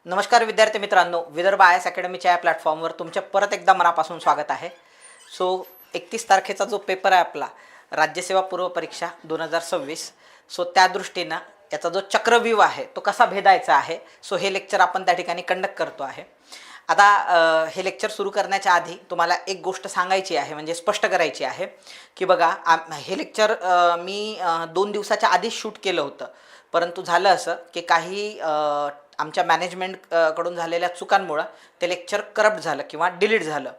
नमस्कार विद्यार्थी मित्रांनो, विदर्भ आय एस अकॅडमीच्या या प्लॅटफॉर्मवर तुमच्या परत एकदा मनापासून स्वागत आहे. सो 31 तारखेचा जो पेपर आहे आपला राज्यसेवा पूर्व परीक्षा 2026, सो त्या दृष्टीनं याचा जो चक्रव्यूह आहे तो कसा भेदायचा आहे, सो हे लेक्चर आपण त्या ठिकाणी कंडक्ट करतो आहे. आता हे लेक्चर सुरू करण्याच्या आधी तुम्हाला एक गोष्ट सांगायची आहे, म्हणजे स्पष्ट करायची आहे की बघा, हे लेक्चर मी 2 दिवसाच्या आधीच शूट केलं होतं, परंतु झालं असं की काही आमच्या मॅनेजमेंट कडून झालेल्या चुकांमुळं ते लेक्चर करप्ट झालं किंवा डिलीट झालं.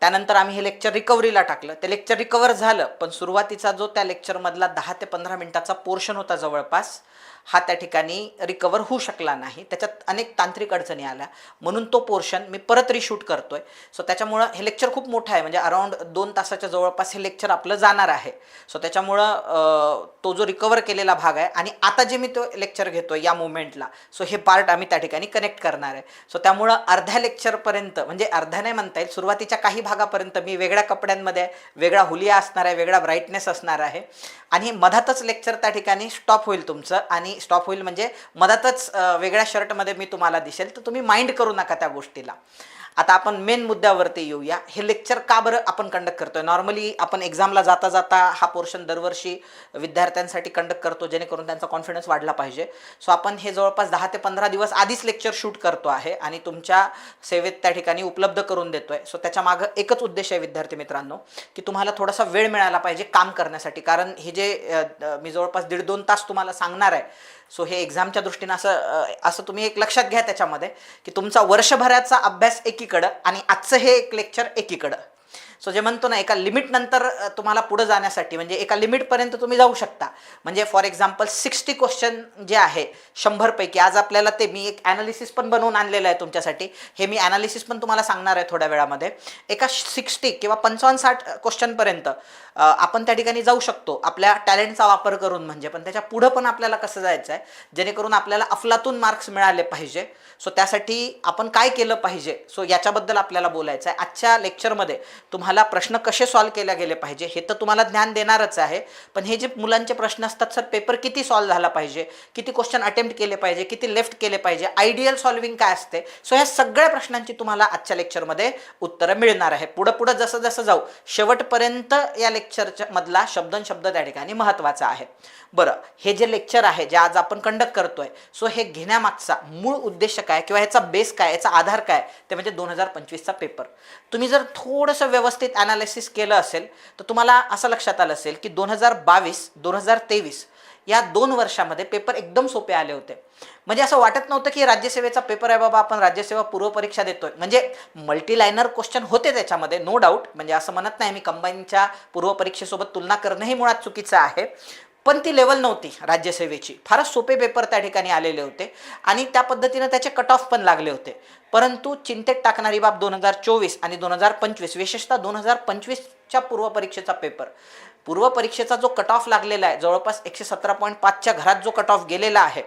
त्यानंतर आम्ही हे लेक्चर रिकव्हरीला टाकलं. ते लेक्चर रिकवर झालं, पण सुरुवातीचा जो त्या लेक्चरमधला 10 ते 15 मिनिटाचा पोर्शन होता जवळपास, हा त्या ठिकाणी रिकवर होऊ शकला नाही. त्याच्यात अनेक तांत्रिक अडचणी आल्या, म्हणून तो पोर्शन मी परत रिशूट करतोय. सो त्याच्यामुळं हे लेक्चर खूप मोठं आहे, म्हणजे अराउंड 2 तासाच्या जवळपास हे लेक्चर आपलं जाणार आहे. सो त्याच्यामुळं तो जो रिकवर केलेला भाग आहे आणि आता जे मी तो लेक्चर घेतोय या मोमेंटला, सो हे पार्ट आम्ही त्या ठिकाणी कनेक्ट करणार आहे. सो त्यामुळं अर्ध्या लेक्चरपर्यंत, म्हणजे अर्ध्या नाही म्हणता येईल, सुरुवातीच्या काही भागापर्यंत मी वेगळ्या कपड्यांमध्ये, वेगळा हुलिया असणार आहे, वेगळा ब्राईटनेस असणार आहे, आणि मधातच लेक्चर त्या ठिकाणी स्टॉप होईल तुमचं. आणि स्टॉप होईल म्हणजे मधातच वेगळ्या शर्टमध्ये मी तुम्हाला दिसेल, तर तुम्ही माइंड करू नका त्या गोष्टीला. आता आपण मेन मुद्द्यावरती येऊया. हे लेक्चर का बरं आपण कंडक्ट करतोय? नॉर्मली आपण एक्झामला जाता जाता हा पोर्शन दरवर्षी विद्यार्थ्यांसाठी कंडक्ट करतो, जेणेकरून त्यांचा कॉन्फिडन्स वाढला पाहिजे. सो आपण हे जवळपास 10 ते 15 दिवस आधीच लेक्चर शूट करतो आहे आणि तुमच्या सेवेत त्या ठिकाणी उपलब्ध करून देतोय. सो त्याच्या मागं एकच उद्देश आहे विद्यार्थी मित्रांनो, की तुम्हाला थोडासा वेळ मिळाला पाहिजे काम करण्यासाठी. कारण हे जे मी जवळपास 1.5-2 तास तुम्हाला सांगणार आहे, सो हे एक्झामच्या दृष्टीनं असं तुम्ही एक लक्षात घ्या त्याच्यामध्ये, की तुमचा वर्षभराचा अभ्यास एकीकडं आणि आजचं हे एक लेक्चर एकीकडं. सो जे म्हणतो ना, एका लिमिटनंतर तुम्हाला पुढे जाण्यासाठी, म्हणजे एका लिमिटपर्यंत तुम्ही जाऊ शकता. म्हणजे फॉर एक्झाम्पल 60 क्वेश्चन जे आहे 100 पैकी, आज आपल्याला ते मी एक ॲनालिसिस पण बनवून आणलेलं आहे तुमच्यासाठी. हे मी ॲनालिसिस पण तुम्हाला सांगणार आहे थोड्या वेळामध्ये. एका 60 किंवा 55-60 क्वेश्चनपर्यंत आपण त्या ठिकाणी जाऊ शकतो आपल्या टॅलेंटचा वापर करून. म्हणजे पण त्याच्या पुढं पण आपल्याला कसं जायचं आहे, जेणेकरून आपल्याला अफलातून मार्क्स मिळाले पाहिजे. सो त्यासाठी आपण काय केलं पाहिजे, सो याच्याबद्दल आपल्याला बोलायचं आहे. आजच्या लेक्चरमध्ये तुम्हाला प्रश्न कसे सॉल्व्ह केले गेले पाहिजे हे तर तुम्हाला ज्ञान देणारच आहे, पण हे जे मुलांचे प्रश्न असतात, सर पेपर किती सॉल्व्ह झाला पाहिजे, किती क्वेश्चन अटेम्प्ट केले पाहिजे, किती लेफ्ट केले पाहिजे, आयडियल सॉल्विंग काय असते, सो ह्या सगळ्या प्रश्नांची तुम्हाला आजच्या लेक्चरमध्ये उत्तरं मिळणार आहे. पुढं पुढं जसं जसं जाऊ, शेवटपर्यंत या लेक्चरच्या मधला शब्द त्या ठिकाणी महत्त्वाचा आहे. बरं, हे जे लेक्चर आहे जे आज आपण कंडक्ट करतोय, सो हे घेण्यामागचा मूळ उद्देश काय किंवा ह्याचा बेस काय, याचा आधार काय, ते म्हणजे 2025चा पेपर. तुम्ही जर थोडंसं व्यवस्थित ॲनालिसिस केलं असेल तर तुम्हाला असं लक्षात आलं असेल की 2022-2023 या 2 वर्षामध्ये पेपर एकदम सोपे आले होते. म्हणजे असं वाटत नव्हतं की राज्यसेवेचा पेपर आहे बाबा, आपण राज्यसेवा पूर्व परीक्षा देतोय. म्हणजे मल्टीलायनर क्वेश्चन होते त्याच्यामध्ये, नो डाऊट. म्हणजे असं म्हणत नाही मी कंबाईनच्या पूर्व परीक्षेसोबत तुलना करणं हे मुळात चुकीचं आहे, पण ती लेवल नव्हती राज्यसेवेची. फारच सोपे पेपर त्या ठिकाणी आलेले होते आणि त्या पद्धतीनं त्याचे कट ऑफ पण लागले होते. परंतु चिंतेत टाकणारी बाब 2024 आणि 2025, विशेषतः 2025च्या पूर्व परीक्षेचा पेपर, पूर्व परीक्षेचा जो कट ऑफ लागलेला आहे, जवळपास 117.5च्या घरात जो कट ऑफ गेलेला आहे,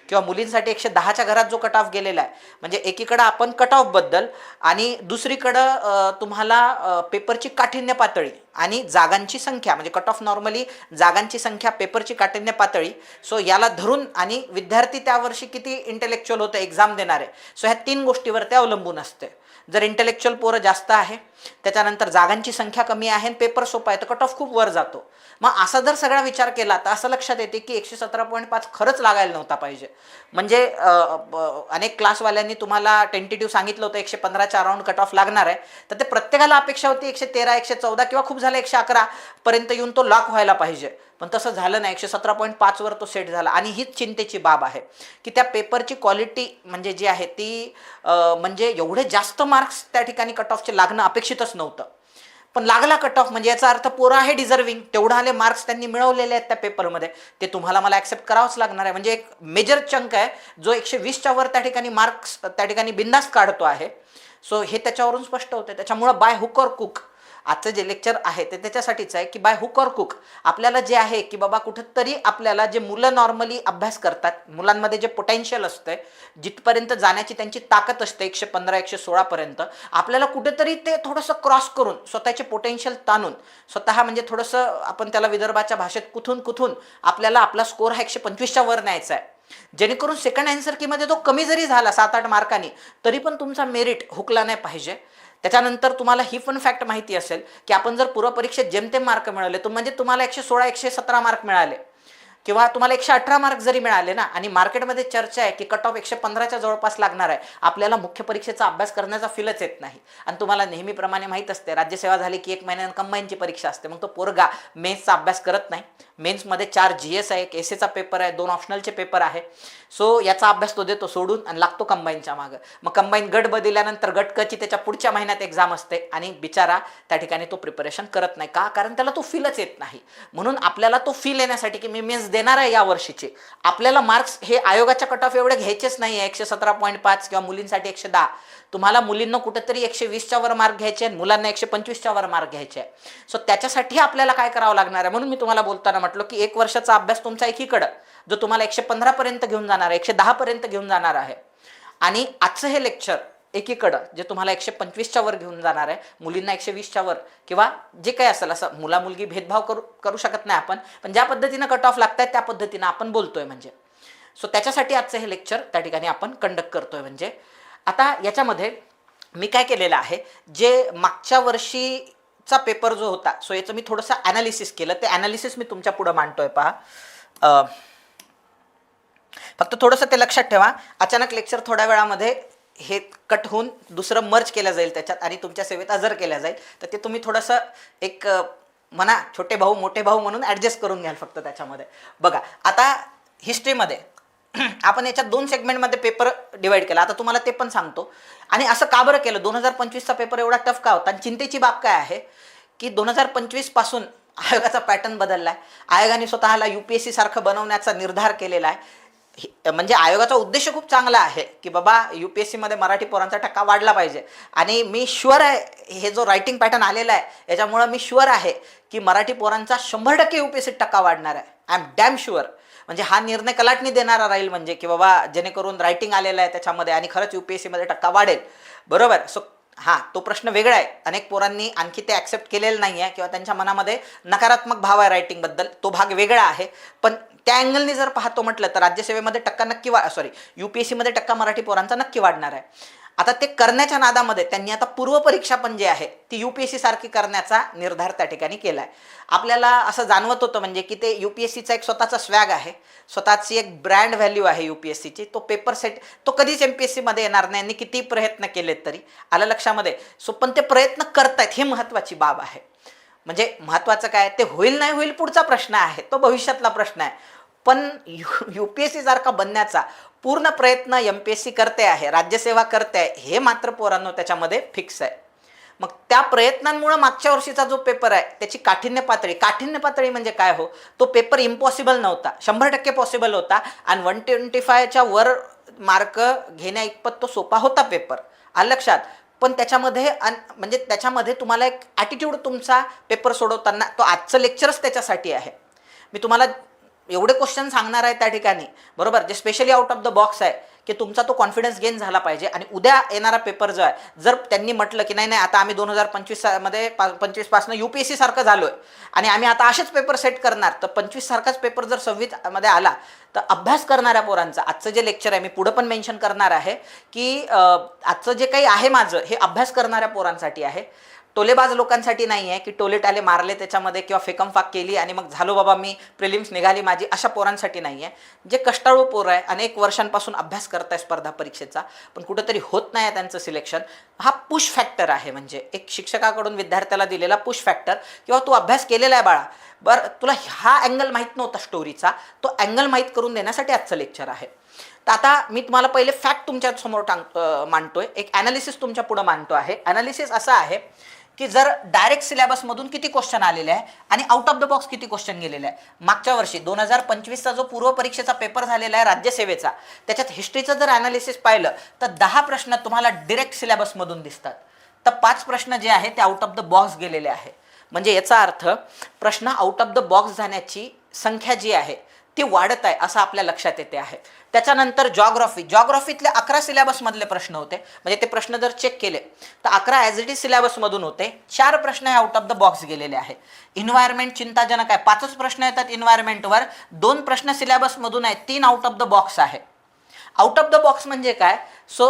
किंवा मुलींसाठी 110च्या घरात जो कट ऑफ गेलेला आहे, म्हणजे एकीकडं आपण कट ऑफबद्दल आणि दुसरीकडं तुम्हाला पेपरची काठिण्य पातळी आणि जागांची संख्या, म्हणजे कट ऑफ नॉर्मली, जागांची संख्या, पेपरची काठिण्य पातळी, सो याला धरून आणि विद्यार्थी त्यावर्षी किती इंटेलेक्च्युअल होतं एक्झाम देणारे, सो ह्या 3 गोष्टीवर ते अवलंबून असते. जर इंटेलेक्च्युअल पोरं जास्त आहे, त्याच्यानंतर जागांची संख्या कमी आहे आणि पेपर सोपा आहे, तर कट ऑफ खूप वर जातो. मग असा जर सगळा विचार केला तर असं लक्षात येते की 117.5 खरंच लागायला नव्हता पाहिजे. म्हणजे अनेक क्लासवाल्यांनी तुम्हाला टेंटेटिव्ह सांगितलं होतं 115च्या अराउंड कट ऑफ लागणार आहे, तर ते प्रत्येकाला अपेक्षा होती 113, 114 किंवा खूप झालं 111 पर्यंत येऊन तो लॉक व्हायला पाहिजे. पण तसं झालं नाही, 117.5 वर तो सेट झाला. आणि हीच चिंतेची बाब आहे की त्या पेपरची क्वालिटी म्हणजे जी आहे ती म्हणजे एवढे जास्त मार्क्स त्या ठिकाणी कट ऑफचे लागणं अपेक्षितच नव्हतं, पण लागला कट ऑफ. म्हणजे याचा अर्थ पोरं आहे डिझर्विंग, तेवढे आले मार्क्स त्यांनी मिळवलेले आहेत त्या पेपरमध्ये, ते तुम्हाला मला ॲक्सेप्ट करावंच लागणार आहे. म्हणजे एक मेजर चंक आहे जो 120च्या वर त्या ठिकाणी मार्क्स त्या ठिकाणी बिंदास काढतो आहे. सो हे त्याच्यावरून स्पष्ट होते. त्याच्यामुळं बाय हुक और कुक आजचं जे लेक्चर आहे ते त्याच्यासाठीच आहे, की बाय हुक और कुक आपल्याला जे आहे की बाबा कुठंतरी आपल्याला जे मुलं नॉर्मली अभ्यास करतात, मुलांमध्ये जे पोटेन्शियल असतं, जिथपर्यंत जाण्याची त्यांची ताकद असते 115-116 पर्यंत, आपल्याला कुठेतरी ते थोडंसं क्रॉस करून स्वतःचे पोटेन्शियल ताणून स्वतः, म्हणजे थोडंसं आपण त्याला विदर्भाच्या भाषेत कुथून आपल्याला आपला स्कोर हा 125च्या वर न्यायचा आहे. जेणेकरून सेकंड आन्सर कीमध्ये तो कमी जरी झाला 7-8 मार्कांनी तरी पण तुमचा मेरिट हुकला नाही पाहिजे. त्याच्यानंतर तुम्हाला ही पण फॅक्ट माहिती असेल की आपण जर पूर्व परीक्षेत जेमतेम मार्क मिळवले तर म्हणजे तुम्हाला 116 117 मार्क मिळाले किंवा तुम्हाला 118 मार्क जरी मिळाले ना, आणि मार्केटमध्ये चर्चा आहे की कट ऑफ 115च्या जवळपास लागणार आहे, आपल्याला मुख्य परीक्षेचा अभ्यास करण्याचा फीलच येत नाही. आणि तुम्हाला नेहमीप्रमाणे माहीत असते राज्यसेवा झाली की 1 महिन्यानं कंबाईनची परीक्षा असते, मग तो पोरगा मेन्सचा अभ्यास करत नाही. मेन्समध्ये 4 GS आहे, एक एसेचा पेपर आहे, 2 ऑप्शनलचे पेपर आहे. सो याचा अभ्यास तो देतो सोडून आणि लागतो कंबाईनच्या मागं. मग कंबाईन गट बदलल्यानंतर गट कची त्याच्या पुढच्या महिन्यात एक्झाम असते आणि बिचारा त्या ठिकाणी तो प्रिपरेशन करत नाही. का? कारण त्याला तो फीलच येत नाही. म्हणून आपल्याला तो फील येण्यासाठी की मी मेन्स देणार आहे या वर्षीचे, आपल्याला मार्क्स हे आयोगाच्या कट ऑफ एवढे घ्यायचेच नाही आहे 117.5 किंवा मुलींसाठी 110. तुम्हाला मुलींना कुठेतरी 120च्या वर मार्क घ्यायचे आणि मुलांना 125च्या वर मार्क घ्यायचे आहे. सो त्याच्यासाठी आपल्याला काय करावं लागणार आहे, म्हणून मी तुम्हाला बोलताना म्हटलं की 1 वर्षाचा अभ्यास तुमचा एकीकडं जो तुम्हाला 115 पर्यंत घेऊन जाणार आहे, 110 पर्यंत घेऊन जाणार आहे, आणि आजचं हे लेक्चर एकीकडं जे तुम्हाला 125च्या वर घेऊन जाणार आहे, मुलींना 120च्या वर किंवा जे काही असेल, असं मुला मुलगी भेदभाव करू शकत नाही आपण, पण ज्या पद्धतीनं कट ऑफ लागतात त्या पद्धतीनं आपण बोलतोय म्हणजे. सो त्याच्यासाठी आजचं हे लेक्चर त्या ठिकाणी आपण कंडक्ट करतोय. म्हणजे आता याच्यामध्ये मी काय केलेलं आहे, जे मागच्या वर्षीचा पेपर जो होता, सो याचं मी थोडंसं ॲनालिसिस केलं. ते ॲनालिसिस मी तुमच्या पुढं मांडतोय. पहा, फक्त थोडंसं ते लक्षात ठेवा, अचानक लेक्चर थोड्या वेळामध्ये हे कट होऊन दुसरं मर्ज केलं जाईल त्याच्यात आणि तुमच्या सेवेत हजर केल्या जाईल. तर ते तुम्ही थोडंसं एक म्हणा छोटे भाऊ मोठे भाऊ म्हणून ॲडजस्ट करून घ्याल फक्त त्याच्यामध्ये. बघा, आता हिस्ट्रीमध्ये आपण याच्यात 2 सेगमेंटमध्ये पेपर डिवाइड केला. आता तुम्हाला ते पण सांगतो. आणि असं का बरं केलं, 2025चा पेपर एवढा टफ का होता, आणि चिंतेची बाब काय आहे की 2025 पासून आयोगाचा पॅटर्न बदलला आहे. आयोगाने स्वतःला UPSC सारखं बनवण्याचा निर्धार केलेला आहे. म्हणजे आयोगाचा उद्देश खूप चांगला आहे की बाबा UPSC मध्ये मराठी पोरांचा टक्का वाढला पाहिजे. आणि मी शुअर आहे, हे जो रायटिंग पॅटर्न आलेला आहे याच्यामुळं मी शुअर आहे की मराठी पोरांचा 100% UPSC टक्का वाढणार आहे. I am damn sure. म्हणजे हा निर्णय कलाटणी देणारा राहील, म्हणजे की बाबा जेणेकरून रायटिंग आलेलं आहे त्याच्यामध्ये आणि खरंच UPSC मध्ये टक्का वाढेल. बरोबर. सो हां, तो प्रश्न वेगळा आहे. अनेक पोरांनी आणखी ते ॲक्सेप्ट केलेलं नाही आहे किंवा त्यांच्या मनामध्ये नकारात्मक भाव आहे रायटिंगबद्दल, तो भाग वेगळा आहे. पण त्या अँगलने जर पाहतो म्हटलं तर राज्यसेवेमध्ये टक्का नक्की UPSC मध्ये टक्का मराठी पोरांचा नक्की वाढणार आहे. आता ते करण्याच्या नादामध्ये त्यांनी आता पूर्व परीक्षा पण जी आहे ती UPSC सारखी करण्याचा निर्धार त्या ठिकाणी केला आहे. आपल्याला असं जाणवत होतं म्हणजे की ते UPSCचा एक स्वतःचा स्वॅग आहे, स्वतःची एक ब्रँड व्हॅल्यू आहे UPSCची. तो पेपर सेट तो कधीच MPSC मध्ये येणार नाही, यांनी किती प्रयत्न केलेत तरी. आलं लक्षामध्ये. सो पण ते प्रयत्न करतायत, हे महत्त्वाची बाब आहे. म्हणजे महत्त्वाचं काय, ते होईल नाही होईल पुढचा प्रश्न आहे, तो भविष्यातला प्रश्न आहे. पण UPSC सारखा बनण्याचा पूर्ण प्रयत्न MPSC करते आहे, राज्यसेवा करते आहे, हे मात्र पोरांनो त्याच्यामध्ये फिक्स आहे. मग त्या प्रयत्नांमुळे मागच्या वर्षीचा जो पेपर आहे त्याची काठिण्य पातळी म्हणजे काय हो, तो पेपर इम्पॉसिबल नव्हता, 100% पॉसिबल होता. आणि 125च्या वर मार्क घेण्या इतपत तो सोपा होता पेपर. आलं लक्षात. पण त्याच्यामध्ये तुम्हाला एक ॲटिट्यूड तुमचा पेपर सोडवताना, तो आजचं लेक्चरच त्याच्यासाठी आहे. मी तुम्हाला एवढे क्वेश्चन सांगणार आहे त्या ठिकाणी, बरोबर, जे specially out of the box आहे, की तुमचा तो कॉन्फिडन्स गेन झाला पाहिजे. आणि उद्या येणारा पेपर जो आहे, जर त्यांनी म्हटलं की नाही आता आम्ही 2025 पासून UPSC सारखं झालोय आणि आम्ही आता असेच पेपर सेट करणार, तर 25 सारखाच पेपर जर 26 मध्ये आला तर अभ्यास करणाऱ्या पोरांचा आजचं जे लेक्चर आहे, मी पुढं पण मेन्शन करणार आहे की आजचं जे काही आहे माझं, हे अभ्यास करणाऱ्या पोरांसाठी आहे. टोलेबाज लोकांसाठी नाही आहे की टोले टाले मारले त्याच्यामध्ये किंवा फेकमफाक केली आणि मग झालो बाबा मी प्रिलिम्स निघाली माझी, अशा पोरांसाठी नाही आहे. जे कष्टाळू पोरं आहे, अनेक वर्षांपासून अभ्यास करत आहे स्पर्धा परीक्षेचा, पण कुठंतरी होत नाही आहे त्यांचं सिलेक्शन, हा पुश फॅक्टर आहे. म्हणजे एक शिक्षकाकडून विद्यार्थ्याला दिलेला पुश फॅक्टर, किंवा तू अभ्यास केलेला आहे बाळा, बरं तुला हा अँगल माहीत नव्हता स्टोरीचा, तो अँगल माहीत करून देण्यासाठी आजचं लेक्चर आहे. तर आता मी तुम्हाला पहिले फॅक्ट तुमच्या समोर मांडतोय, एक ॲनालिसिस तुमच्या पुढं मांडतो आहे. ॲनालिसिस असं आहे की जर डायरेक्ट सिलेबसमधून किती क्वेश्चन आलेले आहे आणि आउट ऑफ द बॉक्स किती क्वेश्चन गेलेले आहे. मागच्या वर्षी 2025चा जो पूर्व परीक्षेचा पेपर झालेला आहे राज्यसेवेचा, त्याच्यात हिस्ट्रीचं जर ॲनालिसिस पाहिलं तर 10 प्रश्न तुम्हाला डिरेक्ट सिलेबसमधून दिसतात, तर 5 प्रश्न जे आहे ते आउट ऑफ द बॉक्स गेलेले आहे. म्हणजे याचा अर्थ प्रश्न आउट ऑफ द बॉक्स जाण्याची संख्या जी आहे ती वाढत आहे असं आपल्या लक्षात येते आहे. त्याच्यानंतर जॉग्राफीतले 11 सिलेबसमधले प्रश्न होते. म्हणजे ते प्रश्न जर चेक केले तर 11 ॲज इट इज सिलेबसमधून होते. 4 प्रश्न हे आउट ऑफ द बॉक्स गेलेले आहे. इन्व्हायरमेंट चिंताजनक आहे, 5च प्रश्न येतात इन्व्हायरमेंटवर, 2 प्रश्न सिलेबसमधून आहेत, 3 आउट ऑफ द बॉक्स आहे. आउट ऑफ द बॉक्स म्हणजे काय? सो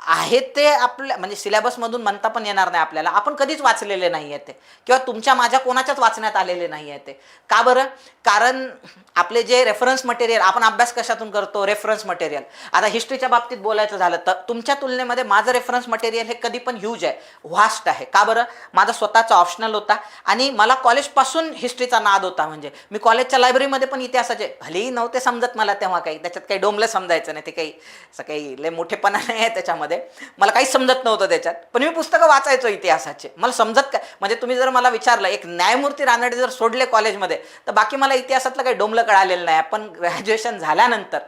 आहे ते आपल्या म्हणजे सिलेबसमधून म्हणता पण येणार नाही आपल्याला, आपण कधीच वाचलेले नाही आहे ते, किंवा तुमच्या माझ्या कोणाच्याच वाचण्यात आलेले नाही आहे ते. का बरं? कारण आपले जे रेफरन्स मटेरियल, आपण अभ्यास कशातून करतो? Reference material. आता हिस्ट्रीच्या बाबतीत बोलायचं झालं तर तुमच्या तुलनेमध्ये माझं रेफरन्स मटेरियल हे कधी पण ह्यूज आहे, व्हास्ट आहे. का बरं? माझा स्वतःचा ऑप्शनल होता आणि मला कॉलेजपासून हिस्ट्रीचा नाद होता. म्हणजे मी कॉलेजच्या लायब्ररीमध्ये पण इतिहासाचे भलेही नव्हते समजत मला तेव्हा, काही त्याच्यात काही डोंबलं समजायचं नाही, ते काही असं काही लय मोठेपणा नाही आहे त्याच्यामध्ये, मला काही समजत नव्हतं त्याच्यात. पण मी पुस्तकं वाचायचो इतिहासाचे, मला समजत काय म्हणजे तुम्ही जर मला विचारलं एक न्यायमूर्ती रानडे जर सोडले कॉलेजमध्ये तर बाकी मला इतिहासातलं काही डोंबलं कळालेलं नाही. पण ग्रॅज्युएशन झाल्यानंतर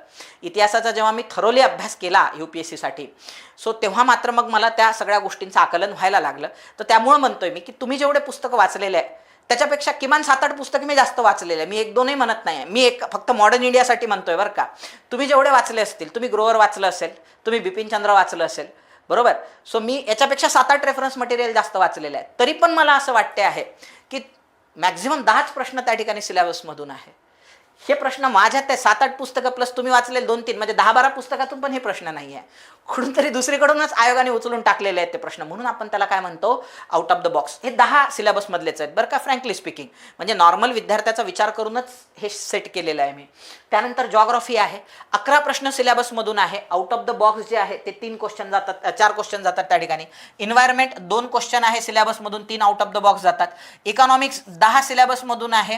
इतिहासाचा जेव्हा मी थरोली अभ्यास केला UPSCसाठी, सो तेव्हा मात्र मग मला त्या सगळ्या गोष्टींचं आकलन व्हायला लागलं. तर त्यामुळं म्हणतोय मी की तुम्ही जेवढे पुस्तकं वाचलेले आहे त्याच्यापेक्षा किमान 7-8 पुस्तकं मी जास्त वाचलेले आहे. मी 1-2ही म्हणत नाही, मी एक फक्त मॉडर्न इंडियासाठी म्हणतोय बरं का. तुम्ही जेवढे वाचले असतील, तुम्ही ग्रोवर वाचलं असेल, तुम्ही बिपिन चंद्र वाचलं असेल, बरोबर. सो मी याच्यापेक्षा 7-8 रेफरन्स मटेरियल जास्त वाचलेलं आहे. तरी पण मला असं वाटते आहे की मॅक्झिमम 10च प्रश्न त्या ठिकाणी सिलेबसमधून आहे. हे प्रश्न माझ्यात आहे. 7-8 पुस्तकं प्लस तुम्ही वाचलेले 2-3 म्हणजे 10-12 पुस्तकातून पण हे प्रश्न नाही आहे. कुठून तरी दुसरीकडूनच आयोगाने उचलून टाकलेले आहेत ते प्रश्न, म्हणून आपण त्याला काय म्हणतो? Out of the box. हे 10 सिलेबसमधलेच आहेत बरं का, फ्रँकली स्पीकिंग. म्हणजे नॉर्मल विद्यार्थ्याचा विचार करूनच हे सेट केलेलं आहे मी. त्यानंतर जॉग्राफी आहे, 11 प्रश्न सिलेबसमधून आहे. आउट ऑफ द बॉक्स जे आहे ते 3 क्वेश्चन जातात, 4 क्वेश्चन जातात त्या ठिकाणी. इन्व्हायरमेंट 2 क्वेश्चन आहे सिलेबसमधून, 3 आउट ऑफ द बॉक्स जातात. इकॉनॉमिक्स 10 सिलेबसमधून आहे,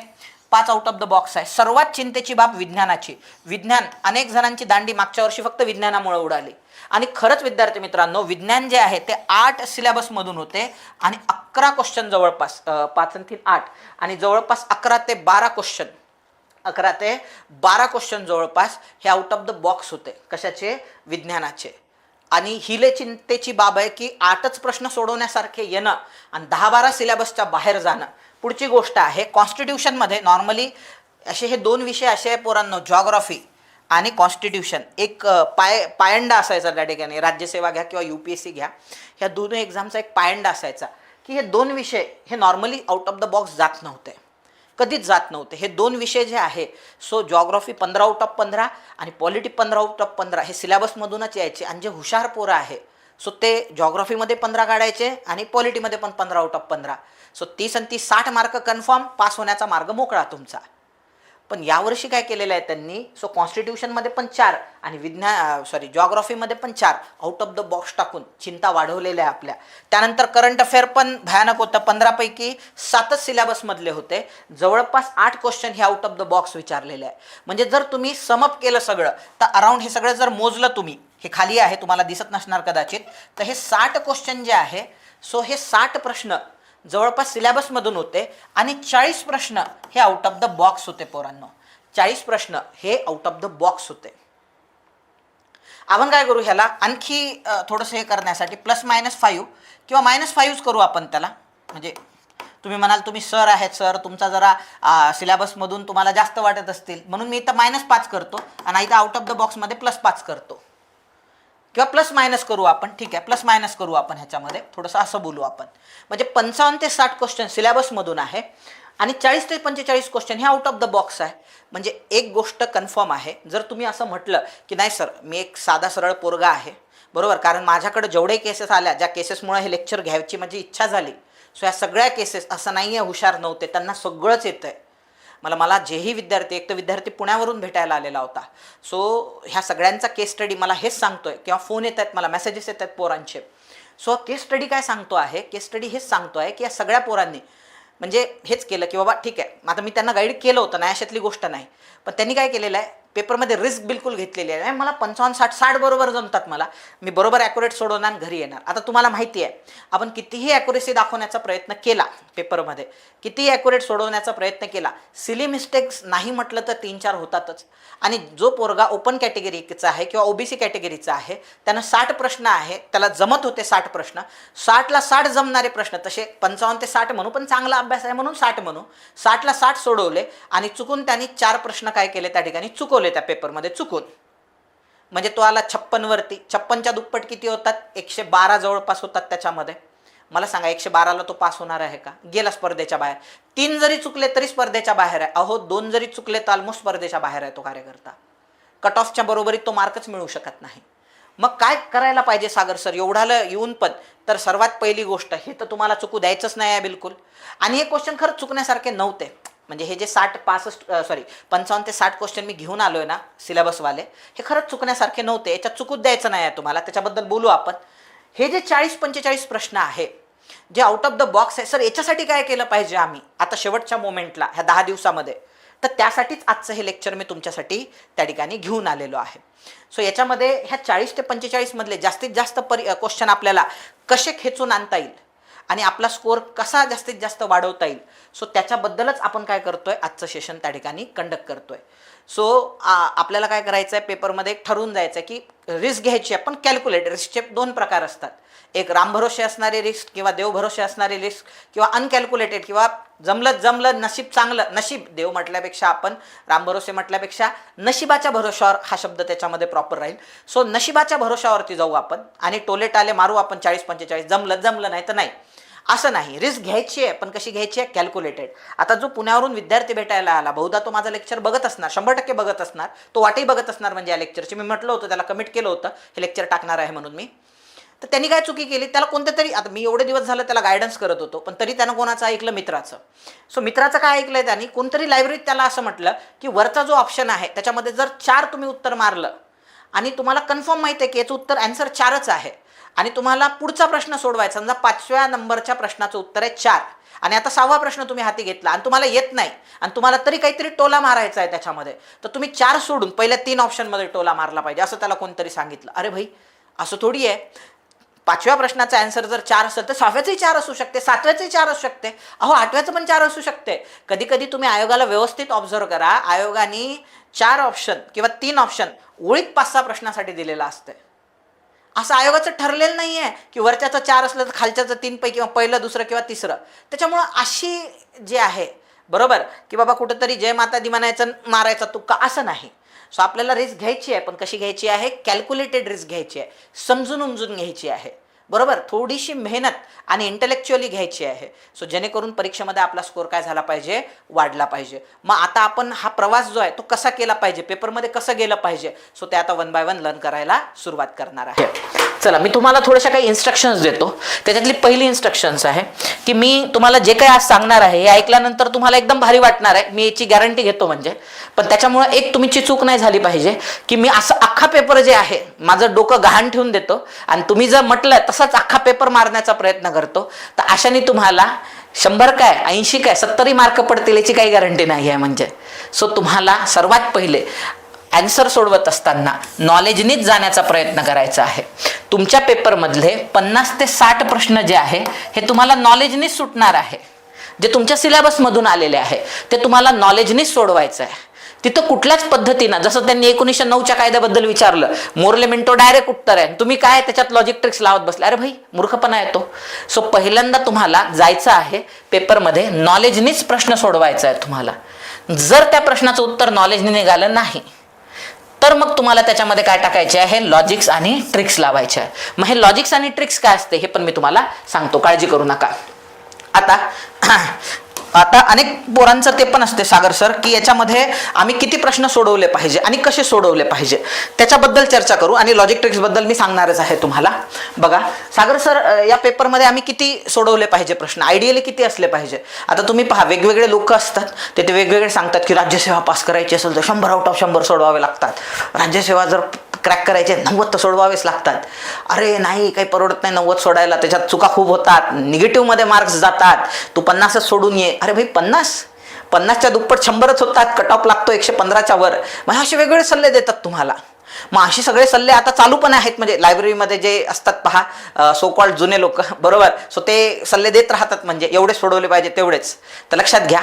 5 आउट ऑफ द बॉक्स आहे. सर्वात चिंतेची बाब विज्ञानाची. विज्ञान, अनेक जणांची दांडी मागच्या वर्षी फक्त विज्ञानामुळे उडाली. आणि खरंच विद्यार्थी मित्रांनो, विज्ञान जे आहे ते 8 सिलेबसमधून होते आणि 11 क्वेश्चन जवळपास, 5 आणि 3 8, आणि जवळपास 11 ते 12 क्वेश्चन, 11 ते 12 क्वेश्चन जवळपास हे आउट ऑफ द बॉक्स होते. कशाचे? विज्ञानाचे. आणि हिले चिंतेची बाब आहे की 8च प्रश्न सोडवण्यासारखे येणं आणि 10-12 सिलेबसच्या बाहेर जाणं. पुढची गोष्ट आहे कॉन्स्टिट्यूशनमध्ये. नॉर्मली असे हे 2 विषय असे आहे पोरांनो, जॉग्राफी आणि कॉन्स्टिट्यूशन, एक पायंडा असायचा त्या ठिकाणी. राज्यसेवा घ्या किंवा UPSC घ्या, ह्या दोन्ही एक्झामचा एक पायंडा असायचा की हे 2 विषय हे normally out of the box जात नव्हते, कधीच जात नव्हते. हे 2 विषय जे आहे, सो जॉग्राफी 15 आउट ऑफ 15 आणि पॉलिटी 15 आउट ऑफ 15 हे सिलेबसमधूनच यायचे. आणि जे हुशार पोरं आहे सो ते जॉग्राफीमध्ये 15 काढायचे आणि पॉलिटीमध्ये पण 15 आउट ऑफ 15. सो 30 आणि 30 60 मार्क कन्फर्म, पास होण्याचा मार्ग मोकळा तुमचा. पण यावर्षी काय केलेलं आहे त्यांनी? सो कॉन्स्टिट्यूशनमध्ये पण 4 आणि जॉग्राफीमध्ये पण 4 आउट ऑफ द बॉक्स टाकून चिंता वाढवलेल्या आहे आपल्या. त्यानंतर करंट अफेअर पण भयानक होतं. 15 पैकी 7च सिलेबसमधले होते. जवळपास 8 क्वेश्चन हे आउट ऑफ द बॉक्स विचारलेले आहे. म्हणजे जर तुम्ही समअप केलं सगळं तर अराउंड हे सगळं जर मोजलं तुम्ही, हे खाली आहे तुम्हाला दिसत नसणार कदाचित, तर हे 60 क्वेश्चन जे आहे, सो हे 60 प्रश्न जवळपास सिलेबसमधून होते आणि 40 प्रश्न हे आउट ऑफ द बॉक्स होते पोरांनो. 40 प्रश्न हे आउट ऑफ द बॉक्स होते. आपण काय करू, ह्याला आणखी थोडंसं हे करण्यासाठी +-5 किंवा -5च करू आपण त्याला. म्हणजे तुम्ही म्हणाल तुम्ही सर आहेत, सर तुमचा जरा सिलेबसमधून तुम्हाला जास्त वाटत असतील म्हणून मी इथं -5 करतो आणि इथं आउट ऑफ द बॉक्समध्ये +5 करतो, किंवा +- करू आपण. ठीक आहे, +- करू आपण ह्याच्यामध्ये, थोडंसं असं बोलू आपण. म्हणजे 55 ते 60 क्वेश्चन सिलेबसमधून आहे आणि 40 ते 45 क्वेश्चन हे आउट ऑफ द बॉक्स आहे. म्हणजे एक गोष्ट कन्फर्म आहे, जर तुम्ही असं म्हटलं की नाही सर मी एक साधा सरळ पोरगा आहे, बरोबर, कारण माझ्याकडे जेवढे केसेस आल्या, ज्या केसेसमुळे हे लेक्चर घ्यायची माझी इच्छा झाली, सो या सगळ्या केसेस असं नाही आहे हुशार नव्हते, त्यांना सगळंच येतं आहे. मला जेही विद्यार्थी, एक तर विद्यार्थी पुण्यावरून भेटायला आलेला होता, सो ह्या सगळ्यांचा केस स्टडी मला हेच सांगतोय, किंवा फोन येत आहेत मला, मेसेजेस येत आहेत पोरांचे. सो केस स्टडी काय सांगतो आहे? केस स्टडी हेच सांगतो आहे की या सगळ्या पोरांनी म्हणजे हेच केलं की बाबा ठीक आहे, आता मी त्यांना गाईड केलं होतं, नाही अशातली गोष्ट नाही, पण त्यांनी काय केलेलं आहे, पेपरमध्ये रिस्क बिलकुल घेतलेली आहे. मला 55 60 60 बरोबर जमतात, मला मी बरोबर ॲक्युरेट सोडवणार घरी येणार. आता तुम्हाला माहिती आहे आपण कितीही ॲक्युरेसी दाखवण्याचा प्रयत्न केला पेपरमध्ये, कितीही ॲक्युरेट सोडवण्याचा प्रयत्न केला, सिली मिस्टेक्स नाही म्हटलं तर 3-4 होतातच. आणि जो पोरगा ओपन कॅटेगरीचा आहे किंवा ओबीसी कॅटेगरीचा आहे त्यानं 60 प्रश्न आहे, त्याला जमत होते 60 प्रश्न, 60ला 60 जमणारे प्रश्न, तसे 55 ते 60 म्हणू पण चांगला अभ्यास आहे म्हणून 60 म्हणू, 60ला 60 सोडवले आणि चुकून त्यांनी 4 प्रश्न काय केले त्या ठिकाणी चुकवले त्या पेपरमध्ये चुकून. म्हणजे तो आला 56 वरती. 56च्या दुप्पट किती होतात? 112 जवळपास होतात त्याच्यामध्ये. मला सांगा 112ला तो पास होणार आहे का? गेला स्पर्धेच्या बाहेर. 3 जरी चुकले तरी स्पर्धेच्या बाहेर आहे. अहो 2 जरी चुकले तर ऑलमोस्ट स्पर्धेच्या बाहेर आहे तो कार्यकर्ता. कट ऑफच्या बरोबरीत तो मार्कच मिळू शकत नाही. मग काय करायला पाहिजे सागर सर एवढाला येऊन पण? तर सर्वात पहिली गोष्ट, हे तर तुम्हाला चुकू द्यायचंच नाही आहे बिलकुल. आणि हे क्वेश्चन खरंच चुकण्यासारखे नव्हते. म्हणजे हे जे 55 ते 60 क्वेश्चन मी घेऊन आलोय ना सिलेबसवाले, हे खरंच चुकण्यासारखे नव्हते. याच्यात चुकूच द्यायचं नाही आहे तुम्हाला, त्याच्याबद्दल बोलू आपण. हे जे 40-45 प्रश्न आहे जे आउट ऑफ द बॉक्स आहे, सर याच्यासाठी काय केलं पाहिजे आम्ही आता शेवटच्या मोमेंटला ह्या 10 दिवसामध्ये, तर त्यासाठीच आजचं हे लेक्चर मी तुमच्यासाठी त्या ठिकाणी घेऊन आलेलो आहे. सो याच्यामध्ये ह्या 40 ते 45 मधले जास्तीत जास्त क्वेश्चन आपल्याला कसे खेचून आणता येईल आणि आपला स्कोअर कसा जास्तीत जास्त वाढवता येईल, सो त्याच्याबद्दलच आपण काय करतोय आजचं सेशन त्या ठिकाणी कंडक्ट करतोय. सो आपल्याला काय करायचं आहे, पेपरमध्ये एक ठरवून जायचं आहे की रिस्क घ्यायची आहे, पण कॅल्क्युलेट. रिस्कचे 2 प्रकार असतात, एक रामभरोसे असणारे रिस्क किंवा देवभरोसे असणारे रिस्क, किंवा अनकॅल्क्युलेटेड किंवा जमलं नशीब चांगलं, नशीब देव म्हटल्यापेक्षा आपण रामभरोसे म्हटल्यापेक्षा नशिबाच्या भरोशावर हा शब्द त्याच्यामध्ये प्रॉपर राहील. सो नशिबाच्या भरोशावरती जाऊ आपण आणि टोले टाले मारू आपण 40-45, जमलं नाही तर नाही, असं नाही. रिस्क घ्यायची आहे पण कशी घ्यायची आहे? कॅल्क्युलेटेड. आता जो पुण्यावरून विद्यार्थी भेटायला आला, बहुधा तो माझं लेक्चर बघत असणार, 100% बघत असणार, तो वाटही बघत असणार. म्हणजे या लेक्चरची मी म्हटलं होतं, त्याला कमिट केलं होतं हे लेक्चर टाकणार आहे म्हणून मी. तर त्यांनी काय चुकी केली, त्याला कोणत्या तरी, आता मी एवढे दिवस झालं त्याला गायडन्स करत होतो, पण तरी त्यानं कोणाचं ऐकलं? मित्राचं. सो मित्राचं काय ऐकलंय त्यांनी? कोणतरी लायब्ररीत त्याला असं म्हटलं की वरचा जो ऑप्शन आहे त्याच्यामध्ये जर 4 तुम्ही उत्तर मारलं आणि तुम्हाला कन्फर्म माहिती आहे की याचं उत्तर आन्सर 4च आहे आणि तुम्हाला पुढचा प्रश्न सोडवायचा, समजा 5व्या नंबरच्या प्रश्नाचं उत्तर आहे 4 आणि आता 6वा प्रश्न तुम्ही हाती घेतला आणि तुम्हाला येत नाही आणि तुम्हाला तरी काहीतरी टोला मारायचा आहे त्याच्यामध्ये, तर तुम्ही 4 सोडून पहिल्या 3 ऑप्शनमध्ये टोला मारला पाहिजे, असं त्याला कोणतरी सांगितलं. अरे भाई असं थोडी आहे, 5व्या प्रश्नाचा आन्सर जर 4 असेल तर 6व्याचंही 4 असू शकते, 7व्याचंही 4 असू शकते, अहो 8व्याचं पण 4 असू शकते. कधी कधी तुम्ही आयोगाला व्यवस्थित ऑब्झर्व करा, आयोगाने 4 ऑप्शन किंवा 3 ऑप्शन ओळीत 5-6 प्रश्नासाठी दिलेला असते. असं आयोगाचं ठरलेलं नाही आहे की वरच्याचं 4 असलं तर खालच्याचं 3 पैकी किंवा पहिलं दुसरं किंवा तिसरं. त्याच्यामुळं अशी जे आहे बरोबर की बाबा कुठंतरी जय माता दी म्हणायचं मारायचा तुक्का, असं नाही. सो आपल्याला रिस्क घ्यायची आहे पण कशी घ्यायची आहे? कॅल्क्युलेटेड रिस्क घ्यायची आहे, समजून उमजून घ्यायची आहे बरोबर, थोडीशी मेहनत आणि इंटेलेक्च्युअली घ्यायची आहे. सो जेणेकरून परीक्षेमध्ये आपला स्कोअर काय झाला पाहिजे? वाढला पाहिजे. मग आता आपण हा प्रवास जो आहे तो कसा केला पाहिजे, पेपरमध्ये कसं गेलं पाहिजे, सो ते आता 1 बाय 1 लर्न करायला सुरुवात करणार आहे. चला मी तुम्हाला थोड्याशा काही इन्स्ट्रक्शन्स देतो. त्याच्यातली पहिली इन्स्ट्रक्शन्स आहे की मी तुम्हाला जे काही आज सांगणार आहे हे ऐकल्यानंतर तुम्हाला एकदम भारी वाटणार आहे, मी याची गॅरंटी घेतो. म्हणजे पण त्याच्यामुळे एक तुमची चूक नाही झाली पाहिजे की मी असं अख्खा पेपर जे आहे माझं डोकं गहाण ठेवून देतो आणि तुम्ही जर म्हटलं तसंच अख्खा पेपर मारण्याचा प्रयत्न करतो, तर अशाने तुम्हाला 100 काय 80 काय 70 मार्क पडतील याची काही गॅरंटी नाही आहे. म्हणजे सो तुम्हाला सर्वात पहिले आन्सर सोडवत असताना नॉलेजनीच जाण्याचा प्रयत्न करायचा आहे. तुमच्या पेपरमधले 50 ते 60 प्रश्न जे आहे हे तुम्हाला नॉलेजनीच सुटणार आहे, जे तुमच्या सिलेबसमधून आलेले आहे ते तुम्हाला नॉलेजनीच सोडवायचं आहे. तिथं कुठल्याच पद्धतीनं, जसं त्यांनी 1909च्या कायद्याबद्दल विचारलं, मोरले मिंटो डायरेक्ट उत्तर आहे, तुम्ही काय त्याच्यात लॉजिक ट्रिक्स लावत बसले, अरे भाई मूर्खपणा येतो. सो पहिल्यांदा तुम्हाला जायचं आहे पेपरमध्ये नॉलेजनीच प्रश्न सोडवायचा आहे तुम्हाला. जर त्या प्रश्नाचं उत्तर नॉलेजने निघालं नाही तर मग तुम्हाला त्याच्यामध्ये काय टाकायचे आहे? लॉजिक्स आणि ट्रिक्स लावायचे आहे. मग हे लॉजिक्स आणि ट्रिक्स काय असते हे पण मी तुम्हाला सांगतो, काळजी करू नका. आता अनेक पोरांचं ते पण असते सागर सर की याच्यामध्ये आम्ही किती प्रश्न सोडवले पाहिजे आणि कसे सोडवले पाहिजे त्याच्याबद्दल चर्चा करू आणि लॉजिक ट्रिक्स बद्दल मी सांगणारच आहे तुम्हाला. बघा सागर सर या पेपरमध्ये आम्ही किती सोडवले पाहिजे प्रश्न, आयडियली किती असले पाहिजे. आता तुम्ही पहा वेगवेगळे लोक असतात ते वेगवेगळे सांगतात की राज्यसेवा पास करायची असेल तर 100 आउट ऑफ 100 सोडवावे लागतात, राज्यसेवा जर क्रॅक करायचे 90 तर सोडवावेच लागतात. अरे नाही काही परवडत नाही 90 सोडायला, त्याच्यात चुका खूप होतात, निगेटिव्हमध्ये मार्क्स जातात, तू 50च सोडून ये. अरे भाई 50 50च्या दुप्पट 100च होतात, कट ऑफ लागतो 115च्या वर. मग असे वेगवेगळे सल्ले देतात तुम्हाला. मग असे सगळे सल्ले आता चालू पण आहेत, म्हणजे लायब्ररीमध्ये जे असतात पहा सो कॉल्ड जुने लोक, बरोबर. सो ते सल्ले देत राहतात, म्हणजे एवढे सोडवले पाहिजे तेवढेच. तर लक्षात घ्या,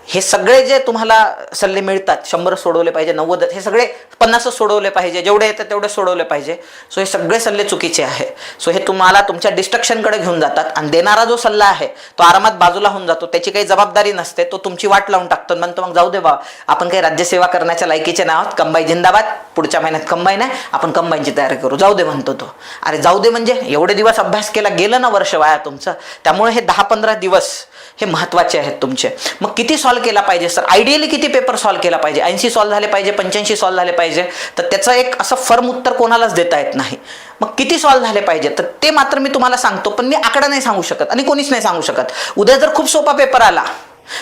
हे सगळे जे तुम्हाला सल्ले मिळतात, 100 सोडवले पाहिजे, 90, हे सगळे 50 सोडवले पाहिजे, जेवढे येतात तेवढे सोडवले पाहिजे. सो हे सगळे सल्ले चुकीचे आहे. सो हे तुम्हाला तुमच्या डिस्ट्रक्शनकडे घेऊन जातात. आणि देणारा जो सल्ला आहे तो आरामात बाजूला होऊन जातो, त्याची काही जबाबदारी नसते, तो तुमची वाट लावून टाकतो. म्हणतो मग जाऊ दे बा, आपण काही राज्यसेवा करण्याच्या लायकीचे नाही आहोत, कंबाई जिंदाबाद, पुढच्या महिन्यात कंबाईन आहे, आपण कंबाईनची तयारी करू, जाऊ दे म्हणतो तो. अरे जाऊ दे म्हणजे एवढे दिवस अभ्यास केला, गेलं ना वर्ष वाया तुमचं. त्यामुळे हे 10-15 दिवस हे महत्त्वाचे आहेत तुमचे. मग किती सॉल्व्ह केला पाहिजे सर? आयडियली किती पेपर सॉल्व्ह केला पाहिजे? 80 सॉल्व्ह झाले पाहिजे, 85 सॉल्व्ह झाले पाहिजे? तर त्याचं एक असं फर्म उत्तर कोणालाच देता येत नाही. मग किती सॉल्व्ह झाले पाहिजे तर ते मात्र मी तुम्हाला सांगतो, पण मी आकडा नाही सांगू शकत आणि कोणीच नाही सांगू शकत. उद्या जर खूप सोपा पेपर आला,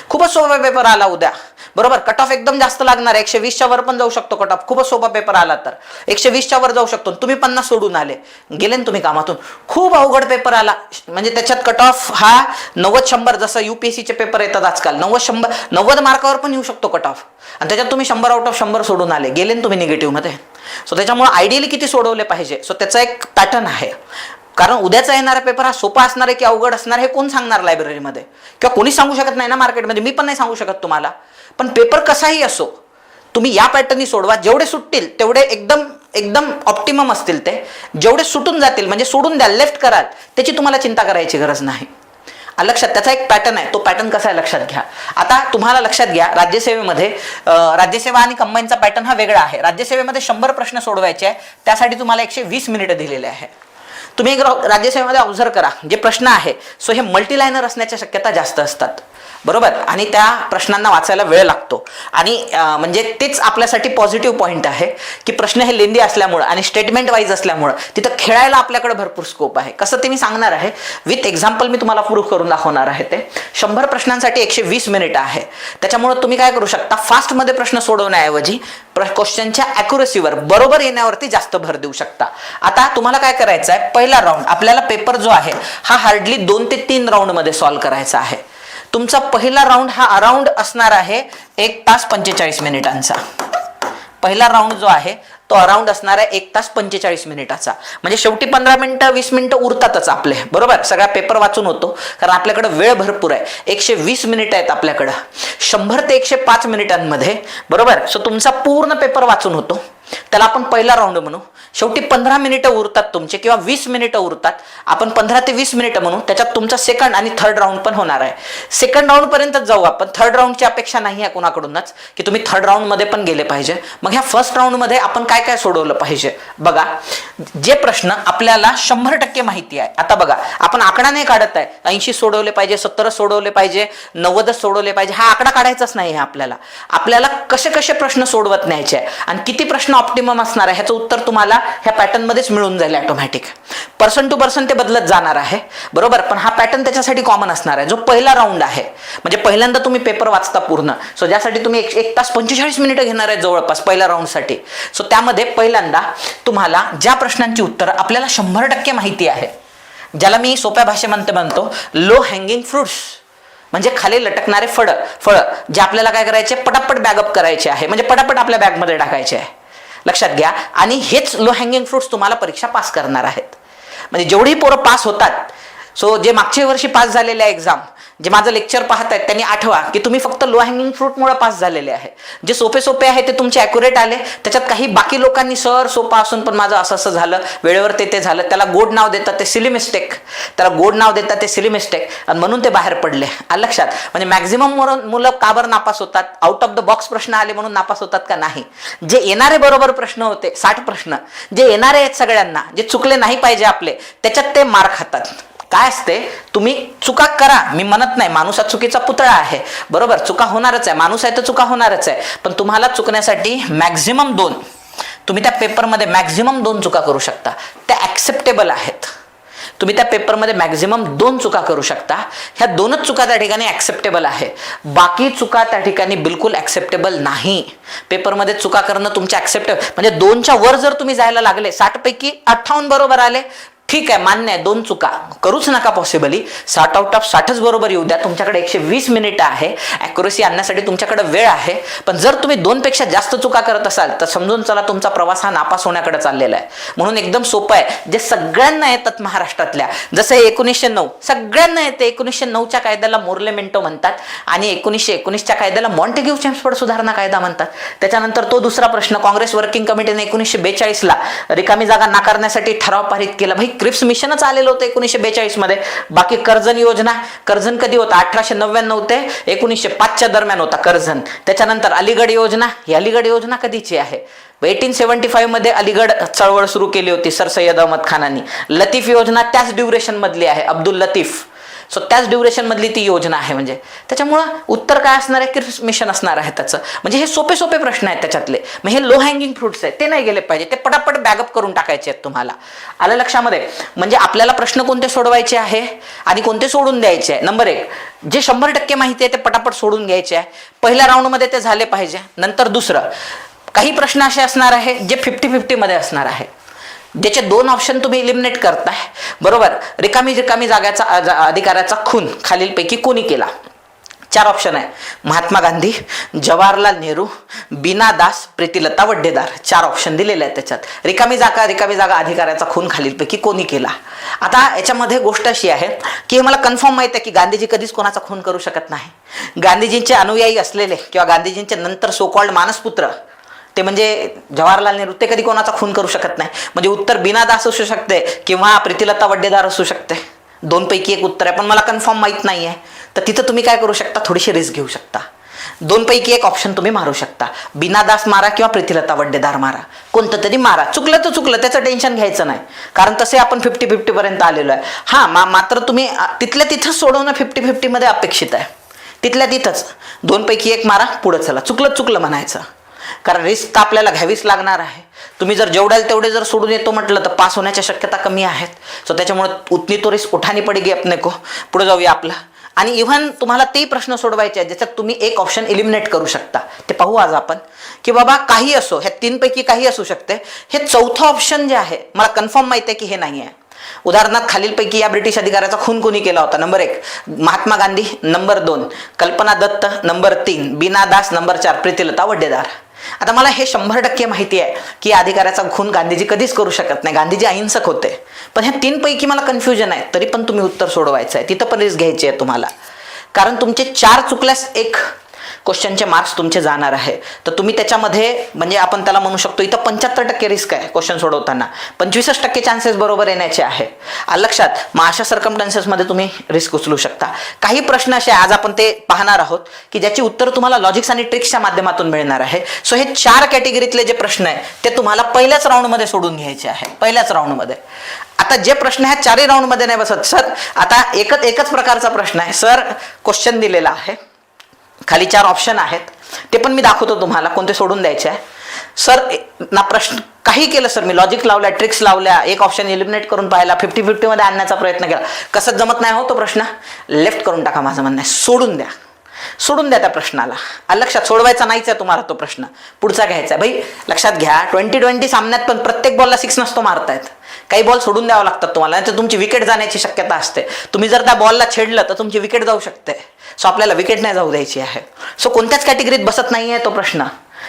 खूपच सोपा पेपर आला उद्या, बरोबर, कट ऑफ एकदम जास्त लागणार आहे, 120च्या वर पण जाऊ शकतो कट ऑफ. खूपच सोपा पेपर आला तर 120च्या वर जाऊ शकतो. तुम्ही 50 सोडून आले, गेले ना तुम्ही कामातून. खूप अवघड पेपर आला, म्हणजे त्याच्यात कट ऑफ हा 90-100, जसं UPSCचे पेपर येतात आजकाल, 90-100, 90 मार्कावर पण येऊ शकतो कट ऑफ. आणि त्याच्यात तुम्ही 100 आउट ऑफ 100 सोडून आले, गेले ना तुम्ही निगेटिव्हमध्ये. सो त्याच्यामुळे आयडियली किती सोडवले पाहिजे, सो त्याचा एक पॅटर्न आहे. कारण उद्याचा येणारा पेपर हा सोपा असणार आहे की अवघड असणार हे कोण सांगणार लायब्ररीमध्ये, किंवा कोणीच सांगू शकत नाही ना मार्केटमध्ये. मी पण नाही सांगू शकत तुम्हाला. पण पेपर कसाही असो, तुम्ही या पॅटर्ननी सोडवा. जेवढे सुटतील तेवढे एकदम ऑप्टिमम असतील, ते जेवढे सुटून जातील म्हणजे सोडून द्याल, लेफ्ट कराल, त्याची तुम्हाला चिंता करायची गरज नाही. लक्षात, त्याचा एक पॅटर्न आहे. तो पॅटर्न कसा आहे लक्षात घ्या. आता तुम्हाला लक्षात घ्या, राज्यसेवेमध्ये राज्यसेवा आणि कंबाईनचा पॅटर्न हा वेगळा आहे. राज्यसेवेमध्ये 100 प्रश्न सोडवायचे आहे, त्यासाठी तुम्हाला 120 मिनिटं दिलेले आहे. तुम्ही एक राज्यसेवेमध्ये ऑब्झर्व करा, जे प्रश्न आहे सो हे मल्टीलायनर असण्याच्या शक्यता जास्त असतात, बरोबर. आणि त्या प्रश्नांना वाचायला वेळ लागतो. आणि म्हणजे तेच आपल्यासाठी पॉझिटिव्ह पॉईंट आहे की प्रश्न हे लेंदी असल्यामुळं आणि स्टेटमेंट वाईज असल्यामुळं तिथं खेळायला आपल्याकडे भरपूर स्कोप आहे. कसं ते मी सांगणार आहे, विथ एक्झाम्पल मी तुम्हाला प्रूव्ह करून दाखवणार आहे. ते 100 प्रश्नांसाठी 120 मिनिटं आहे. त्याच्यामुळं तुम्ही काय करू शकता, फास्टमध्ये प्रश्न सोडवण्याऐवजी क्वेश्चनच्या ॲक्युरसीवर, बरोबर येण्यावरती जास्त भर देऊ शकता. आता तुम्हाला काय करायचं आहे, पहिला राऊंड आपल्याला पेपर जो आहे हा हार्डली 2 ते 3 राऊंडमध्ये सॉल्व्ह करायचा आहे. तुमचा पहिला राऊंड हा अराउंड असणार आहे 1 तास 45 मिनिटांचा. पहिला राऊंड जो आहे तो अराउंड असणार आहे 1 तास 45 मिनिटाचा. म्हणजे शेवटी 15 मिनिटं 20 मिनिटं उरतातच आपले, बरोबर. सगळा पेपर वाचून होतो, कारण आपल्याकडे वेळ भरपूर आहे. 120 मिनिटं आहेत आपल्याकडं, 100 ते 105 मिनिटांमध्ये, बरोबर. सो तुमचा पूर्ण पेपर वाचून होतो, त्याला आपण पहिला राऊंड म्हणू. शेवटी 15 मिनिटं उरतात तुमचे, किंवा 20 मिनिटं उरतात, आपण 15 ते 20 मिनिटं म्हणू. त्याच्यात तुमचा सेकंड आणि थर्ड राऊंड पण होणार आहे. सेकंड राऊंड पर्यंत जाऊ आपण, थर्ड राऊंडची अपेक्षा नाही आहे कोणाकडूनच की तुम्ही थर्ड राऊंड मध्ये पण गेले पाहिजे. मग ह्या फर्स्ट राऊंड मध्ये आपण काय काय सोडवलं पाहिजे बघा. जे प्रश्न आपल्याला 100% माहिती आहे, आता बघा आपण आकडा नाही काढत आहे 80 सोडवले पाहिजे, 70 सोडवले पाहिजे, 90 सोडवले पाहिजे, हा आकडा काढायचाच नाही आहे आपल्याला. आपल्याला कसे कसे प्रश्न सोडवत न्यायचे आहे आणि किती प्रश्न ऑप्टिमम असणार आहे ह्याचं उत्तर तुम्हाला ह्या पॅटर्न मध्येच मिळून जाईल ऑटोमॅटिक. पर्सन टू पर्सन ते बदलत जाणार आहे, बरोबर. पण हा पॅटर्न त्याच्यासाठी कॉमन असणार आहे. जो पहिला राऊंड आहे म्हणजे पहिल्यांदा तुम्ही पेपर वाचता पूर्ण, सो ज्यासाठी तुम्ही 1 तास 45 मिनिटं घेणार आहे जवळपास पहिल्या राऊंडसाठी. सो त्यामध्ये पहिल्यांदा तुम्हाला ज्या प्रश्नांची उत्तर आपल्याला 100% माहिती आहे, ज्याला मी सोप्या भाषेमध्ये म्हणतो लो हँगिंग फ्रुट्स, म्हणजे खाली लटकणारे फळं जे आपल्याला काय करायचे, पटापट बॅगअप करायचे आहे, म्हणजे पटापट आपल्या बॅगमध्ये टाकायचे आहे. लक्षात घ्या. आणि हेच लो हँगिंग फ्रुट्स तुम्हाला परीक्षा पास करणार आहेत. म्हणजे जेवढी पोरं पास होतात, सो जे मागच्या वर्षी पास झालेले आहे एक्झाम, जे माझं लेक्चर पाहत आहेत त्यांनी आठवा की तुम्ही फक्त लो हँगिंग फ्रूटमुळे पास झालेले आहे. जे सोपे सोपे आहे ते तुमचे ॲक्युरेट आले. त्याच्यात काही बाकी लोकांनी सर सोपा असून पण माझं असं असं झालं, वेळेवर ते झालं, त्याला गोड नाव देतात ते सिली मिस्टेक, त्याला गोड नाव देतात ते सिली मिस्टेक, आणि म्हणून ते बाहेर पडले. लक्षात. म्हणजे मॅक्झिमम मुलं का बरं नापास होतात, आउट ऑफ द बॉक्स प्रश्न आले म्हणून नापास होतात का नाही. जे येणारे बरोबर प्रश्न होते 60 प्रश्न जे येणारे आहेत सगळ्यांना, जे चुकले नाही पाहिजे आपले, त्याच्यात ते मार खातात. काय असते, तुम्ही चुका करा, मी म्हणत नाही, माणूस हा चुकीचा पुतळा आहे, बरोबर. चुका होणारच आहे, माणूस आहे तर चुका होणारच आहे. पण तुम्हाला चुकण्यासाठी मॅक्झिमम 2, तुम्ही त्या पेपरमध्ये मॅक्झिमम 2 चुका करू शकता, त्या ॲक्सेप्टेबल आहेत. तुम्ही त्या पेपरमध्ये मॅक्झिमम 2 चुका करू शकता. ह्या 2च चुका त्या ठिकाणी ॲक्सेप्टेबल आहे, बाकी चुका त्या ठिकाणी बिलकुल ॲक्सेप्टेबल नाही. पेपरमध्ये चुका करणं तुमच्या ॲक्सेप्टेबल, म्हणजे 2च्या वर जर तुम्ही जायला लागले, 60 पैकी 58 बरोबर आले, ठीक आहे, मान्य आहे, 2 चुका करूच नका पॉसिबली. 60 आउट ऑफ 60च बरोबर येऊ द्या. तुमच्याकडे 120 मिनिटं आहे, ॲक्युरसी आणण्यासाठी तुमच्याकडे वेळ आहे. पण जर तुम्ही 2 पेक्षा जास्त चुका करत असाल तर समजून चला तुमचा प्रवास हा नापास होण्याकडे चाललेला आहे. म्हणून एकदम सोपं आहे, जे सगळ्यांना येतात महाराष्ट्रातल्या, जसं 1909 सगळ्यांना येते. 1909च्या कायद्याला मोर्ले मिंटो म्हणतात आणि 1919च्या कायद्याला मॉन्टेग्यू चेम्सफोर्ड सुधारणा कायदा म्हणतात. त्याच्यानंतर तो दुसरा प्रश्न, काँग्रेस वर्किंग कमिटीने 1942ला रिकामी जागा नाकारण्यासाठी ठराव पारित केला. भाई क्रिप्स मिशनच आलेलं होतं 1942 मध्ये. बाकी कर्जन योजना, कर्जन कधी होता? 1899 ते 1905च्या दरम्यान होता कर्जन. त्याच्यानंतर अलीगड योजना, ही अलीगड योजना कधीची आहे? 1875 मध्ये अलीगड चळवळ सुरू केली होती सर सय्यद अहमद खानांनी. लतीफ योजना त्याच ड्युरेशन मधली आहे, अब्दुल लतीफ. सो त्याच ड्युरेशन मधली ती योजना आहे. म्हणजे त्याच्यामुळं उत्तर काय असणार आहे? क्रिप्स मिशन असणार आहे त्याचं. म्हणजे हे सोपे सोपे प्रश्न आहेत त्याच्यातले. मग हे लो हँगिंग फ्रुट्स आहेत, ते नाही गेले पाहिजे, ते पटापट बॅगअप करून टाकायचे आहेत तुम्हाला. आलं लक्षामध्ये? म्हणजे आपल्याला प्रश्न कोणते सोडवायचे आहे आणि कोणते सोडून द्यायचे आहे. नंबर 1, जे 100% माहिती आहे ते पटापट सोडून घ्यायचे आहे. पहिल्या राऊंडमध्ये ते झाले पाहिजे. नंतर दुसरं, काही प्रश्न असे असणार आहे जे 50-50 मध्ये असणार आहे, ज्याचे 2 ऑप्शन तुम्ही इलिमिनेट करताय. बरोबर? रिकामी जागाचा अधिकाराचा खून खालीलपैकी कोणी केला? 4 ऑप्शन आहे, महात्मा गांधी, जवाहरलाल नेहरू, बीना दास, प्रीतिलता वड्डेदार. 4 ऑप्शन दिलेले आहेत त्याच्यात. रिकामी जागा अधिकाराचा खून खालीलपैकी कोणी केला? आता याच्यामध्ये गोष्ट अशी आहे की मला कन्फर्म माहिती आहे की गांधीजी कधीच कोणाचा खून करू शकत नाही. गांधीजींचे अनुयायी असलेले किंवा गांधीजींचे नंतर सो कॉल्ड मानसपुत्र ते म्हणजे जवाहरलाल नेहरू, ते कधी कोणाचा खून करू शकत नाही. म्हणजे उत्तर बीना दास असू शकते किंवा प्रीतिलता वड्डेदार असू शकते. 2 पैकी एक उत्तर आहे, पण मला कन्फर्म माहीत नाही आहे. तर तिथं तुम्ही काय करू शकता? थोडीशी रिस्क घेऊ शकता. 2 पैकी एक ऑप्शन तुम्ही मारू शकता. बीना दास मारा किंवा प्रीतिलता वड्डेदार मारा, कोणतं तरी मारा. चुकलं तर चुकलं, त्याचं टेन्शन घ्यायचं नाही, कारण तसे आपण 50-50 पर्यंत आलेलो आहे. हां, मात्र तुम्ही तिथल्या तिथंच सोडवणं 50-50 मध्ये अपेक्षित आहे. तिथल्या तिथंच 2 पैकी एक मारा, पुढं चला. चुकलं म्हणायचं, कारण रिस्क तर आपल्याला घ्यावीच लागणार आहे. तुम्ही जर जेवढ्याला तेवढे जर सोडून येतो म्हटलं तर पास होण्याच्या शक्यता कमी आहेत. सो त्याच्यामुळे उतनी तो रिस्क उठानी पडेगी अपने को. पुढे जाऊया आपलं. आणि इव्हन तुम्हाला तेही प्रश्न सोडवायचे आहेत ज्याच्यात तुम्ही एक ऑप्शन इलिमिनेट करू शकता. ते पाहू आज आपण की बाबा काही असो, ह्या 3 पैकी काही असू शकते. हे 4थं ऑप्शन जे आहे मला कन्फर्म माहिती आहे की हे नाही आहे. उदाहरणार्थ खालीलपैकी या ब्रिटिश अधिकाऱ्याचा खून कोणी केला होता? नंबर 1 महात्मा गांधी, नंबर 2 कल्पना दत्त, नंबर 3 बीना दास, नंबर 4 प्रीतिलता वड्डेदार. आता मला हे 100% माहिती आहे की या अधिकाऱ्याचा खून गांधीजी कधीच करू शकत नाही, गांधीजी अहिंसक होते. पण ह्या 3 पैकी मला कन्फ्युजन आहे, तरी पण तुम्ही उत्तर सोडवायचं आहे. तिथं पण रिस्क घ्यायची आहे तुम्हाला, कारण तुमचे 4 चुकल्यास 1 क्वेश्चनचे मार्क्स तुमचे जाणार आहे. तर तुम्ही त्याच्यामध्ये म्हणजे आपण त्याला म्हणू शकतो इथं 75% रिस्क आहे क्वेश्चन सोडवताना, 25% चान्सेस बरोबर येण्याचे आहे. लक्षात? मग अशा सर्कमस्टन्सेसमध्ये तुम्ही रिस्क उचलू शकता. काही प्रश्न असे आज आपण ते पाहणार आहोत की ज्याची उत्तर तुम्हाला लॉजिक्स आणि ट्रिक्सच्या माध्यमातून मिळणार आहे. सो हे 4 कॅटेगरीतले जे प्रश्न आहे ते तुम्हाला पहिल्याच राऊंडमध्ये सोडून घ्यायचे आहे, पहिल्याच राऊंडमध्ये. आता जे प्रश्न ह्या 4ही राऊंडमध्ये नाही बसत सर. आता एकच प्रकारचा प्रश्न आहे सर, क्वेश्चन दिलेला आहे, खाली 4 ऑप्शन आहेत, ते पण मी दाखवतो तुम्हाला कोणते सोडून द्यायचे आहे. सर ना प्रश्न काही केलं सर, मी लॉजिक लावल्या, ट्रिक्स लावल्या, एक ऑप्शन एलिमिनेट करून पाहिला, 50-50 मध्ये आणण्याचा प्रयत्न केला, कसंच जमत नाही हो तो प्रश्न, लेफ्ट करून टाका. माझं म्हणणं आहे सोडून द्या त्या प्रश्नाला. लक्षात? सोडवायचा नाहीच आहे तुम्हाला तो प्रश्न, पुढचा घ्यायचा. भाई लक्षात घ्या, 2020 सामन्यात पण प्रत्येक बॉलला 6 नसतो मारतायत. काही बॉल सोडून द्यावं लागतात तुम्हाला, नाही तर तुमची विकेट जाण्याची शक्यता असते. तुम्ही जर त्या बॉलला छेडलं तर तुमची विकेट जाऊ शकते. सो आपल्याला विकेट नाही जाऊ द्यायची आहे. सो कोणत्याच कॅटेगरीत बसत नाही आहे तो प्रश्न.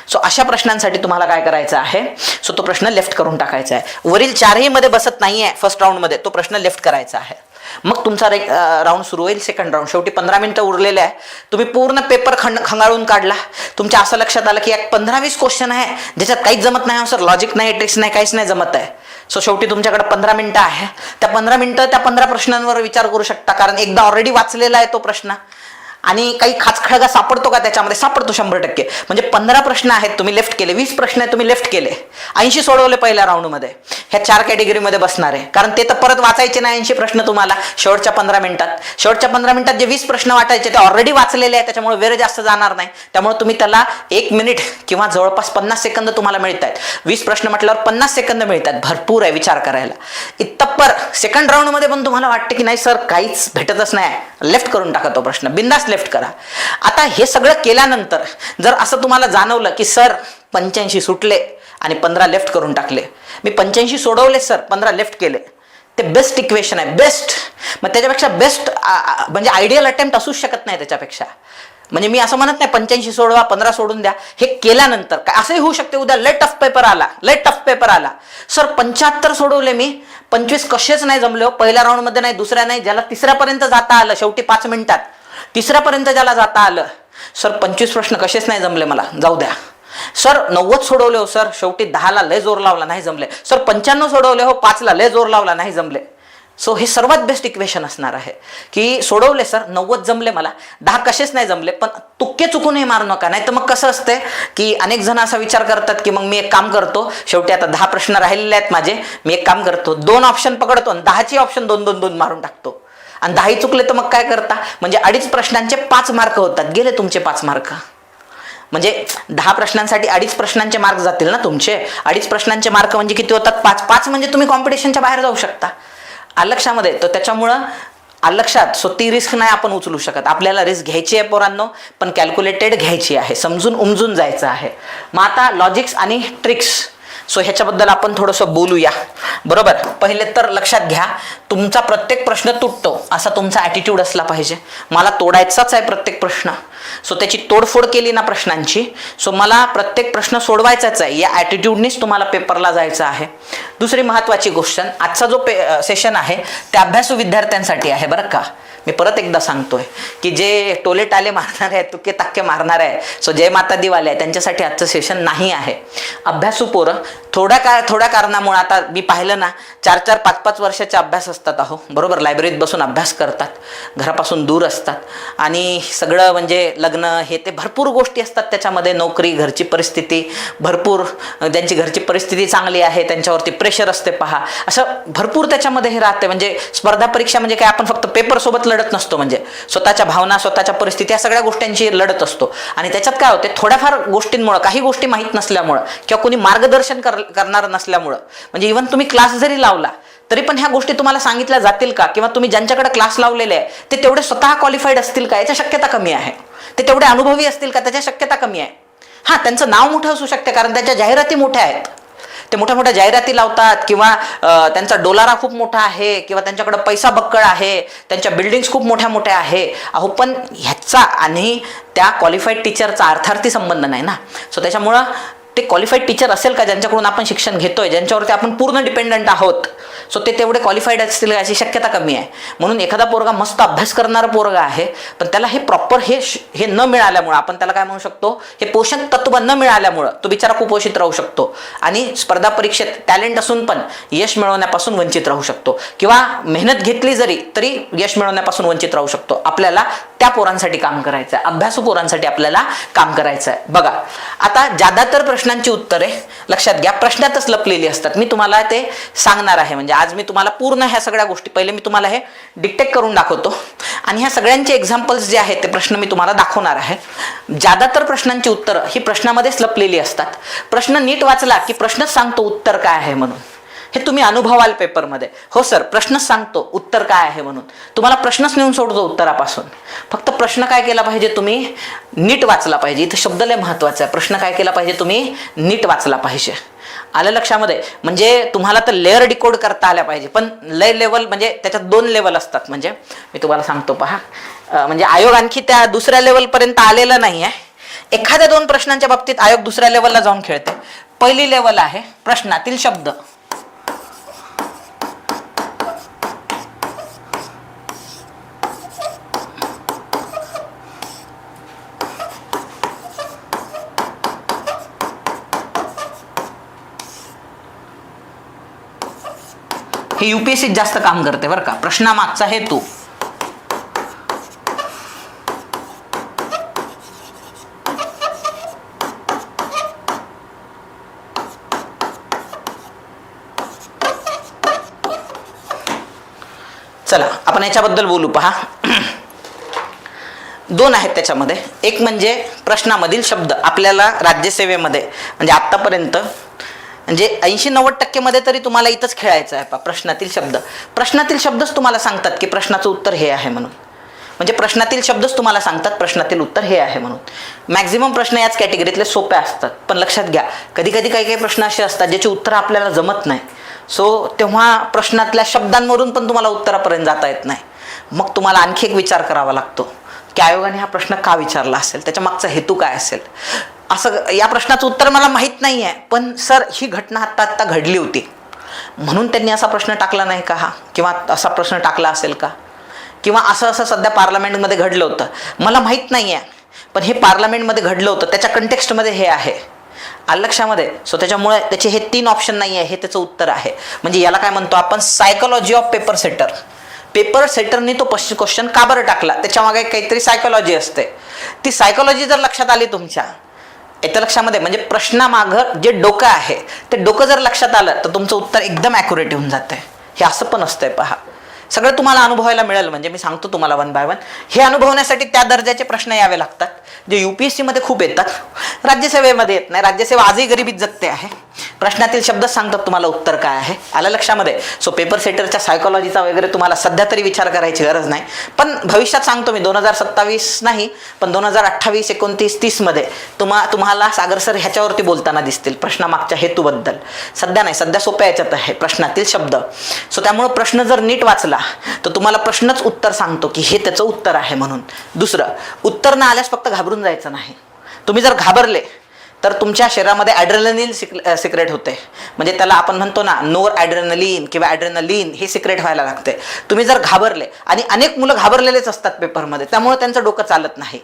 सो अशा प्रश्नांसाठी तुम्हाला काय करायचं आहे? सो तो प्रश्न लेफ्ट करून टाकायचा आहे. वरील 4ही मध्ये बसत नाही आहे फर्स्ट राऊंडमध्ये, तो प्रश्न लेफ्ट करायचा आहे. मग तुमचा राऊंड सुरू होईल, सेकंड राऊंड. शेवटी 15 मिनिटं उरलेले आहे. तुम्ही पूर्ण पेपर खंगाळून काढला. तुमच्या असं लक्षात आलं की एक 15-20 क्वेश्चन आहे ज्याच्यात काहीच जमत नाही सर, लॉजिक नाही, ट्रिक्स नाही, काहीच नाही जमत आहे. सो शेवटी तुमच्याकडे 15 मिनिटं आहे. त्या 15 मिनिटं त्या 15 प्रश्नांवर विचार करू शकता, कारण एकदा ऑलरेडी वाचलेला आहे तो प्रश्न. आणि काही खाचखळगा सापडतो का त्याच्यामध्ये? सापडतो 100%. म्हणजे 15 प्रश्न आहेत, तुम्ही लेफ्ट केले. 20 प्रश्न आहेत, तुम्ही लेफ्ट केले. 80 सोडवले पहिल्या राऊंडमध्ये. ह्या 4 कॅटेगरीमध्ये बसणार आहे, कारण ते तर परत वाचायचे नाही 80 प्रश्न तुम्हाला शेवटच्या 15 मिनिटात. शेवटच्या 15 मिनिटात जे 20 प्रश्न वाटायचे ते ऑलरेडी वाचलेले आहेत, त्याच्यामुळे वेळ जास्त जाणार नाही. त्यामुळे तुम्ही त्याला 1 मिनिट किंवा जवळपास 50 सेकंद तुम्हाला मिळत आहेत. 20 प्रश्न म्हटल्यावर 50 सेकंद मिळतात, भरपूर आहे विचार करायला. इतपर सेकंड राऊंडमध्ये पण तुम्हाला वाटतं की नाही सर काहीच भेटतच नाही, लेफ्ट करून टाका तो प्रश्न, बिंदास लेफ्ट करा. आता हे सगळं केल्यानंतर जर असं तुम्हाला जाणवलं की सर 85 सुटले आणि 15 लेफ्ट करून टाकले, मी 85 सोडवले सर, 15 लेफ्ट केले, ते बेस्ट इक्वेशन आहे, बेस्ट. मग त्याच्यापेक्षा बेस्ट म्हणजे आयडियल अटेम्प्ट असूच शकत नाही त्याच्यापेक्षा. म्हणजे मी असं म्हणत नाही 85 सोडवा 15 सोडून द्या. हे केल्यानंतर काय असंही होऊ शकते, उद्या लय टफ पेपर आला, सर 75 सोडवले मी, 25 कसेच नाही जमले हो, पहिल्या राऊंडमध्ये नाही, दुसऱ्या नाही, ज्याला तिसऱ्यापर्यंत जाता आलं शेवटी 5 मिनिटात, तिसऱ्यापर्यंत ज्याला जाता आलं, सर 25 प्रश्न कसेच नाही जमले मला, जाऊ द्या. सर 90 सोडवले हो सर, शेवटी 10ला लय जोर लावला, नाही जमले. सर 95 सोडवले हो, 5ला लय जोर लावला, नाही जमले. सो हे सर्वात बेस्ट इक्वेशन असणार आहे की सोडवले सर 90 जमले मला, 10 कसेच नाही जमले, पण तुक्के चुकूनही मारू नका. नाही तर मग कसं असते की अनेक जण असा विचार करतात की मग मी एक काम करतो, शेवटी आता 10 प्रश्न राहिलेले आहेत माझे, मी एक काम करतो 2 ऑप्शन पकडतो आणि 10ची ऑप्शन 2 मारून टाकतो, आणि 10 चुकले तर मग काय करता, म्हणजे 2.5 प्रश्नांचे 5 मार्क होतात, गेले तुमचे 5 मार्क. म्हणजे 10 प्रश्नांसाठी 2.5 प्रश्नांचे मार्क जातील ना तुमचे. 2.5 प्रश्नांचे मार्क म्हणजे किती होतात, 5 म्हणजे तुम्ही कॉम्पिटिशनच्या बाहेर जाऊ शकता. अलक्षामध्ये तर त्याच्यामुळं अलक्षात सो ती रिस्क नाही आपण उचलू शकत. आपल्याला रिस्क घ्यायची आहे पोरांनो, पण कॅल्क्युलेटेड घ्यायची आहे, समजून उमजून जायचं आहे. मग आता लॉजिक्स आणि ट्रिक्स, सो ह्याच्याबद्दल आपण थोडंसं बोलूया. बरोबर, पहिले तर लक्षात घ्या, तुमचा प्रत्येक प्रश्न तुटतो असा तुमचा ॲटिट्यूड असला पाहिजे. मला तोडायचाच आहे प्रत्येक प्रश्न, सो त्याची तोडफोड केली ना प्रश्नांची, सो मला प्रत्येक प्रश्न सोडवायचाच आहे, या ॲटिट्यूडनीच तुम्हाला पेपरला जायचं आहे. दुसरी महत्त्वाची गोष्ट, आजचा जो सेशन आहे ते अभ्यासू विद्यार्थ्यांसाठी आहे बरं का. मी परत एकदा सांगतोय की जे टोले टाले मारणारे आहेत, तुके ताक्के मारणारे आहे, सो जय माता दिवाले आहे, त्यांच्यासाठी आजचं सेशन नाही आहे. अभ्यासू पोरं थोड्या कारणामुळे, आता मी पाहिलं ना 4-4, 5-5 वर्षाचे अभ्यास असतात अहो, बरोबर, लायब्ररीत बसून अभ्यास करतात, घरापासून दूर असतात, आणि सगळं म्हणजे लग्न हे ते भरपूर गोष्टी असतात त्याच्यामध्ये, नोकरी, घरची परिस्थिती भरपूर, ज्यांची घरची परिस्थिती चांगली आहे त्यांच्यावरती प्रेशर असते पहा, असं भरपूर त्याच्यामध्ये हे राहते. म्हणजे स्पर्धा परीक्षा म्हणजे काय, आपण फक्त पेपर सोबत लढत नसतो, म्हणजे स्वतःच्या भावना, स्वतःच्या परिस्थिती, या सगळ्या गोष्टींची लढत असतो. आणि त्याच्यात काय होते, थोड्याफार गोष्टींमुळे, काही गोष्टी माहीत नसल्यामुळं किंवा कोणी मार्गदर्शन करणार नसल्यामुळं, म्हणजे इव्हन तुम्ही क्लास जरी लावला तरी पण ह्या गोष्टी तुम्हाला सांगितल्या जातील का, किंवा तुम्ही ज्यांच्याकडे क्लास लावलेले आहे ते तेवढे स्वतः क्वालिफाईड असतील का, याची शक्यता कमी आहे. ते तेवढे अनुभवी असतील का, त्याची शक्यता कमी आहे. हां, त्यांचं नाव मोठं असू शकते कारण त्यांच्या जाहिराती मोठ्या आहेत, ते मोठ्या जाहिराती लावतात, किंवा त्यांचा डोलारा खूप मोठा आहे, किंवा त्यांच्याकडे पैसा बक्कळ आहे, त्यांच्या बिल्डिंग्स खूप मोठ्या आहे अहो, पण ह्याचा आणि त्या क्वालिफाईड टीचरचा अर्थार्थी संबंध नाही ना. सो त्याच्यामुळं ते क्वालिफाईड टीचर असेल का ज्यांच्याकडून आपण शिक्षण घेतोय, ज्यांच्यावरती आपण पूर्ण डिपेंडंट आहोत, सो ते तेवढे क्वालिफाईड असतील याची शक्यता कमी आहे. म्हणून एखादा पोरगा मस्त अभ्यास करणारा पोरगा आहे, पण त्याला हे प्रॉपर हे न मिळाल्यामुळं, आपण त्याला काय म्हणू शकतो, हे पोषण तत्व न मिळाल्यामुळं तो बिचारा कुपोषित राहू शकतो, आणि स्पर्धा परीक्षेत टॅलेंट असून पण यश मिळवण्यापासून वंचित राहू शकतो, किंवा मेहनत घेतली तरी यश मिळवण्यापासून वंचित राहू शकतो. आपल्याला त्या पोरांसाठी काम करायचं आहे, अभ्यासू पोरांसाठी आपल्याला काम करायचं आहे. बघा, आता ज्यादातर प्रश्नांची उत्तरे लक्षात घ्या प्रश्नातच लपलेली असतात. मी तुम्हाला ते सांगणार आहे. म्हणजे आज मी तुम्हाला पूर्ण ह्या सगळ्या गोष्टी, पहिले मी तुम्हाला हे डिक्टेट करून दाखवतो, आणि ह्या सगळ्यांचे एक्झाम्पल्स जे आहेत ते प्रश्न मी तुम्हाला दाखवणार आहे. ज्यादातर प्रश्नांची उत्तरं ही प्रश्नामध्येच लपलेली असतात. प्रश्न नीट वाचला की प्रश्नच सांगतो उत्तर काय आहे म्हणून. हे तुम्ही अनुभवाल पेपरमध्ये, हो सर प्रश्नच सांगतो उत्तर काय आहे म्हणून. तुम्हाला प्रश्नच नेऊन सोडतो उत्तरापासून. फक्त प्रश्न काय केला पाहिजे, तुम्ही नीट वाचला पाहिजे. इथं शब्द लय महत्वाचा आहे. प्रश्न काय केला पाहिजे, तुम्ही नीट वाचला पाहिजे. आलं लक्षामध्ये. म्हणजे तुम्हाला तर लेअर डिकोड करता आल्या पाहिजे, पण लय लेवल म्हणजे त्याच्यात 2 लेवल असतात. म्हणजे मी तुम्हाला सांगतो पहा, म्हणजे आयोग आणखी त्या दुसऱ्या लेवलपर्यंत आलेला नाही आहे. एखाद्या 2 प्रश्नांच्या बाबतीत आयोग दुसऱ्या लेवलला जाऊन खेळते. पहिली लेवल आहे प्रश्नातील शब्द. हे UPSC जास्त काम करते बरं का. प्रश्नामागचा हेतू, चला आपण याच्याबद्दल बोलू. पहा 2 आहेत त्याच्यामध्ये. एक म्हणजे प्रश्नामधील शब्द. आपल्याला राज्यसेवेमध्ये म्हणजे आतापर्यंत म्हणजे 80-90% मध्ये तरी तुम्हाला इथंच खेळायचं आहे. प्रश्नातील शब्द. प्रश्नातील शब्दच तुम्हाला सांगतात की प्रश्नाचं उत्तर हे आहे म्हणून. म्हणजे प्रश्नातील शब्दच तुम्हाला सांगतात प्रश्नातील उत्तर हे आहे म्हणून. मॅक्झिमम प्रश्न याच कॅटेगरीतले सोपे असतात. पण लक्षात घ्या, कधी कधी काही प्रश्न असे असतात ज्याची उत्तरं आपल्याला जमत नाही. सो तेव्हा प्रश्नातल्या शब्दांवरून पण तुम्हाला उत्तरापर्यंत जाता येत नाही. मग तुम्हाला आणखी एक विचार करावा लागतो की आयोगाने हा प्रश्न का विचारला असेल, त्याच्या मागचा हेतू काय असेल. असं या प्रश्नाचं उत्तर मला माहीत नाही आहे, पण सर ही घटना आत्ता घडली होती म्हणून त्यांनी असा प्रश्न टाकला नाही का हा, किंवा असा प्रश्न टाकला असेल का, किंवा असं सध्या पार्लमेंटमध्ये घडलं होतं, मला माहीत नाही आहे, पण हे पार्लमेंटमध्ये घडलं होतं त्याच्या कंटेक्स्टमध्ये हे आहे लक्षामध्ये. सो त्याच्यामुळे त्याचे हे 3 ऑप्शन नाही आहे, हे त्याचं उत्तर आहे. म्हणजे याला काय म्हणतो आपण, psychology of paper setter. Paper सेटरनी तो क्वेश्चन का बरं टाकला, त्याच्यामागे काहीतरी सायकोलॉजी असते. ती सायकोलॉजी जर लक्षात आली तुमच्या येत्या लक्षामध्ये, म्हणजे प्रश्नामागं जे डोकं आहे ते डोकं जर लक्षात आलं तर तुमचं उत्तर एकदम ॲक्युरेट होऊन जातंय. हे असं पण असतंय पहा, सगळं तुम्हाला अनुभवायला मिळेल. म्हणजे मी सांगतो तुम्हाला 1 बाय 1. हे अनुभवण्यासाठी त्या दर्जाचे प्रश्न यावे लागतात जे UPSC मध्ये खूप येतात, राज्यसेवेमध्ये येत नाही. राज्यसेवा आजही गरिबीत जगते आहे. प्रश्नातील शब्दच सांगतात तुम्हाला उत्तर काय आहे, आलं लक्षामध्ये. सो पेपर सेटरच्या सायकोलॉजीचा वगैरे तुम्हाला सध्या तरी विचार करायची गरज नाही, पण भविष्यात सांगतो मी 2027 नाही पण 2028, 29, 30 मध्ये तुम्हाला सागर सर ह्याच्यावरती बोलताना दिसतील प्रश्नामागच्या हेतूबद्दल. सध्या नाही, सध्या सोप्या याच्यात आहे प्रश्नातील शब्द. सो त्यामुळे प्रश्न जर नीट वाचला तर तुम्हाला प्रश्नच उत्तर सांगतो की हे त्याचं उत्तर आहे म्हणून. दुसरं, उत्तर न आल्यास फक्त घाबरून जायचं नाही. तुम्ही जर घाबरले तर तुमच्या शरीरामध्ये ॲड्रेनलिन सिक्रेट होते, म्हणजे त्याला आपण म्हणतो ना नोर ॲड्रेनलिन किंवा ॲड्रेनलिन, हे सिक्रेट व्हायला लागते. तुम्ही जर घाबरले, आणि अनेक मुलं घाबरलेलेच असतात पेपरमध्ये, त्यामुळे त्यांचं डोकं चालत नाही.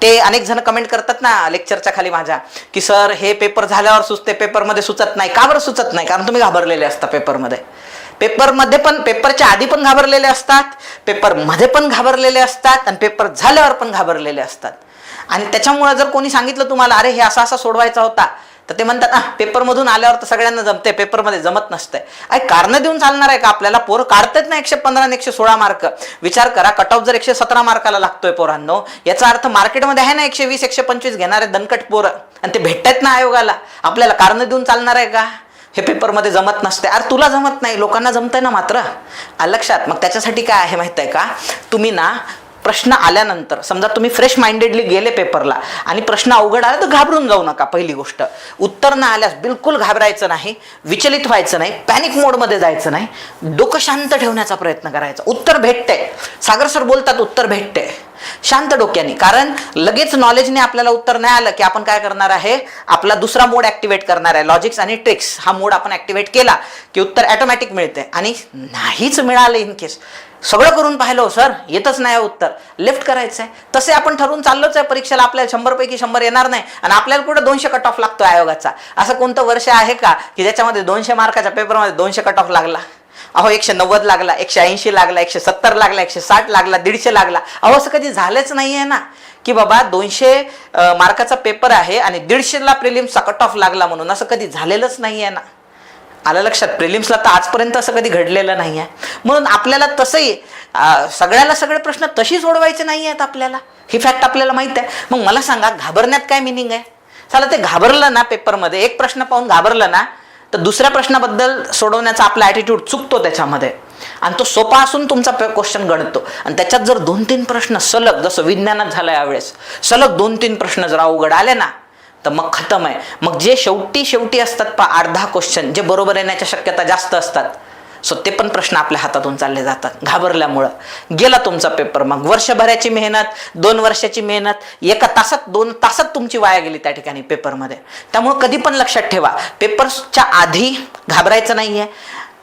ते अनेक जण कमेंट करतात ना लेक्चरच्या खाली माझ्या की सर हे पेपर झाल्यावर सुचते, पेपरमध्ये सुचत नाही. का बरं सुचत नाही? कारण तुम्ही घाबरलेले असता पेपरमध्ये. पेपरमध्ये पण, पेपरच्या आधी पण घाबरलेले असतात, पेपरमध्ये पण घाबरलेले असतात, आणि पेपर झाल्यावर पण घाबरलेले असतात. आणि त्याच्यामुळे जर कोणी सांगितलं तुम्हाला अरे हे असा सोडवायचा होता, तर ते म्हणतात पेपरमधून आल्यावर तर सगळ्यांना जमते, पेपरमध्ये जमत नसतंय. अरे कारण देऊन चालणार आहे का आपल्याला? पोरं काढतात ना 115 आणि 116 मार्क. विचार करा, कट ऑफ जर 117 मार्काला लागतोय पोरांनो, याचा अर्थ मार्केटमध्ये आहे ना 120, 125 घेणारे दणकट पोरं, आणि ते भेटतायत ना आयोगाला. आपल्याला कारण देऊन चालणार आहे का? हे पेपरमध्ये जमत नसते. अरे तुला जमत नाही, लोकांना जमतंय ना मात्र. लक्षात. मग त्याच्यासाठी काय आहे माहित आहे का, तुम्ही ना प्रश्न आल्यानंतर समजा तुम्ही फ्रेश माइंडेडली गेले पेपरला आणि प्रश्न अवघड आला तर घाबरून जाऊ नका. पहिली गोष्ट, उत्तर न आल्यास बिलकुल घाबरायचं नाही, विचलित व्हायचं नाही, पॅनिक मोडमध्ये जायचं नाही, डोकं शांत ठेवण्याचा प्रयत्न करायचा. उत्तर भेटते, सागर सर बोलतात उत्तर भेटते, शांत डोक्याने. कारण लगेच नॉलेजने आपल्याला उत्तर नाही आलं की आपण काय करणार आहे, आपला दुसरा मोड ऍक्टिव्हेट करणार आहे, लॉजिक्स आणि ट्रिक्स. हा मोड आपण ऍक्टिव्हेट केला की उत्तर ऑटोमॅटिक मिळते. आणि नाहीच मिळालं इन केस, सगळं करून पाहिलं सर येतच नाही उत्तर, लेफ्ट करायचं आहे. तसे आपण ठरवून चाललोच आहे परीक्षेला, आपल्याला 100 पैकी 100 येणार नाही, आणि आपल्याला कुठे 200 कट ऑफ लागतो आयोगाचा. असं कोणतं वर्ष आहे का की ज्याच्यामध्ये 200 मार्काच्या पेपरमध्ये 200 कट ऑफ लागला? अहो 190 लागला, 180 लागला, 170 लागला, 160 लागला, 150 लागला. अहो असं कधी झालंच नाहीये ना की बाबा 200 मार्काचा पेपर आहे आणि 150ला प्रिलिम्सचा कट ऑफ लागला म्हणून. असं कधी झालेलंच नाहीये ना. आलं लक्षात? प्रिलिम्सला तर आजपर्यंत असं कधी घडलेलं नाही आहे. म्हणून आपल्याला तसंही सगळ्याला सगळे प्रश्न तशी सोडवायचे नाही आहेत आपल्याला, ही फॅक्ट आपल्याला माहित आहे. मग मला सांगा घाबरण्यात काय मिनिंग आहे? चला ते घाबरलं ना पेपरमध्ये, एक प्रश्न पाहून घाबरलं ना तर दुसऱ्या प्रश्नाबद्दल सोडवण्याचा आपला ॲटिट्यूड चुकतो त्याच्यामध्ये, आणि तो सोपा असून तुमचा क्वेश्चन गणतो. आणि त्याच्यात जर 2-3 प्रश्न सलग, जसं विज्ञानात झालं यावेळेस, सलग 2-3 प्रश्न जर अवघड आले ना तर मग खतम आहे. मग जे शेवटी असतात 8-10 क्वेश्चन जे बरोबर येण्याच्या शक्यता जास्त असतात, सो ते पण प्रश्न आपल्या हातातून चालले जातात घाबरल्यामुळं. गेला तुमचा पेपर. मग वर्षभराची मेहनत, 2 वर्षाची मेहनत 1 तासात 2 तासात तुमची वाया गेली त्या ठिकाणी पेपरमध्ये. त्यामुळे कधी पण लक्षात ठेवा, पेपर्सच्या आधी घाबरायचं नाहीये.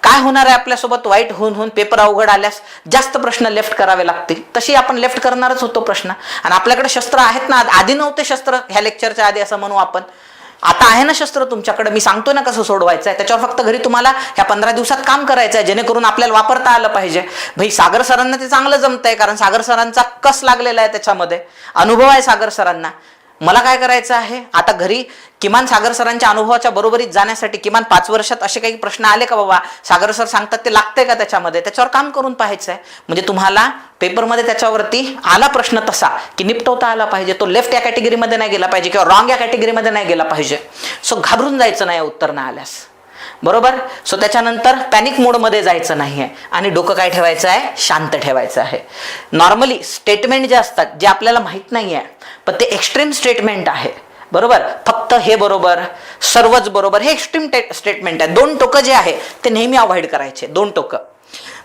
काय होणार आहे आपल्यासोबत, वाईट होऊन पेपर अवघड आल्यास जास्त प्रश्न लेफ्ट करावे लागतील. तशी आपण लेफ्ट करणारच होतो प्रश्न, आणि आपल्याकडे शस्त्र आहेत ना. आधी नव्हते शस्त्र ह्या लेक्चरच्या आधी असं म्हणू आपण, आता आहे ना शस्त्र तुमच्याकडे. मी सांगतो ना कसं सोडवायचं आहे, त्याच्यावर फक्त घरी तुम्हाला ह्या 15 दिवसात काम करायचं आहे, जेणेकरून आपल्याला वापरता आलं पाहिजे. भाई सागर सरांना ते चांगलं जमतंय, कारण सागर सरांचा कस लागलेला आहे, त्याच्यामध्ये अनुभव आहे सागर सरांना. मला काय करायचं आहे आता घरी, किमान सागर सरांच्या अनुभवाच्या बरोबरीत जाण्यासाठी किमान 5 वर्षात असे काही प्रश्न आले का बाबा, सागर सर सांगतात ते लागतंय का त्याच्यामध्ये, त्याच्यावर काम करून पाहायचं आहे. म्हणजे तुम्हाला पेपरमध्ये त्याच्यावरती आला प्रश्न तसा की निपटवता आला पाहिजे. तो लेफ्ट या कॅटेगरीमध्ये नाही गेला पाहिजे किंवा रॉंग या कॅटेगरीमध्ये नाही गेला पाहिजे. सो घाबरून जायचं नाही उत्तर न आल्यास, बरोबर. सो त्याच्यानंतर पॅनिक मोडमध्ये जायचं नाही आहे, आणि डोकं काय ठेवायचं आहे, शांत ठेवायचं आहे. नॉर्मली स्टेटमेंट जे असतात जे आपल्याला माहीत नाही आहे पण ते एक्स्ट्रीम स्टेटमेंट आहे, बरोबर, फक्त हे बरोबर, सर्वच बरोबर, हे एक्स्ट्रीम स्टेटमेंट आहे. दोन टोकं जे आहे ते नेहमी अवॉइड करायचे. दोन टोकं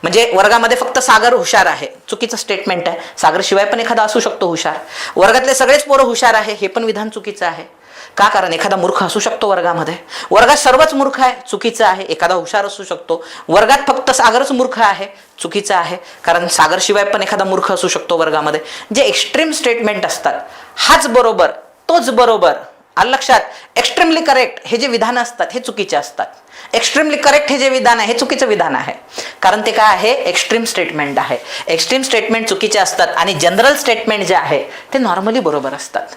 म्हणजे वर्गामध्ये फक्त सागर हुशार आहे, चुकीचं स्टेटमेंट आहे. सागर शिवाय पण एखादा असू शकतो हुशार. वर्गातले सगळेच पोरं हुशार आहे, हे पण विधान चुकीचं आहे. का? कारण एखादा मूर्ख असू शकतो वर्गामध्ये. वर्गात सर्वच मूर्ख आहे, चुकीचं आहे. एखादा हुशार असू शकतो. वर्गात फक्त सागरच मूर्ख आहे, चुकीचं आहे. कारण सागर शिवाय पण एखादा मूर्ख असू शकतो वर्गामध्ये. जे एक्स्ट्रीम स्टेटमेंट असतात, हाच बरोबर, तोच बरोबर, आलं लक्षात. एक्स्ट्रीमली करेक्ट हे जे विधान असतात हे चुकीचे असतात. एक्स्ट्रीमली करेक्ट हे जे विधान आहे हे चुकीचं विधान आहे. कारण ते काय आहे? एक्स्ट्रीम स्टेटमेंट आहे. एक्स्ट्रीम स्टेटमेंट चुकीचे असतात आणि जनरल स्टेटमेंट जे आहे ते नॉर्मली बरोबर असतात.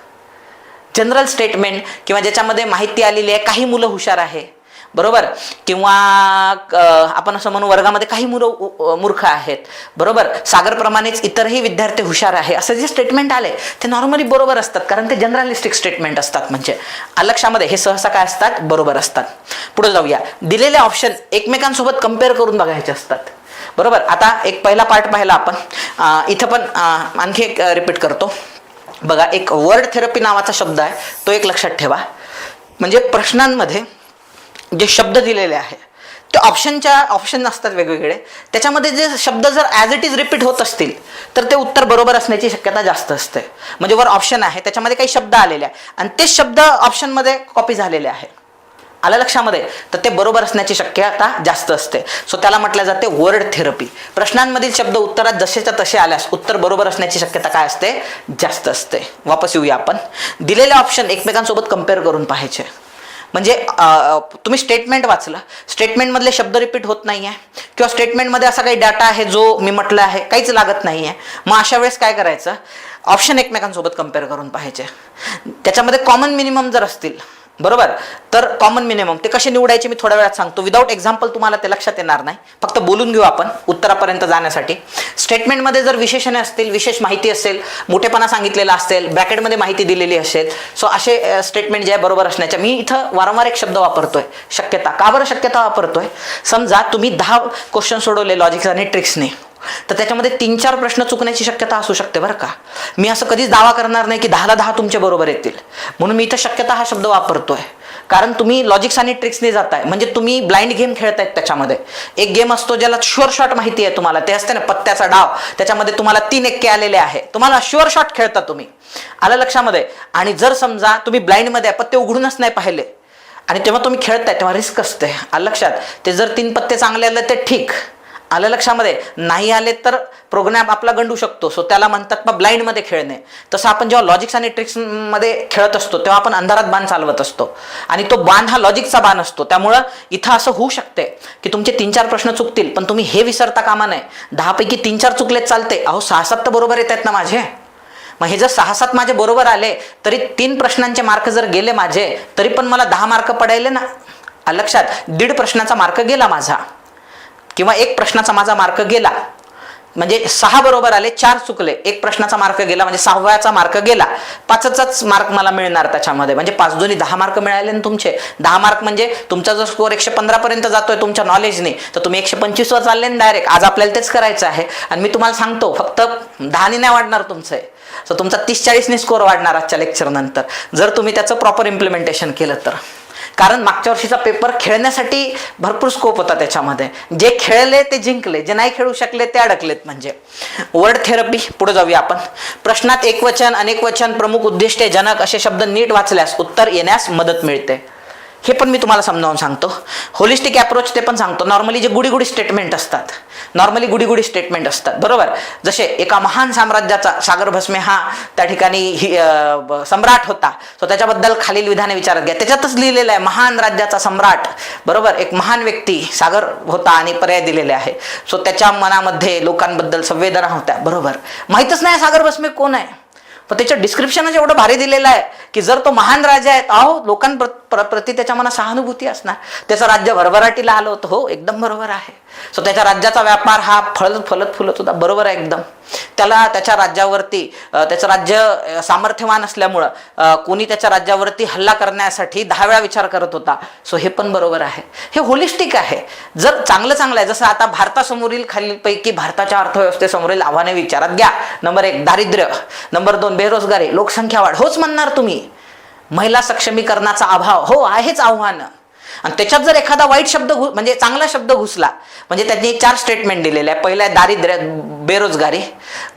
जनरल स्टेटमेंट किंवा ज्याच्यामध्ये माहिती आलेली आहे, काही मुलं हुशार आहे, बरोबर, किंवा आपण असं म्हणू वर्गामध्ये काही मुलं मूर्ख आहेत, बरोबर, सागरप्रमाणेच इतरही विद्यार्थी हुशार आहे, असं जे स्टेटमेंट आले ते नॉर्मली बरोबर असतात. कारण ते जनरलिस्टिक स्टेटमेंट असतात. म्हणजे लक्षामध्ये हे सहसा काय असतात? बरोबर असतात. पुढे जाऊया. दिलेले ऑप्शन एकमेकांसोबत कम्पेअर करून बघायचे असतात. बरोबर, आता एक पहिला पार्ट पाहिला आपण. इथं पण आणखी एक रिपीट करतो. बघा, एक वर्ड थेरपी नावाचा शब्द आहे, तो एक लक्षात ठेवा. म्हणजे प्रश्नांमध्ये जे शब्द दिलेले आहे ते ऑप्शन असतात वेगवेगळे. त्याच्यामध्ये जे शब्द जर ॲज इट इज रिपीट होत असतील तर ते उत्तर बरोबर असण्याची शक्यता जास्त असते. म्हणजे वर ऑप्शन आहे, त्याच्यामध्ये काही शब्द आलेले आहे आणि तेच शब्द ऑप्शनमध्ये कॉपी झालेले आहे, आलं लक्षामध्ये, तर ते बरोबर असण्याची शक्यता जास्त असते. सो त्याला म्हटलं जाते वर्ड थेरपी. प्रश्नांमधील शब्द उत्तरात जसेच्या तसे आल्यास उत्तर बरोबर असण्याची शक्यता काय असते? जास्त असते. वापस येऊया आपण. दिलेले ऑप्शन एकमेकांसोबत कम्पेअर करून पाहायचे. म्हणजे तुम्ही स्टेटमेंट वाचलं, स्टेटमेंटमधले शब्द रिपीट होत नाही आहे किंवा स्टेटमेंटमध्ये असा काही डाटा आहे जो मी म्हटलं आहे काहीच लागत नाही आहे. मग अशा वेळेस काय करायचं? ऑप्शन एकमेकांसोबत कम्पेअर करून पाहायचे. त्याच्यामध्ये कॉमन मिनिमम जर असतील, बरोबर, तर कॉमन मिनिमम ते कसे निवडायचे मी थोड्या वेळात सांगतो. विदाऊट एक्झाम्पल तुम्हाला ते लक्षात येणार नाही, फक्त बोलून घेऊ आपण उत्तरापर्यंत जाण्यासाठी. स्टेटमेंटमध्ये जर विशेषणे असतील, विशेष माहिती असेल, मोठेपणा सांगितलेला असेल, ब्रॅकेटमध्ये माहिती दिलेली असेल, सो असे स्टेटमेंट जे आहे बरोबर असण्याच्या. मी इथं वारंवार एक शब्द वापरतोय, शक्यता. का बरं शक्यता वापरतोय? समजा तुम्ही 10 क्वेश्चन सोडवले लॉजिक्स आणि ट्रिक्सने, तर त्याच्यामध्ये 3-4 प्रश्न चुकण्याची शक्यता असू शकते बरं का. मी असं कधीच दावा करणार नाही की 10ला 10 तुमच्या बरोबर येतील. म्हणून मी इथं शक्यता हा शब्द वापरतोय. कारण तुम्ही लॉजिक्स आणि ट्रिक्सने जाताय, म्हणजे तुम्ही ब्लाइंड गेम खेळतायत. त्याच्यामध्ये एक गेम असतो ज्याला शुअर शॉट माहिती आहे तुम्हाला, ते असते ना पत्त्याचा डाव, त्याच्यामध्ये तुम्हाला 3 एक्के आलेले आहे, तुम्हाला शुअर शॉट खेळता तुम्ही, आलं लक्षामध्ये. आणि जर समजा तुम्ही ब्लाइंडमध्ये पत्ते उघडूनच नाही पाहिले आणि तेव्हा तुम्ही खेळताय, तेव्हा रिस्क असते, आलं लक्षात. ते जर 3 पत्ते चांगले आले ते ठीक, आलं लक्षामध्ये, नाही आले तर प्रोग्राम आपला गंडू शकतो. सो त्याला म्हणतात मग ब्लाइंडमध्ये खेळणे. तसं आपण जेव्हा लॉजिक्स आणि ट्रिक्समध्ये खेळत असतो तेव्हा आपण अंधारात बाण चालवत असतो आणि तो बाण हा लॉजिकचा बाण असतो. त्यामुळं इथं असं होऊ शकते की तुमचे 3-4 प्रश्न चुकतील, पण तुम्ही हे विसरता कामा नये 10 पैकी 3-4 चुकलेत चालते. अहो 6-7 तर बरोबर येत आहेत ना माझे. मग हे जर 6-7 माझे बरोबर आले तरी 3 प्रश्नांचे मार्क जर गेले माझे तरी पण मला 10 मार्क पडायले ना, लक्षात. 1.5 प्रश्नाचा मार्क गेला माझा किंवा 1 प्रश्नाचा माझा मार्क गेला, म्हणजे 6 बरोबर आले, 4 चुकले, 1 प्रश्नाचा मार्क गेला, म्हणजे 6व्याचा मार्क गेला, 5चाच मार्क मला मिळणार त्याच्यामध्ये. म्हणजे 5 दोन्ही 10 मार्क मिळाले ना तुमचे. 10 मार्क म्हणजे तुमचा जर स्कोअर 115 पर्यंत जातोय तुमच्या नॉलेजने, तर तुम्ही 125 वर चालले ना डायरेक्ट. आज आपल्याला तेच करायचं आहे आणि मी तुम्हाला सांगतो फक्त 10ने नाही वाढणार तुमचं, सो तुमचा 30-40ने स्कोअर वाढणार आजच्या लेक्चर नंतर, जर तुम्ही त्याचं प्रॉपर इम्प्लिमेंटेशन केलं तर. कारण मागच्या वर्षीचा पेपर खेळण्यासाठी भरपूर स्कोप होता त्याच्यामध्ये. जे खेळले ते जिंकले, जे नाही खेळू शकले ते अडकलेत. म्हणजे वर्ड थेरपी. पुढे जाऊया आपण. प्रश्नात एकवचन, अनेकवचन, प्रमुख उद्दिष्टे, जनक असे शब्द नीट वाचल्यास उत्तर येण्यास मदत मिळते. हे पण मी तुम्हाला समजावून सांगतो. होलिस्टिक अप्रोच ते पण सांगतो. नॉर्मली जे गुडी स्टेटमेंट असतात, नॉर्मली गुडी स्टेटमेंट असतात, बरोबर. जसे एका महान साम्राज्याचा सागर भस्मे हा त्या ठिकाणी सम्राट होता, सो त्याच्याबद्दल खालील विधाने विचारत घ्या. त्याच्यातच लिहिलेलं आहे महान राज्याचा सम्राट, बरोबर. एक महान व्यक्ती सागर होता आणि पर्याय दिलेले आहे. सो त्याच्या मनामध्ये लोकांबद्दल संवेदना होत्या, बरोबर. माहीतच नाही सागर भस्मे कोण आहे, पण त्याचं डिस्क्रिप्शनच एवढं भारी दिलेलं आहे की जर तो महान राजा आहे, अहो लोकांप्रती त्याच्या मनात सहानुभूती असणार. त्याचं राज्य भरभराटीला आलं होतं, हो एकदम बरोबर आहे. सो त्याच्या राज्याचा व्यापार हा फलत फुलत होता, बरोबर आहे एकदम. त्याला त्याच्या राज्यावरती, त्याचं राज्य सामर्थ्यवान असल्यामुळं कोणी त्याच्या राज्यावरती हल्ला करण्यासाठी 10 वेळा विचार करत होता. सो हे पण बरोबर आहे. हे होलिस्टिक आहे. जर चांगलं आहे, जसं आता भारतासमोरील खालीलपैकी भारताच्या अर्थव्यवस्थेसमोरील आव्हाने विचारात घ्या. नंबर 1 दारिद्र्य, नंबर 2 बेरोजगारी, लोकसंख्या वाढ, होच म्हणणार तुम्ही. महिला सक्षमीकरणाचा अभाव, हो आहेच आव्हान. आणि त्याच्यात जर एखादा वाईट शब्द म्हणजे चांगला शब्द घुसला, म्हणजे त्यांनी 4 स्टेटमेंट दिलेले आहे. पहिला आहे दारिद्र्य, बेरोजगारी,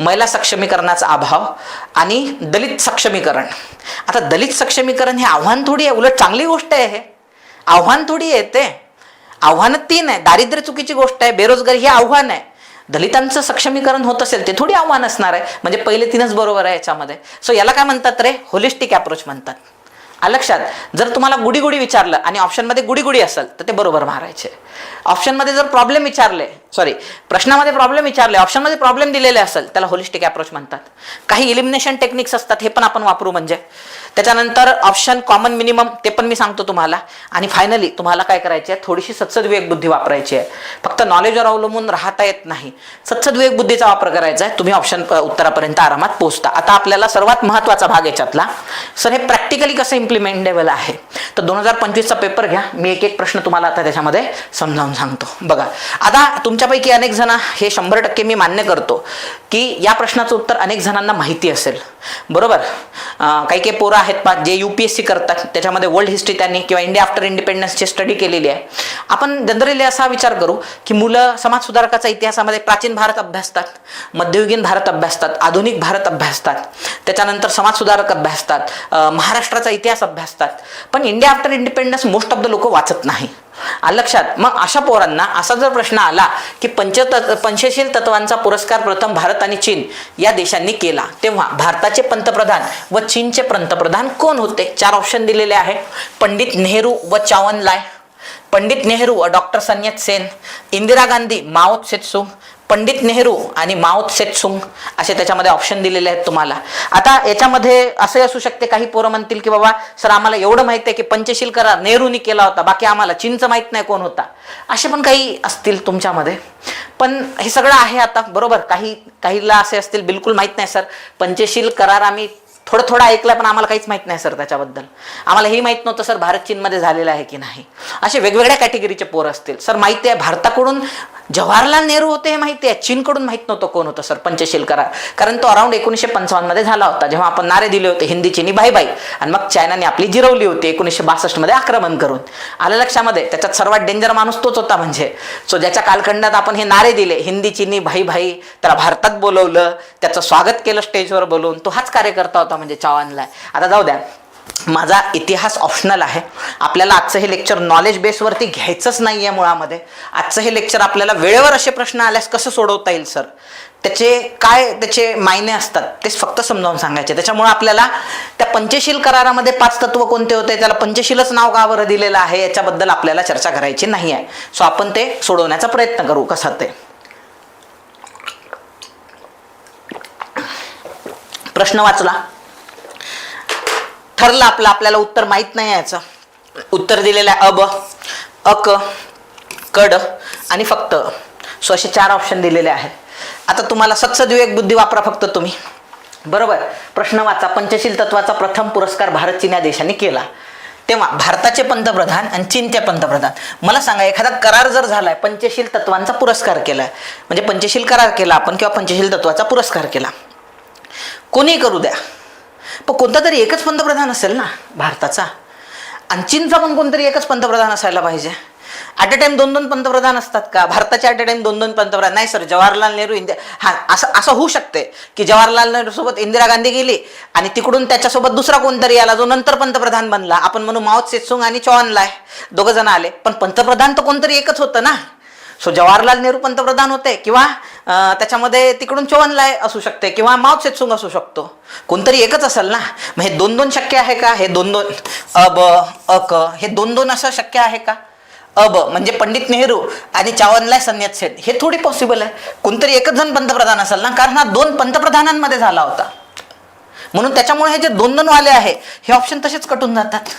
महिला सक्षमीकरणाचा अभाव आणि दलित सक्षमीकरण. आता दलित सक्षमीकरण हे आव्हान थोडी आहे, उलट चांगली गोष्ट आहे. हे आव्हान थोडी आहे, ते आव्हानं 3 आहे. दारिद्र्य चुकीची गोष्ट आहे, बेरोजगारी हे आव्हान आहे. दलितांचं सक्षमीकरण होत असेल ते थोडी आव्हान असणार आहे. म्हणजे पहिले 3च बरोबर आहे याच्यामध्ये. सो याला काय म्हणतात रे, होलिस्टिक अप्रोच म्हणतात. लक्षात, जर तुम्हाला गुडी गुडी विचारलं आणि ऑप्शनमध्ये गुडी गुडी असेल तर ते बरोबर मारायचे. ऑप्शनमध्ये जर प्रॉब्लेम विचारले, प्रश्नामध्ये प्रॉब्लेम विचारले, ऑप्शनमध्ये प्रॉब्लेम दिलेले असेल, त्याला होलिस्टिक अप्रोच म्हणतात. काही इलिमिनेशन टेक्निक्स असतात, हे पण आपण वापरू. म्हणजे त्याच्यानंतर ऑप्शन कॉमन मिनिमम, ते पण मी सांगतो तुम्हाला. आणि फायनली तुम्हाला काय करायचे आहे, थोडीशी सत्सद्विवेक बुद्धी वापरायची आहे. फक्त नॉलेजवर अवलंबून राहता येत नाही, सत्सद्विवेक बुद्धीचा वापर करायचा आहे. तुम्ही ऑप्शन उत्तरापर्यंत आरामात पोहोचता. आता आपल्याला सर्वात महत्त्वाचा भाग याच्यातला, सर हे प्रॅक्टिकली कसं इम्प्लिमेंटेबल आहे. तर 2025चा पेपर घ्या, मी एक एक प्रश्न तुम्हाला आता त्याच्यामध्ये समजावून सांगतो. बघा, आता तुमच्यापैकी अनेक जण, हे 100% मी मान्य करतो की या प्रश्नाचं उत्तर अनेक जणांना माहिती असेल, बरोबर. काही काही पोरं आहेत पा जे UPSC करतात, त्याच्यामध्ये वर्ल्ड हिस्ट्री त्यांनी किंवा इंडिया आफ्टर इंडिपेंडन्सची स्टडी केलेली आहे. आपण जनरली असा विचार करू की मुलं समाजसुधारकाचा इतिहासामध्ये प्राचीन भारत अभ्यासतात, मध्ययुगीन भारत अभ्यासतात, आधुनिक भारत अभ्यासतात, त्याच्यानंतर समाजसुधारक अभ्यासतात, महाराष्ट्राचा इतिहास अभ्यासतात. पण India after independence most of the लोक वाचत नाही. लक्षात. मग अशा पोरांना असा जर प्रश्न आला की पंचशील तत्वांचा पुरस्कार प्रथम भारत आणि चीन या देशांनी केला, तेव्हा भारताचे पंतप्रधान व चीनचे पंतप्रधान कोण होते? 4 ऑप्शन दिलेले आहे. पंडित नेहरू व चावनलाय, पंडित नेहरू व डॉक्टर सन यत सेन, इंदिरा गांधी, माओ त्से-तुंग, पंडित नेहरू आणि माओ त्से-तुंग, असे त्याच्यामध्ये ऑप्शन दिलेले आहेत तुम्हाला. आता याच्यामध्ये असे असू शकते, काही पोरं म्हणतील की बाबा सर आम्हाला एवढं माहिती आहे की पंचशील करार नेहरूनी केला होता, बाकी आम्हाला चीनचं माहित नाही कोण होता. असे पण काही असतील तुमच्यामध्ये. पण हे सगळं आहे आता, बरोबर. काहीला असे असतील बिलकुल माहित नाही सर, पंचशील करार आम्ही थोडं ऐकलंय पण आम्हाला काहीच माहित नाही सर त्याच्याबद्दल, आम्हाला हे माहित नव्हतं सर भारत चीनमध्ये झालेलं आहे की नाही. असे वेगवेगळ्या कॅटेगरीचे पोर असतील. सर माहिती आहे भारताकडून जवाहरलाल नेहरू होते हे माहिती आहे, चीनकडून माहित नव्हतं कोण होतं सर पंचशील करार, कारण तो अराउंड 1955 मध्ये झाला होता, जेव्हा आपण नारे दिले होते हिंदी चीनी बाय बाय, आणि मग चायनाने आपली जिरवली होती 1962 मध्ये आक्रमण करून. आलं लक्षामध्ये. त्याच्यात सर्वात डेंजर माणूस तोच होता, म्हणजे सो ज्याच्या कालखंडात आपण हे नारे दिले हिंदी चीनी भाई भाई, त्याला भारतात बोलवलं, त्याचं स्वागत केलं स्टेजवर बोलवून, तो हाच कार्यकर्ता होता म्हणजे चावनलाय. आता जाऊ द्या, माझा इतिहास ऑप्शनल आहे. आपल्याला आजचं हे लेक्चर नॉलेज बेसवरती घ्यायचंच नाही आहे मुळामध्ये. आजचं हे लेक्चर आपल्याला वेळेवर असे प्रश्न आल्यास कसं सोडवता येईल सर, त्याचे मायने असतात तेच फक्त समजावून सांगायचे. त्याच्यामुळे आपल्याला त्या पंचशील करारामध्ये 5 तत्व कोणते होते, त्याला पंचशीलच नाव का बरं दिलेलं आहे, याच्याबद्दल आपल्याला चर्चा करायची नाही आहे. सो आपण ते सोडवण्याचा प्रयत्न करू कसा ते. प्रश्न वाचला, ठरलं आपल्याला उत्तर माहित नाही याचं. उत्तर दिलेलं आहे अब, अक, कड आणि फक्त. सो असे 4 ऑप्शन दिलेले आहेत. आता तुम्हाला सत्सद्विवेक बुद्धी वापरा फक्त तुम्ही, बरोबर. प्रश्न वाचा, पंचशील तत्वाचा प्रथम पुरस्कार भारत चीन या देशांनी केला, तेव्हा भारताचे पंतप्रधान आणि चीनचे पंतप्रधान. मला सांगा, एखादा करार जर झालाय, पंचशील तत्वांचा पुरस्कार केलाय, म्हणजे पंचशील करार केला आपण किंवा पंचशील तत्वाचा पुरस्कार केला, कोणी करू द्या, पण कोणता तरी एकच पंतप्रधान असेल ना भारताचा, आणि चीनचा पण कोणतरी एकच पंतप्रधान असायला पाहिजे. ॲट अ टाइम 2-2 पंतप्रधान असतात का भारताचे? ॲट अ टाइम 2-2 पंतप्रधान नाही सर. जवाहरलाल नेहरू असं होऊ शकते की जवाहरलाल नेहरू सोबत इंदिरा गांधी गेली आणि तिकडून त्याच्यासोबत दुसरा कोणतरी आला जो नंतर पंतप्रधान बनला. आपण म्हणू माओ त्से-तुंग आणि चावनलाय, 2 जण आले, पण पंतप्रधान तर कोणतरी एकच होतं ना. सो जवाहरलाल नेहरू पंतप्रधान होते, किंवा त्याच्यामध्ये तिकडून चावनलाय असू शकते, किंवा माओ त्से-तुंग असू शकतो, कोणतरी एकच असेल ना. मग हे 2-2 शक्य आहे का? हे 2-2 अब, अक, हे 2-2 असं शक्य आहे का? अब म्हणजे पंडित नेहरू आणि चावनलाय सन यत सेन, हे थोडी पॉसिबल आहे. कोणतरी एकच जण पंतप्रधान असेल ना, कारण हा 2 पंतप्रधानांमध्ये झाला होता. म्हणून त्याच्यामुळे हे जे 2-2 वाले आहे हे ऑप्शन तसेच कटून जातात.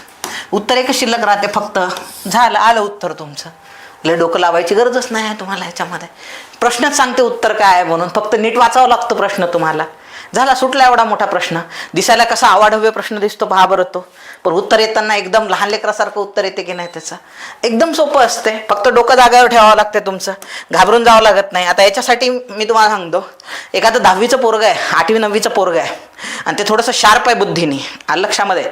उत्तर एकच शिल्लक राहते फक्त. झालं, आलं उत्तर तुमचं. लय डोकं लावायची गरजच नाही आहे तुम्हाला ह्याच्यामध्ये. प्रश्नच सांगते उत्तर काय आहे म्हणून, फक्त नीट वाचावं लागतं प्रश्न तुम्हाला. झाला, सुटला एवढा मोठा प्रश्न. दिसायला कसा आवाढव्य प्रश्न दिसतो पहा बरं तो, पण उत्तर येताना एकदम लहान लेकरासारखं उत्तर येते की नाही त्याचं. एकदम सोपं असते, फक्त डोकं जागेवर ठेवावं लागते तुमचं, घाबरून जावं लागत नाही. आता याच्यासाठी मी तुम्हाला सांगतो, एखादं 10वीचं पोरग आहे, 8वी 9वीचं पोरग आहे, आणि ते थोडंसं शार्प आहे बुद्धीने, लक्षामध्ये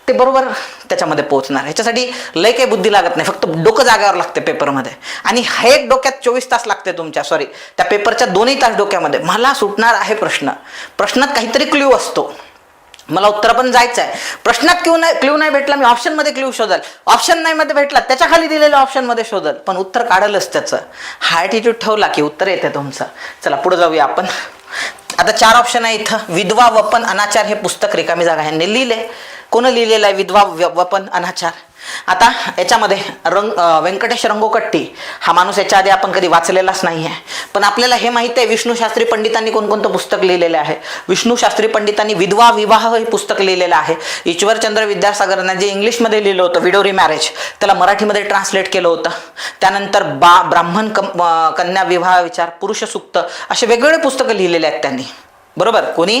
ते बरोबर त्याच्यामध्ये पोहोचणार. ह्याच्यासाठी लय काही बुद्धी लागत नाही, फक्त डोकं जाग्यावर लागते पेपरमध्ये. आणि हे एक डोक्यात 24 तास लागते तुमच्या, सॉरी त्या पेपरच्या 2 तास डोक्यामध्ये. मला सुटणार आहे प्रश्न, प्रश्नात काहीतरी क्ल्यू असतो, मला उत्तर पण जायचं आहे. प्रश्नात क्ल्यू नाही भेटला, मी ऑप्शनमध्ये क्ल्यू शोधल. ऑप्शन नाही मध्ये भेटला, त्याच्या खाली दिलेल्या ऑप्शनमध्ये शोधल, पण उत्तर काढलच त्याचं. हा ॲटिट्यूड ठेवला की उत्तर येते तुमचं. चला पुढे जाऊया आपण. आता 4 ऑप्शन आहे इथं. विधवा वपन अनाचार हे पुस्तक रिकामी जागा ह्यांनी लिहिले. कोण लिहिलेलं आहे विधवा वपन अनाचार? आता याच्यामध्ये व्यंकटेश रंगोकट्टी हा माणूस याच्या आधी आपण कधी वाचलेलाच नाही आहे, पण आपल्याला हे माहिती आहे विष्णू शास्त्री पंडितांनी कोणकोणतं पुस्तक लिहिलेलं आहे. विष्णू शास्त्री पंडितांनी विधवा विवाह हे पुस्तक लिहिलेलं आहे. ईश्वरचंद्र विद्यासागरांना जे इंग्लिशमध्ये लिहिलं होतं विडोरी मॅरेज, त्याला मराठीमध्ये ट्रान्सलेट केलं होतं. त्यानंतर ब्राह्मण कन्या विवाह विचार, पुरुष सूक्त, असे वेगवेगळे पुस्तकं लिहिलेले आहेत त्यांनी. बरोबर, कोणी?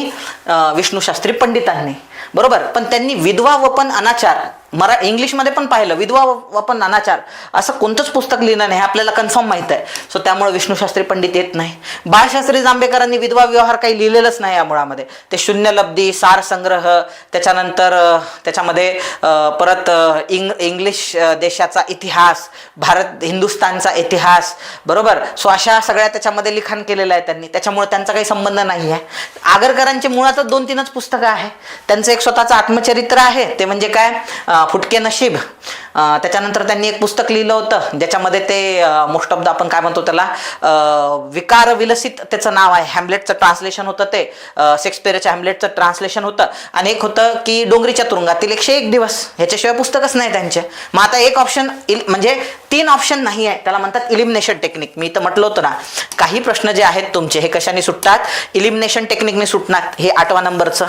विष्णू शास्त्री पंडितांनी. बरोबर, पण त्यांनी विधवा वपन अनाचार इंग्लिशमध्ये पण पाहिलं, विधवा वपन अनाचार असं कोणतंच पुस्तक लिहिलं नाही, आपल्याला कन्फर्म माहित आहे. सो त्यामुळे विष्णू शास्त्री पंडित येत नाही. बाळशास्त्री जांभेकरांनी विधवा व्यवहार काही लिहिलेलंच नाही या मुळामध्ये. ते शून्यलब्धी, सार संग्रह, त्याच्यानंतर त्याच्यामध्ये परत इंग्लिश देशाचा इतिहास, भारत हिंदुस्थानचा इतिहास, बरोबर. सो अशा सगळ्या त्याच्यामध्ये लिखाण केलेलं आहे त्यांनी, त्याच्यामुळे त्यांचा काही संबंध नाही आहे. आगरकरांची मुळातच 2-3च पुस्तकं आहे. त्यांचं एक स्वतःचं आत्मचरित्र आहे, ते म्हणजे काय, फुटके नशीब. त्याच्यानंतर त्यांनी एक पुस्तक लिहिलं होतं ज्याच्यामध्ये ते मोस्ट ऑफ द आपण काय म्हणतो त्याला, विकार विलसित त्याचं नाव आहे. हॅम्लेटचं ट्रान्सलेशन होतं, ते शेक्सपियरच्या हॅम्लेटचं ट्रान्सलेशन होतं. आणि एक होतं की डोंगरीच्या तुरुंगातील 101 दिवस. ह्याच्याशिवाय पुस्तकच नाही त्यांचे. मग आता एक ऑप्शन म्हणजे 3 ऑप्शन नाही आहे, त्याला म्हणतात इलिमिनेशन टेक्निक. मी तर म्हटलं होतं ना, काही प्रश्न जे आहेत तुमचे हे कशाने सुटतात, इलिमिनेशन टेक्निकने सुटणार. हे 8व्या नंबरचं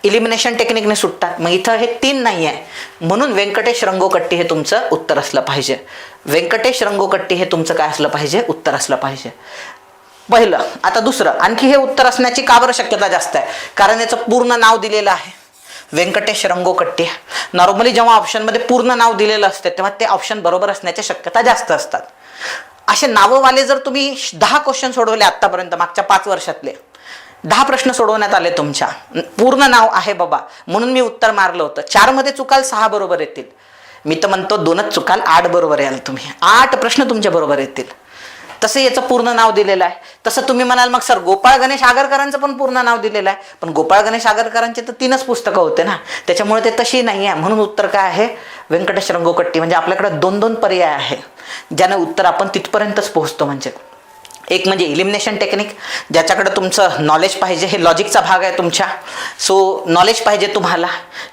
इलिमिनेशन टेक्निकने सुटतात. मग इथं हे 3 नाही आहे, म्हणून व्यंकटेश रंगोकट्टी हे तुमचं उत्तर असलं पाहिजे. व्यंकटेश रंगोकट्टी हे तुमचं काय असलं पाहिजे, उत्तर असलं पाहिजे. पहिलं. आता दुसरं, आणखी हे उत्तर असण्याची का बरं शक्यता जास्त आहे, कारण याचं पूर्ण नाव दिलेलं आहे व्यंकटेश रंगोकट्टी. नॉर्मली जेव्हा ऑप्शनमध्ये पूर्ण नाव दिलेलं असते तेव्हा ते ऑप्शन बरोबर असण्याच्या शक्यता जास्त असतात. असे नाववाले जर तुम्ही 10 क्वेश्चन सोडवले आतापर्यंत, मागच्या 5 वर्षातले 10 प्रश्न सोडवण्यात आले, तुमच्या पूर्ण नाव आहे बाबा म्हणून मी उत्तर मारलं होतं. 4 मध्ये चुकाल, 6 बरोबर येतील. मी तर म्हणतो 2च चुकाल, 8 बरोबर याल तुम्ही. 8 प्रश्न तुमच्या बरोबर येतील. तसं याचं पूर्ण नाव दिलेलं आहे. तसं तुम्ही म्हणाल मग सर गोपाळ गणेश आगरकरांचं पण पूर्ण नाव दिलेलं आहे, पण गोपाळ गणेश आगरकरांचे तर 3च पुस्तकं होते ना, त्याच्यामुळे ते तशी नाही आहे. म्हणून उत्तर काय आहे, व्यंकटेश रंगोकट्टी. म्हणजे आपल्याकडे 2-2 पर्याय आहे ज्याने उत्तर आपण तिथपर्यंतच पोहोचतो. म्हणजे एक म्हणजे इलिमिनेशन टेक्निक, ज्याच्याकडे तुमचं नॉलेज पाहिजे, हे लॉजिकचा भाग आहे तुमच्या. सो नॉलेज पाहिजे तुम्हाला.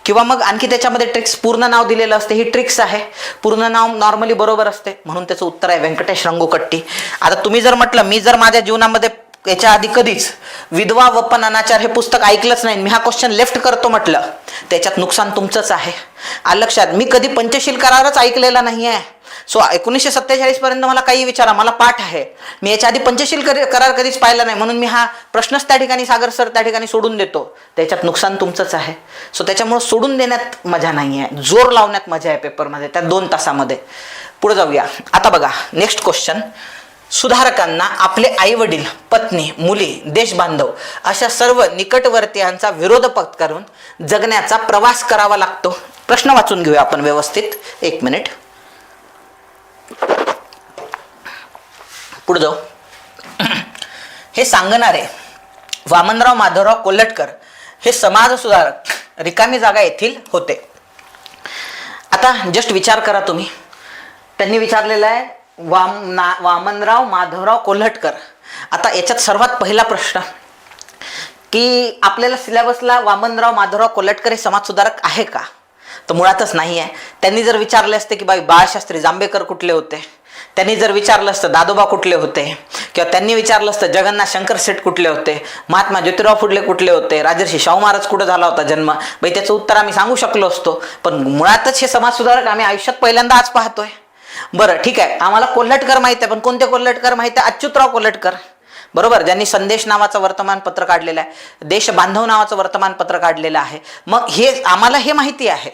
किंवा मग आणखी त्याच्यामध्ये ट्रिक्स, पूर्ण नाव दिलेलं असते, ही ट्रिक्स आहे. पूर्ण नाव नॉर्मली बरोबर असते, म्हणून त्याचं उत्तर आहे व्यंकटेश रंगोकट्टी. आता तुम्ही जर म्हटलं, मी जर माझ्या जीवनामध्ये याच्या आधी कधीच विधवा वपन अनाचार हे पुस्तक ऐकलंच नाही, मी हा क्वेश्चन लेफ्ट करतो म्हटलं, त्याच्यात नुकसान तुमचंच आहे. आलं लक्षात. मी कधी पंचशील करारच ऐकलेला नाही आहे. सो 1947 पर्यंत मला काही विचारा, मला पाठ आहे. मी याच्या आधी पंचशील करार कधीच पाहिला नाही, म्हणून मी हा प्रश्नच त्या ठिकाणी सागर सर त्या ठिकाणी सोडून देतो. त्याच्यात नुकसान तुमचंच आहे. सो त्याच्यामुळे सोडून देण्यात मजा नाही आहे, जोर लावण्यात मजा आहे पेपरमध्ये, त्या 2 तासामध्ये. पुढे जाऊया. आता बघा नेक्स्ट क्वेश्चन. सुधारकांना आपले आई वडील, पत्नी, मुली, देशबांधव अशा सर्व निकटवर्तीयांचा विरोध पत्करून जगण्याचा प्रवास करावा लागतो. प्रश्न वाचून घेऊया आपण व्यवस्थित. 1 मिनिट. पुढे जाऊ. हे सांगणारे वामनराव माधवराव कोल्हटकर हे समाज सुधारक रिकामी जागा येथील होते. आता जस्ट विचार करा तुम्ही, त्यांनी विचारलेलं आहे वामनराव माधवराव कोल्हटकर. आता याच्यात सर्वात पहिला प्रश्न की आपल्याला सिलेबसला वामनराव माधवराव कोल्हटकर हे समाजसुधारक आहे का, तर मुळातच नाही आहे. त्यांनी जर विचारले असते की बाई बाळशास्त्री जांभेकर कुठले होते, त्यांनी जर विचारलं असतं दादोबा कुठले होते, किंवा त्यांनी विचारलं असतं जगन्नाथ शंकर शेठ कुठले होते, महात्मा ज्योतिराव फुले कुठले होते, राजर्षी शाहू महाराज कुठे झाला होता जन्म, बाई त्याचं उत्तर आम्ही सांगू शकलो असतो. पण मुळातच हे समाजसुधारक आम्ही आयुष्यात पहिल्यांदा आज पाहतोय. बरं ठीक आहे, आम्हाला कोल्हटकर माहित आहे, पण कोणते कोल्हटकर माहित आहे? अच्युतराव कोल्हटकर, बरोबर, ज्यांनी संदेश नावाचं वर्तमानपत्र काढलेलं आहे, देश बांधव नावाचं वर्तमानपत्र काढलेलं आहे. मग हे आम्हाला हे माहिती आहे,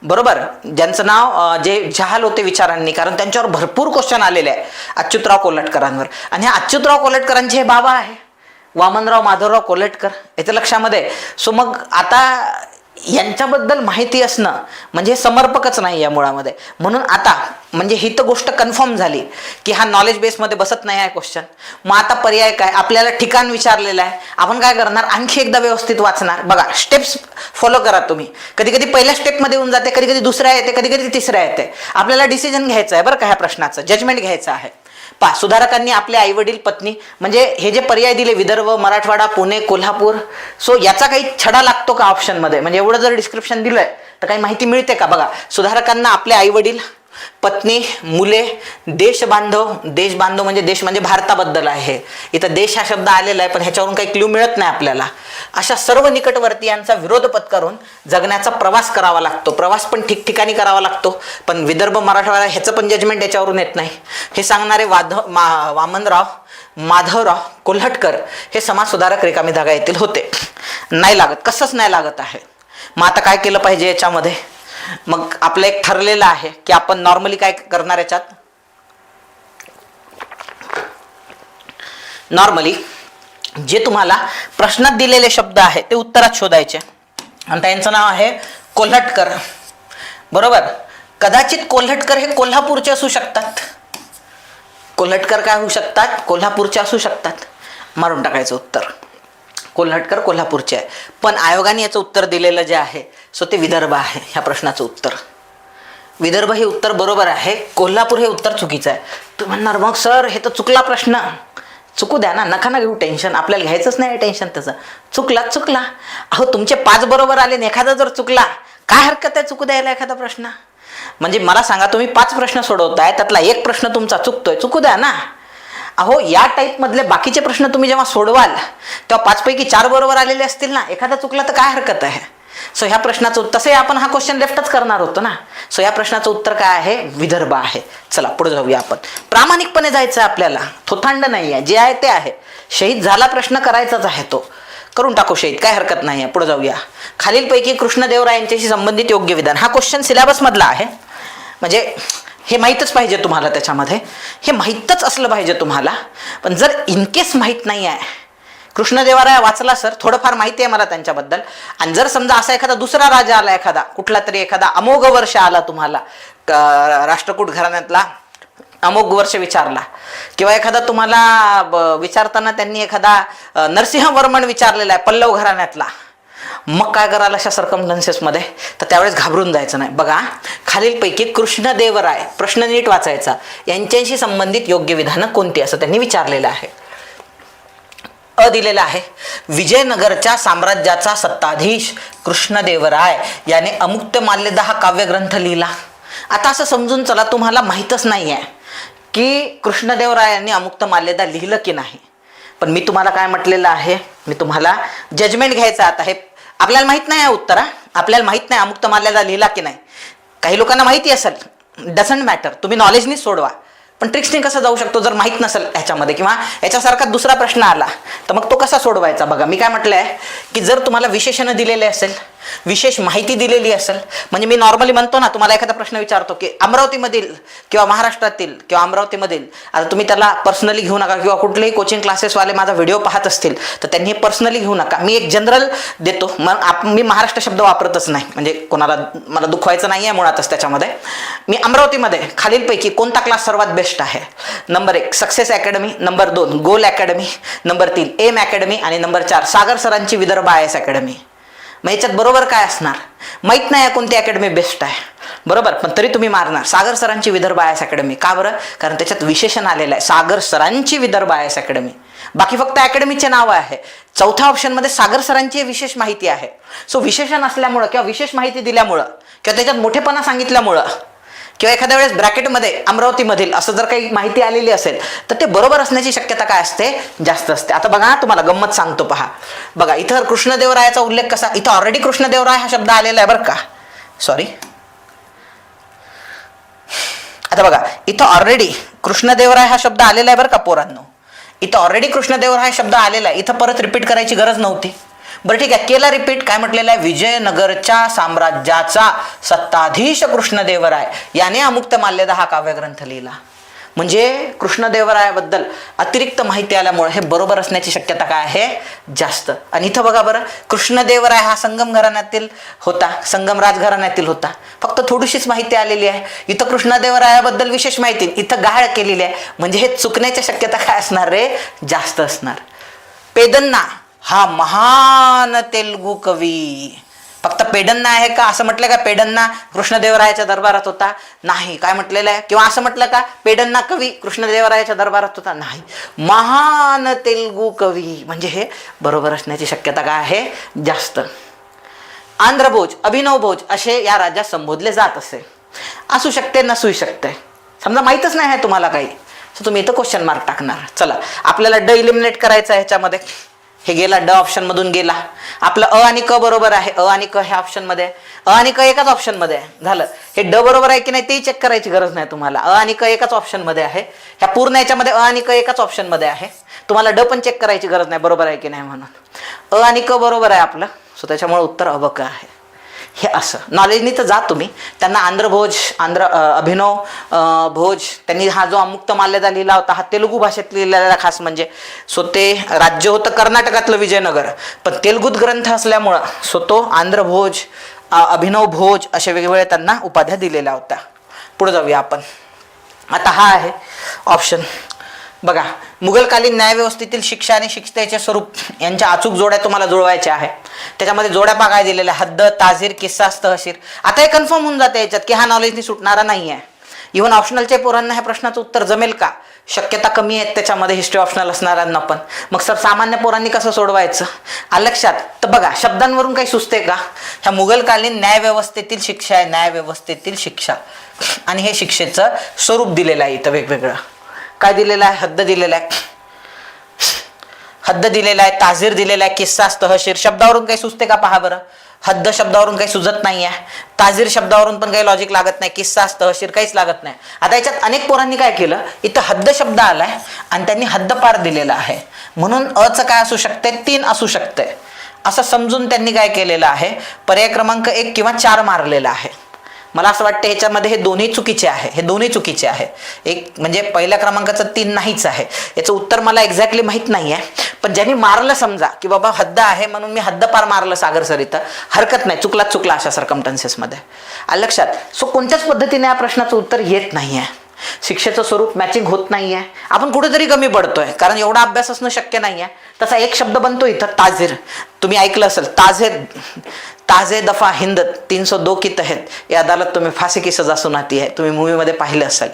बरोबर, ज्यांचं नाव जे जहाल होते विचारांनी, कारण त्यांच्यावर भरपूर क्वेश्चन आलेले आहे अच्युतराव कोल्हटकरांवर. आणि ह्या अच्युतराव कोल्हटकरांचे हे बाबा आहे वामनराव माधवराव कोल्हटकर, याच्या लक्षामध्ये. सो मग आता यांच्याबद्दल माहिती असणं म्हणजे समर्पकच नाही या मुळामध्ये. म्हणून आता म्हणजे ही तर गोष्ट कन्फर्म झाली की हा नॉलेज बेसमध्ये बसत नाही आहे क्वेश्चन. मग आता पर्याय काय, आपल्याला ठिकाण विचारलेलं आहे, आपण काय करणार, आणखी एकदा व्यवस्थित वाचणार. बघा स्टेप्स फॉलो करा तुम्ही. कधी कधी पहिल्या स्टेपमध्ये येऊन जाते, कधी कधी दुसऱ्या येते, कधी कधी तिसऱ्या येते. आपल्याला डिसिजन घ्यायचं आहे बरं का, ह्या प्रश्नाचं जजमेंट घ्यायचं आहे. सुधारकांनी आपले आई वडील पत्नी म्हणजे हे जे पर्याय दिले विदर्भ, मराठवाडा, पुणे, कोल्हापूर, सो याचा काही छडा लागतो का ऑप्शनमध्ये? म्हणजे एवढं जर डिस्क्रिप्शन दिलंय तर काही माहिती मिळते का? बघा सुधारकांना आपले आई वडील, पत्नी, मुले, देश बांधव म्हणजे देश म्हणजे भारताबद्दल आहे. इथं देश हा शब्द आलेला आहे पण ह्याच्यावरून काही क्ल्यू मिळत नाही आपल्याला. अशा सर्व निकटवर्तीयांचा विरोध पत्करून जगण्याचा प्रवास करावा लागतो. प्रवास पण ठिकठिकाणी करावा लागतो. पण विदर्भ, मराठवाडा ह्याचं पण जजमेंट याच्यावरून येत नाही. हे सांगणारे वामनराव माधवराव कोल्हटकर हे समाज सुधारक रिकामी जागा येथील होते. नाही लागत, कसंच नाही लागत आहे. मग आता काय केलं पाहिजे याच्यामध्ये? मग आपलं एक ठरलेलं आहे की आपण नॉर्मली काय करणार याच्यात, नॉर्मली जे तुम्हाला प्रश्नात दिलेले शब्द आहे ते उत्तरात शोधायचे. आणि त्यांचं नाव आहे कोल्हटकर, बरोबर. कदाचित कोल्हटकर हे कोल्हापूरचे असू शकतात. कोल्हटकर काय होऊ शकतात? कोल्हापूरचे असू शकतात. मारून टाकायचं उत्तर. कोल्हटकर कोल्हापूरचे आहे. पण आयोगाने याचं उत्तर दिलेलं जे आहे सो ते विदर्भ आहे. ह्या प्रश्नाचं उत्तर विदर्भ हे उत्तर बरोबर आहे. कोल्हापूर हे उत्तर चुकीचं आहे. तू म्हणणार मग सर हे तर चुकला प्रश्न. चुकू द्या ना, नका ना घेऊ टेन्शन. आपल्याला घ्यायचंच नाही टेन्शन त्याचं. चुकला. अहो तुमचे 5 बरोबर आले, एखादा जर चुकला काय हरकत आहे चुकू द्यायला एखादा प्रश्न. म्हणजे मला सांगा तुम्ही 5 प्रश्न सोडवताय, त्यातला एक प्रश्न तुमचा चुकतोय, चुकू द्या ना. अहो या टाईप मधले बाकीचे प्रश्न तुम्ही जेव्हा सोडवाल तेव्हा 5 पैकी 4 बरोबर आलेले असतील ना, एखादा चुकला तर काय हरकत आहे. सो ह्या प्रश्नाचं तसे आपण हा क्वेश्चन लेफ्टच करणार होतो ना. सो या प्रश्नाचं उत्तर काय आहे? विदर्भ आहे. चला पुढे जाऊया आपण. प्रामाणिकपणे जायचं आपल्याला, थोथांड नाही आहे, जे आहे ते आहे. शहीद झाला प्रश्न करायचाच आहे, तो करून टाकू शहीद, काय हरकत नाही आहे. पुढे जाऊया. खालीलपैकी कृष्णदेवरायांच्याशी संबंधित योग्य विधान. हा क्वेश्चन सिलेबस मधला आहे, म्हणजे हे माहीतच पाहिजे तुम्हाला. त्याच्यामध्ये हे माहीतच असलं पाहिजे तुम्हाला. पण जर इनकेस माहीत नाही आहे, कृष्णदेवराय वाचला सर, थोडंफार माहिती आहे मला त्यांच्याबद्दल. आणि जर समजा असा एखादा दुसरा राजा आला, एखादा कुठला तरी एखादा अमोघ वर्ष आला तुम्हाला, राष्ट्रकूट घराण्यातला अमोघ वर्ष विचारला, किंवा एखादा तुम्हाला विचारताना त्यांनी एखादा नरसिंहवर्मन विचारलेला आहे पल्लव घराण्यातला, मग काय करायला अशा सर्कमस्टन्सेसमध्ये? तर त्यावेळेस घाबरून जायचं नाही. बघा खालीलपैकी कृष्णदेवराय, प्रश्न नीट वाचायचा, यांच्याशी संबंधित योग्य विधानं कोणती असं त्यांनी विचारलेलं आहे. दिलेला आहे, विजयनगरच्या साम्राज्याचा सत्ताधीश कृष्णदेवराय याने अमुक्तमाल्यदा हा काव्यग्रंथ लिहिला. आता असं समजून चला तुम्हाला माहीतच नाही आहे की कृष्णदेवरायांनी अमुक्तमाल्यदा लिहिलं की नाही. पण मी तुम्हाला काय म्हटलेलं आहे, मी तुम्हाला जजमेंट घ्यायचं आता. हे आपल्याला माहित नाही आहे उत्तर, आपल्याला माहित नाही अमुक्तमाल्यदा लिहिला की नाही. काही लोकांना माहिती असेल, डझंट मॅटर, तुम्ही नॉलेजनी सोडवा. पण ट्रिक्सने कसं जाऊ शकतो जर माहीत नसेल ह्याच्यामध्ये, किंवा याच्यासारखा दुसरा प्रश्न आला तर मग तो कसा सोडवायचा? बघा मी काय म्हटलं आहे की जर तुम्हाला विशेषण दिलेले असेल, विशेष माहिती दिलेली असेल, म्हणजे मी नॉर्मली म्हणतो ना, तुम्हाला एखादा प्रश्न विचारतो की अमरावतीमधील किंवा महाराष्ट्रातील किंवा अमरावतीमधील, आता तुम्ही त्याला पर्सनली घेऊ नका, किंवा कुठलेही कोचिंग क्लासेसवाले माझा व्हिडिओ पाहत असतील तर त्यांनी हे पर्सनली घेऊ नका. मी एक जनरल देतो, मग मी महाराष्ट्र शब्द वापरतच नाही, म्हणजे कोणाला मला दुखवायचं नाही आहे मुळातच त्याच्यामध्ये. मी अमरावतीमध्ये खालीलपैकी कोणता क्लास सर्वात बेस्ट आहे? नंबर 1 सक्सेस अकॅडमी, नंबर 2 गोल अकॅडमी, नंबर 3 एम अकॅडमी आणि नंबर 4 सागर सरांची विदर्भ IAS अकॅडमी. मग याच्यात बरोबर काय असणार? माहीत नाही कोणती अकॅडमी बेस्ट आहे, बरोबर, पण तरी तुम्ही मारणार सागर सरांची विदर्भ IAS अकॅडमी. का बरं? कारण त्याच्यात विशेषण आलेलं आहे, सागर सरांची विदर्भ IAS अकॅडमी. बाकी फक्त अकॅडमीचे नाव आहे. चौथ्या ऑप्शनमध्ये सागर सरांची विशेष माहिती आहे. सो विशेषण असल्यामुळं किंवा विशेष माहिती दिल्यामुळं किंवा त्याच्यात मोठेपणा सांगितल्यामुळं किंवा एखाद्या वेळेस ब्रॅकेटमध्ये अमरावतीमधील असं जर काही माहिती आलेली असेल तर ते बरोबर असण्याची शक्यता काय असते? जास्त असते. आता बघा तुम्हाला गंमत सांगतो, पहा. बघा इथं कृष्णदेवरायाचा उल्लेख कसा, इथं ऑलरेडी कृष्णदेवराय हा शब्द आलेला आहे बरं का, सॉरी. आता बघा इथं ऑलरेडी कृष्णदेवराय हा शब्द आलेला आहे बरं का पोरांनो. इथं ऑलरेडी कृष्णदेवराय हा शब्द आलेला आहे, इथं परत रिपीट करायची गरज नव्हती. बरं ठीक आहे, केला रिपीट. काय म्हटलेलं आहे? विजयनगरच्या साम्राज्याचा सत्ताधीश कृष्णदेवराय याने अमुक्तमाल्यदा हा काव्यग्रंथ लिहिला. म्हणजे कृष्णदेवरायाबद्दल अतिरिक्त माहिती आल्यामुळे हे बरोबर असण्याची शक्यता काय आहे? जास्त. आणि इथं बघा बरं, कृष्णदेवराय हा संगम घराण्यातील होता, संगम राजघराण्यातील होता. फक्त थोडीशीच माहिती आलेली आहे. इथं कृष्णदेवरायाबद्दल विशेष माहिती इथं गाळ केलेली आहे. म्हणजे हे चुकण्याची शक्यता काय असणार रे? जास्त असणार. पेदन्ना हा महान तेलुगू कवी. फक्त पेडन्ना आहे का असं म्हटलं का? पेडन्ना कृष्णदेवरायाच्या दरबारात होता? नाही. काय म्हटलेलं आहे? किंवा असं म्हटलं का पेडन्ना कवी कृष्णदेवरायाच्या दरबारात होता? नाही. महान तेलुगू कवी म्हणजे हे बरोबर असण्याची शक्यता काय आहे? जास्त. आंध्र भोज, अभिनव भोज असे या राज्यात संबोधले जात असे. असू शकते, नसू शकते. समजा माहीतच नाही आहे तुम्हाला काही, तर तुम्ही इथं क्वेश्चन मार्क टाकणार. चला, आपल्याला ड इलिमिनेट करायचं आहे ह्याच्यामध्ये. हे गेला, ड ऑप्शन मधून गेला. आपलं अ आणि क बरोबर आहे. अ आणि क ह्या ऑप्शन मध्ये, अ आणि क एकाच ऑप्शन मध्ये आहे. झालं. हे ड बरोबर आहे की नाही तेही चेक करायची गरज नाही तुम्हाला. अ आणि क एकाच ऑप्शन मध्ये आहे. ह्या पूर्ण याच्यामध्ये अ आणि क एकाच ऑप्शन मध्ये आहे. तुम्हाला ड पण चेक करायची गरज नाही बरोबर आहे की नाही म्हणून. अ आणि क बरोबर आहे आपलं. सो त्याच्यामुळे उत्तर अबक आहे. हे असं नॉलेजनी तर जा तुम्ही. त्यांना आंध्रभोज, अभिनव भोज, त्यांनी हा जो अमुक्त माल्यदा लिहिला होता हा तेलुगू भाषेत लिहिलेला खास म्हणजे. सो ते राज्य होतं कर्नाटकातलं विजयनगर, पण तेलुगूत ग्रंथ असल्यामुळं सो तो आंध्रभोज, अभिनव भोज अशा वेगवेगळ्या त्यांना उपाध्या दिलेल्या होत्या. पुढे जाऊया आपण. आता हा आहे ऑप्शन बघा. मुघलकालीन न्यायव्यवस्थेतील शिक्षा आणि शिक्षेचे स्वरूप यांच्या अचूक जोड्या तुम्हाला जुळवायच्या आहे. त्याच्यामध्ये जोड्या काय दिलेल्या? हद्द, ताजीर, किस्सास, तहसीर. आता हे कन्फर्म होऊन जाते याच्यात की हा नॉलेजनी सुटणारा नाही आहे. इव्हन ऑप्शनलच्या पोरांना ह्या प्रश्नाचं उत्तर जमेल का? शक्यता कमी आहे त्याच्यामध्ये हिस्ट्री ऑप्शनल असणाऱ्यांना पण. मग सर सामान्य पोरांनी कसं सोडवायचं? लक्षात तर बघा, शब्दांवरून काही सुचते का? ह्या मुघलकालीन न्यायव्यवस्थेतील शिक्षा आहे, न्यायव्यवस्थेतील शिक्षा. आणि हे शिक्षेचं स्वरूप दिलेलं आहे इथं वेगवेगळं. काय दिलेलं आहे? हद्द दिलेला आहे, हद्द दिलेला आहे, ताजीर दिलेला आहे, किस्सास, तहसीर. शब्दावरून काही सुचते का पहा बरं. हद्द शब्दावरून काही सुचत नाही आहे, ताजीर शब्दावरून पण काही लॉजिक लागत नाही, किस्सास, तहसीर काहीच लागत नाही. आता याच्यात अनेक पोरांनी काय केलं, इथं हद्द शब्द आलाय आणि त्यांनी हद्दपार दिलेला आहे म्हणून अचं काय असू शकते? 3 असू शकते असं समजून त्यांनी काय केलेलं आहे? पर्याय क्रमांक 1 किंवा 4 मारलेला आहे. मला असं वाटतं ह्याच्यामध्ये हे दोन्ही चुकीचे आहे. हे दोन्ही चुकीचे आहे. एक म्हणजे पहिल्या क्रमांकाचं 3 नाहीच आहे. याचं उत्तर मला एक्झॅक्टली माहीत नाही आहे, पण ज्यांनी मारलं समजा की बाबा हद्द आहे म्हणून मी हद्दपार मारलं सागर सर, इथं हरकत नाही, चुकला अशा सर्कमस्टन्सेसमध्ये. लक्षात. सो कोणत्याच पद्धतीने या प्रश्नाचं उत्तर येत नाही आहे. शिक्षेचं स्वरूप मॅचिंग होत नाही आहे. आपण कुठेतरी कमी पडतोय कारण एवढा अभ्यास असणं शक्य नाही आहे. तसा एक शब्द बनतो इथं, ताजीर. तुम्ही ऐकलं असेल, ताजे दफा हिंद 302 की तहत ये अदालत तुम्ही फाशी की सजा सुनाती है. तुम्ही मूवीमध्ये पाहिलं असेल.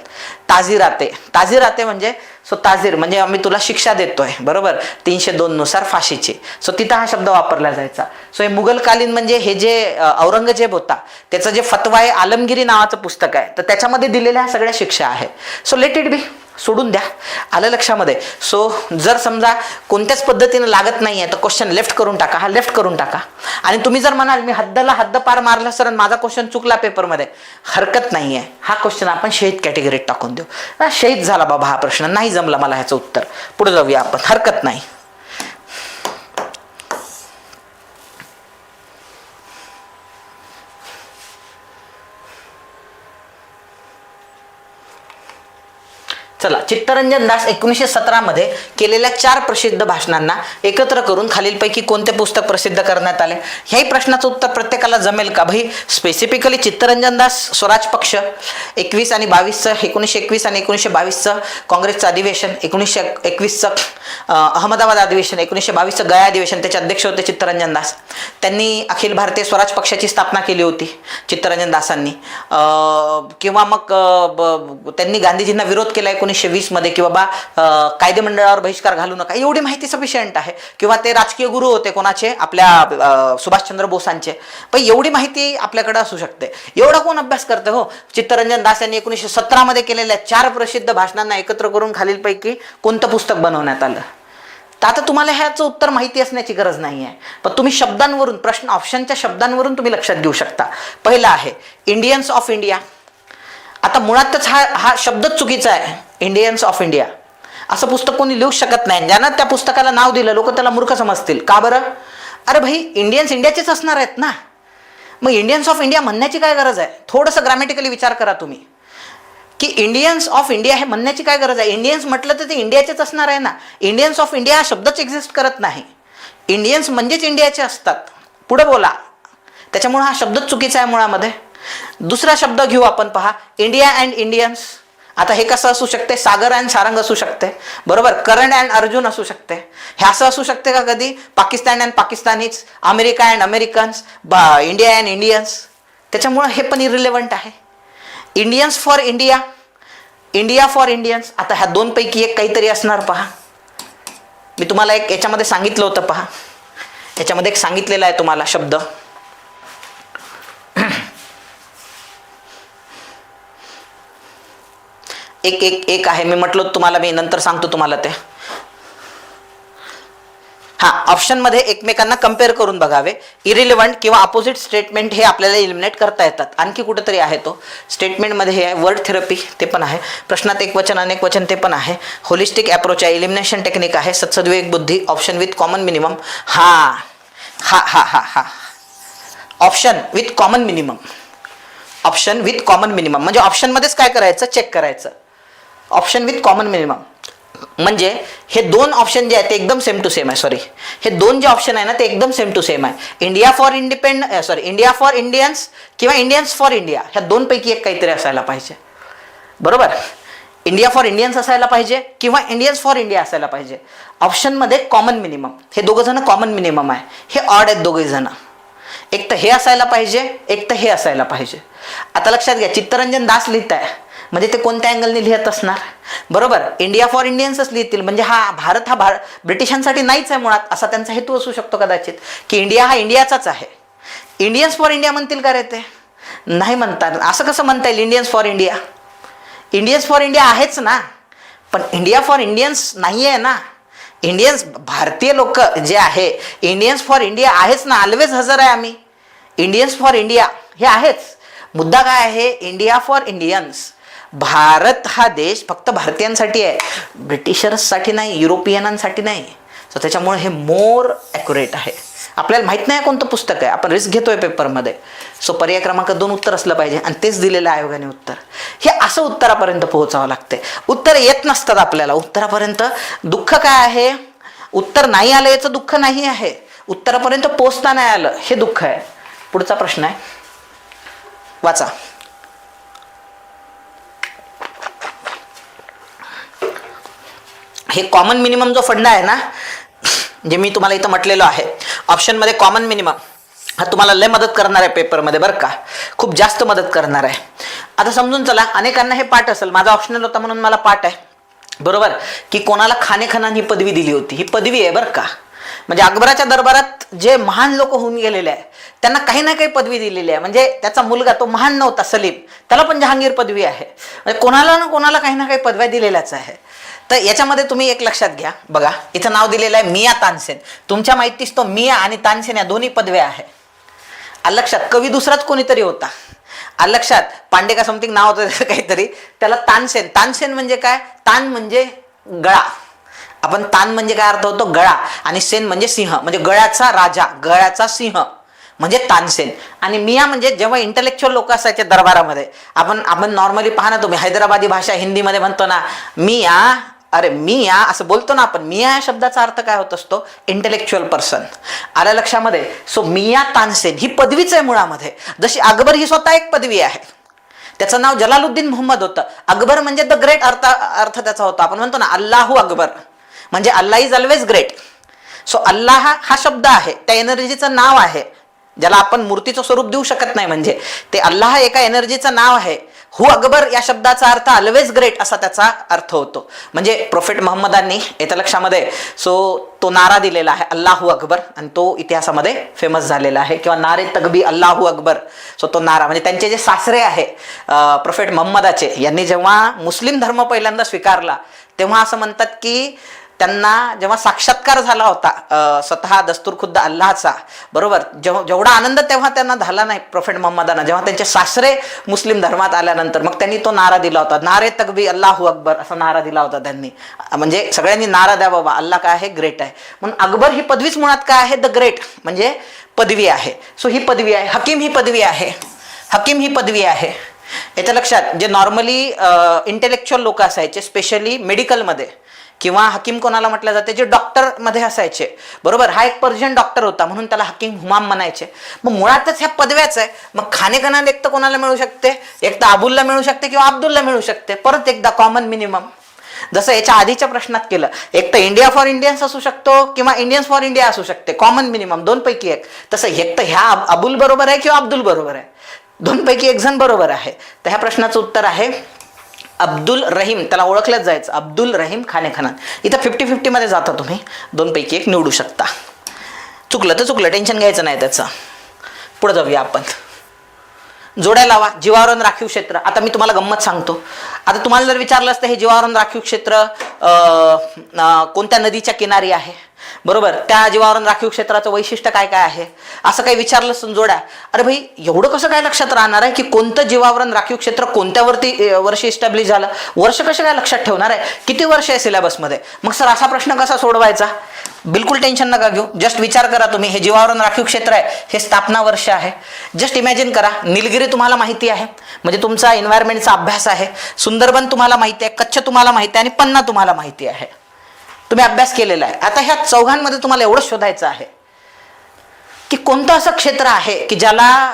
ताजीराते म्हणजे सो ताजीर म्हणजे आम्ही तुला शिक्षा देतोय, बरोबर, 302 नुसार फाशीची. सो तिथं हा शब्द वापरला जायचा. सो हे मुघलकालीन म्हणजे हे जे औरंगजेब होता त्याचं जे फतवा आहे, आलमगिरी नावाचं पुस्तक आहे, तर त्याच्यामध्ये दिलेल्या सगळ्या शिक्षा आहे. सो लेट इट बी, सोडून द्या. आलं लक्षामध्ये. सो जर समजा कोणत्याच पद्धतीने लागत नाहीये तर क्वेश्चन लेफ्ट करून टाका, हा लेफ्ट करून टाका. आणि तुम्ही जर म्हणाल मी हद्दला हद्दपार मारला सर माझा क्वेश्चन चुकला पेपरमध्ये, हरकत नाहीये. हा क्वेश्चन आपण शहीद कॅटेगरीत टाकून देऊ. शहीद झाला बाबा हा प्रश्न, नाही जमला मला ह्याचं उत्तर. पुढे जाऊया आपण, हरकत नाही. चला, चित्तरंजन दास 1917 मध्ये केलेल्या 4 प्रसिद्ध भाषणांना एकत्र करून खालीलपैकी कोणते पुस्तक प्रसिद्ध करण्यात आले? ह्याही प्रश्नाचं उत्तर प्रत्येकाला जमेल का भाई? स्पेसिफिकली चित्तरंजन दास स्वराज पक्ष 21 आणि 22चं, 1921 आणि 1922चं काँग्रेसचं अधिवेशन, 1921चं अहमदाबाद अधिवेशन, 1922चं गया अधिवेशन, त्याचे अध्यक्ष होते चित्तरंजन दास. त्यांनी अखिल भारतीय स्वराज पक्षाची स्थापना केली होती चित्तरंजन दासांनी. किंवा मग त्यांनी गांधीजींना विरोध केला 1920 मध्ये की बाबा कायदेमंडळावर बहिष्कार घालू नका, एवढी माहिती सफिशियंट आहे. किंवा ते राजकीय गुरु होते कोणाचे? आपल्या सुभाषचंद्र बोसांचे. पण एवढी माहिती आपल्याकडे असू शकते. एवढा कोण अभ्यास करते हो? चित्तरंजन दास यांनी 1917 मध्ये केलेल्या 4 प्रसिद्ध भाषणांना एकत्र करून खालीलपैकी कोणतं पुस्तक बनवण्यात आलं? तर आता तुम्हाला ह्याचं उत्तर माहिती असण्याची गरज नाही आहे, पण तुम्ही शब्दांवरून, प्रश्न ऑप्शनच्या शब्दांवरून तुम्ही लक्षात घेऊ शकता. पहिला आहे इंडियन्स ऑफ इंडिया. आता मुळातच हा शब्दच चुकीचा आहे. इंडियन्स ऑफ इंडिया असं पुस्तक कोणी लिहू शकत नाही. ज्यानं त्या पुस्तकाला नाव दिलं लोक त्याला मूर्ख समजतील. का बरं? अरे भाई, इंडियन्स इंडियाचेच असणार आहेत ना, मग इंडियन्स ऑफ इंडिया म्हणण्याची काय गरज आहे? थोडंसं ग्रॅमॅटिकली विचार करा तुम्ही. की इंडियन्स ऑफ इंडिया हे म्हणण्याची काय गरज आहे? इंडियन्स म्हटलं तर ते इंडियाचेच असणार आहे ना. इंडियन्स ऑफ इंडिया हा शब्दच एक्झिस्ट करत नाही. इंडियन्स म्हणजेच इंडियाचे असतात. पुढे बोला. त्याच्यामुळे हा शब्दच चुकीचा आहे मुळामध्ये. दुसरा शब्द घेऊ आपण, पहा, इंडिया अँड इंडियन्स. आता हे कसं असू शकते? सागर अँड सारंग असू शकते, बरोबर. करण अँड अर्जुन असू शकते. हे असं असू शकते का कधी? Pakistan and Pakistanis, America and Americans, India and Indians. त्याच्यामुळं हे पण इरिलेव्हंट आहे. Indians for India, India for Indians. आता ह्या दोनपैकी एक काहीतरी असणार. पहा, मी तुम्हाला एक याच्यामध्ये सांगितलं होतं. पहा, याच्यामध्ये एक सांगितलेला आहे तुम्हाला शब्द. एक एक एक आहे, मी म्हटलं तुम्हाला, मी नंतर सांगतो तुम्हाला ते. हा, ऑप्शनमध्ये एकमेकांना कम्पेअर करून बघावे. इरिलेव्हंट किंवा अपोजिट स्टेटमेंट हे आपल्याला इलिमिनेट करता येतात. आणखी कुठेतरी आहे तो स्टेटमेंटमध्ये, हे आहे वर्ड थेरपी, ते पण आहे. प्रश्नात एक वचन अनेक वचन, ते पण आहे. होलिस्टिक अप्रोच आहे, इलिमिनेशन टेक्निक आहे, सत्सद्विवेक बुद्धी, ऑप्शन विथ कॉमन मिनिमम. हा हा हा हा हा option with common minimum. Option with common minimum म्हणजे ऑप्शनमध्येच काय करायचं? चेक करायचं. ऑप्शन विथ कॉमन मिनिमम म्हणजे हे दोन ऑप्शन जे आहेत ते एकदम सेम टू सेम आहे. सॉरी, हे दोन जे ऑप्शन आहे ना ते एकदम सेम टू सेम आहे. India for India for Indians किंवा इंडियन्स फॉर इंडिया, ह्या दोनपैकी एक काहीतरी असायला पाहिजे, बरोबर. इंडिया फॉर इंडियन्स असायला पाहिजे किंवा इंडियन्स फॉर इंडिया असायला पाहिजे. ऑप्शनमध्ये कॉमन मिनिमम, हे दोघं जण कॉमन मिनिमम आहे. हे ऑड आहेत दोघे जण. एक तर हे असायला पाहिजे, एक तर हे असायला पाहिजे. आता लक्षात घ्या, चित्तरंजन दास लिहित आहे म्हणजे ते कोणत्या अँगलने लिहित असणार? बरोबर, इंडिया फॉर इंडियन्सच लिहितील. म्हणजे हा भारत ब्रिटिशांसाठी नाहीच आहे मुळात, असा त्यांचा हेतू असू शकतो कदाचित, की इंडिया हा इंडियाचाच आहे. इंडियन्स फॉर इंडिया म्हणतील का रे ते? नाही म्हणतात. असं कसं म्हणता येईल Indians for India? Indians for India आहेच ना, पण इंडिया फॉर इंडियन्स नाही आहे ना. इंडियन्स भारतीय लोक जे आहे, इंडियन्स फॉर इंडिया आहेच ना, ऑलवेज हजर आहे आम्ही. इंडियन्स फॉर इंडिया हे आहेच. मुद्दा काय आहे? India for Indians. भारत हा देश फक्त भारतीयांसाठी आहे, ब्रिटिशर्ससाठी नाही, युरोपियनांसाठी नाही. सो त्याच्यामुळे हे मोर ॲक्युरेट आहे. आपल्याला माहीत नाही कोणतं पुस्तक आहे, आपण रिस्क घेतोय पेपरमध्ये. सो पर्याय क्रमांक 2 उत्तर असलं पाहिजे आणि तेच दिलेलं आहे आयोगाने उत्तर. हे असं उत्तरापर्यंत पोहोचावं लागते. उत्तर येत नसतात आपल्याला उत्तरापर्यंत. दुःख काय आहे? उत्तर नाही आलं याचं दुःख नाही आहे, उत्तरापर्यंत पोहोचता नाही आलं हे दुःख आहे. पुढचा प्रश्न आहे, वाचा. हे कॉमन मिनिमम जो फंडा आहे ना, जे मी तुम्हाला इथं म्हटलेलं आहे, ऑप्शनमध्ये कॉमन मिनिमम हा तुम्हाला लय मदत करणार आहे पेपरमध्ये, बरं का, खूप जास्त मदत करणार आहे. आता समजून चला, अनेकांना हे पाठ असेल, माझा ऑप्शनल होता म्हणून मला पाठ आहे, बरोबर, की कोणाला खाने खानान ही पदवी दिली होती. ही पदवी आहे बरं का. म्हणजे अकबराच्या दरबारात जे महान लोक होऊन गेलेले आहे त्यांना काही ना काही पदवी दिलेली आहे. म्हणजे त्याचा मुलगा तो महान नव्हता सलीम, त्याला पण जहांगीर पदवी आहे. म्हणजे कोणाला ना कोणाला काही ना काही पदव्या दिलेल्याच आहे. तर याच्यामध्ये तुम्ही एक लक्षात घ्या, बघा इथं नाव दिलेलं आहे मिया तानसेन. तुमच्या माहितीस तो मिया आणि तानसेन या दोन्ही पदव्या आहे. लक्षात, कवी दुसराच कोणीतरी होता. लक्षात, पांडे का समथिंग नाव होतं त्याचं काहीतरी, त्याला तानसेन. तानसेन म्हणजे काय? तान म्हणजे गळा. आपण तान म्हणजे काय अर्थ होतो? गळा. आणि सेन म्हणजे सिंह, म्हणजे गळ्याचा राजा, गळ्याचा सिंह म्हणजे तानसेन. आणि मिया म्हणजे जेव्हा इंटेलेक्च्युअल लोक असायचे दरबारामध्ये, आपण नॉर्मली पहा ना तुम्ही, हैदराबादी भाषा हिंदीमध्ये म्हणतो ना मिया, अरे मिया असं बोलतो ना आपण. मिया या शब्दाचा अर्थ काय होत असतो? Intellectual person. आल्या लक्षामध्ये? सो मिया तानसेन ही पदवीच आहे मुळामध्ये. जशी अकबर ही स्वतः एक पदवी आहे. त्याचं नाव जलालुद्दीन मोहम्मद होतं. अकबर म्हणजे द ग्रेट अर्थ त्याचा होता. आपण म्हणतो ना अल्लाहू अकबर, म्हणजे Allah is always great. So Allah हा शब्द आहे, त्या एनर्जीचं नाव आहे, ज्याला आपण मूर्तीचं स्वरूप देऊ शकत नाही. म्हणजे ते अल्लाह एका एनर्जीचं नाव आहे. हु अकबर या शब्दाचा अर्थ ऑलवेज ग्रेट असा त्याचा अर्थ होतो. म्हणजे प्रोफेट मोहम्मदांनी येत्या लक्षामध्ये तो नारा दिलेला आहे अल्लाहू अकबर, आणि तो इतिहासामध्ये फेमस झालेला आहे. किंवा नारे तकबी अल्लाहू अकबर. सो तो नारा म्हणजे त्यांचे जे सासरे आहे प्रोफेट मोहम्मदाचे, यांनी जेव्हा मुस्लिम धर्म पहिल्यांदा स्वीकारला तेव्हा असं म्हणतात की त्यांना जेव्हा साक्षात्कार झाला होता स्वतः दस्तूर खुद्द अल्लाहचा, बरोबर, जेवढा आनंद तेव्हा त्यांना झाला नाही प्रोफेट मोहम्मदांना, जेव्हा त्यांचे सासरे मुस्लिम धर्मात आल्यानंतर मग त्यांनी तो नारा दिला होता, नारे तकबी अल्लाहू अकबर असा नारा दिला होता त्यांनी. म्हणजे सगळ्यांनी नारा द्या बाबा, अल्लाह काय आहे? ग्रेट आहे. म्हणून अकबर ही पदवीच मुळात काय आहे? द ग्रेट म्हणजे पदवी आहे. सो ही पदवी आहे. हकीम ही पदवी आहे. हकीम ही पदवी आहे. याच्या लक्षात जे नॉर्मली इंटेलेक्च्युअल लोक असायचे, स्पेशली मेडिकलमध्ये किंवा हकीम कोणाला म्हटलं जाते, जे डॉक्टरमध्ये असायचे, बरोबर, हा एक पर्शियन डॉक्टर होता म्हणून त्याला हकीम हुमाम म्हणायचे. मग मुळातच ह्या पदव्याच आहे. मग खानेकणाला एक तर कोणाला मिळू शकते, एक तर अबुलला मिळू शकते किंवा अब्दुलला मिळू शकते. परत एकदा कॉमन मिनिमम, जसं याच्या आधीच्या प्रश्नात केलं, एक तर इंडिया फॉर इंडियन्स असू शकतो किंवा इंडियन्स फॉर इंडिया असू शकते, कॉमन मिनिमम दोनपैकी एक. तसं एक तर ह्या अबुल बरोबर आहे किंवा अब्दुल बरोबर आहे, दोनपैकी एक जण बरोबर आहे. तर ह्या प्रश्नाचं उत्तर आहे अब्दुल रहीम. त्याला ओळखलंच जायचं अब्दुल रहीम खानेखान. इथं 50-50 मध्ये जाता, तुम्ही दोनपैकी एक निवडू शकता. चुकलं तर चुकलं, टेन्शन घ्यायचं नाही त्याचं. पुढे जाऊया आपण. जोड्या लावा. जीवावरण राखीव क्षेत्र. आता मी तुम्हाला गंमत सांगतो. आता तुम्हाला जर विचारलं असतं हे जीवावरण राखीव क्षेत्र कोणत्या नदीच्या किनारी आहे, बरोबर, त्या जीवावरण राखीव क्षेत्राचं वैशिष्ट्य काय काय आहे, असं काही विचारलं जोड्या, अरे भाई एवढं कसं काय लक्षात राहणार आहे की कोणतं जीवावरण राखीव क्षेत्र कोणत्या वर्षी इस्टॅब्लिश झालं, वर्ष कसं काय लक्षात ठेवणार आहे, किती वर्ष आहे सिलेबसमध्ये. मग सर असा प्रश्न कसा सोडवायचा, बिलकुल टेन्शन नका घेऊ. जस्ट विचार करा तुम्ही, हे जीवावरण राखीव क्षेत्र आहे, हे स्थापना वर्ष आहे. जस्ट इमॅजिन करा, निलगिरी तुम्हाला माहिती आहे, म्हणजे तुमचा एन्व्हायरमेंटचा अभ्यास आहे. सुंदरबन तुम्हाला माहिती आहे, कच्छ तुम्हाला माहिती आहे आणि पन्ना तुम्हाला माहिती आहे, तुम्ही अभ्यास केलेला आहे. आता ह्या चौघांमध्ये तुम्हाला एवढं शोधायचं आहे की कोणतं असं क्षेत्र आहे की ज्याला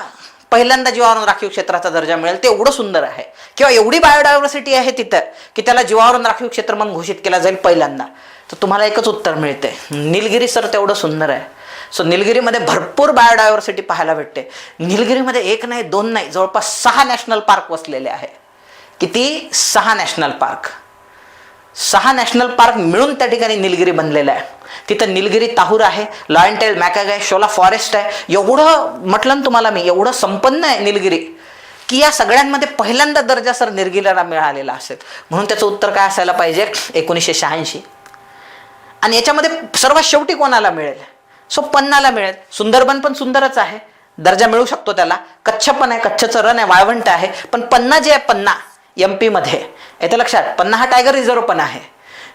पहिल्यांदा जीवावरण राखीव क्षेत्राचा दर्जा मिळेल, ते एवढं सुंदर आहे किंवा एवढी बायोडायव्हर्सिटी आहे तिथं की त्याला जीवावरण राखीव क्षेत्र म्हणून घोषित केला जाईल पहिल्यांदा. तर तुम्हाला एकच उत्तर मिळते, निलगिरी सर तेवढं सुंदर आहे. सो निलगिरीमध्ये भरपूर बायोडायव्हर्सिटी पाहायला भेटते. निलगिरीमध्ये एक नाही, दोन नाही, जवळपास 6 नॅशनल पार्क वसलेले आहे. किती? 6 नॅशनल पार्क. 6 नॅशनल पार्क मिळून त्या ठिकाणी निलगिरी बनलेलं आहे. तिथं निलगिरी ताहूर आहे, लॉयन टेल मॅकॅग आहे, शोला फॉरेस्ट आहे. एवढं म्हटलं ना तुम्हाला मी, एवढं संपन्न आहे निलगिरी की या सगळ्यांमध्ये पहिल्यांदा दर्जा सर निलगिरीला मिळालेला असेल. म्हणून त्याचं उत्तर काय असायला पाहिजे? 1986. आणि याच्यामध्ये सर्वात शेवटी कोणाला मिळेल? सो पन्नाला मिळेल. सुंदरबन पण सुंदरच आहे, दर्जा मिळू शकतो त्याला. कच्छ पण आहे, कच्छचं रण आहे, वाळवंट आहे. पण पन्ना जे आहे, पन्ना MP मध्ये येतं लक्षात, पन्ना हा टायगर रिझर्व पण आहे.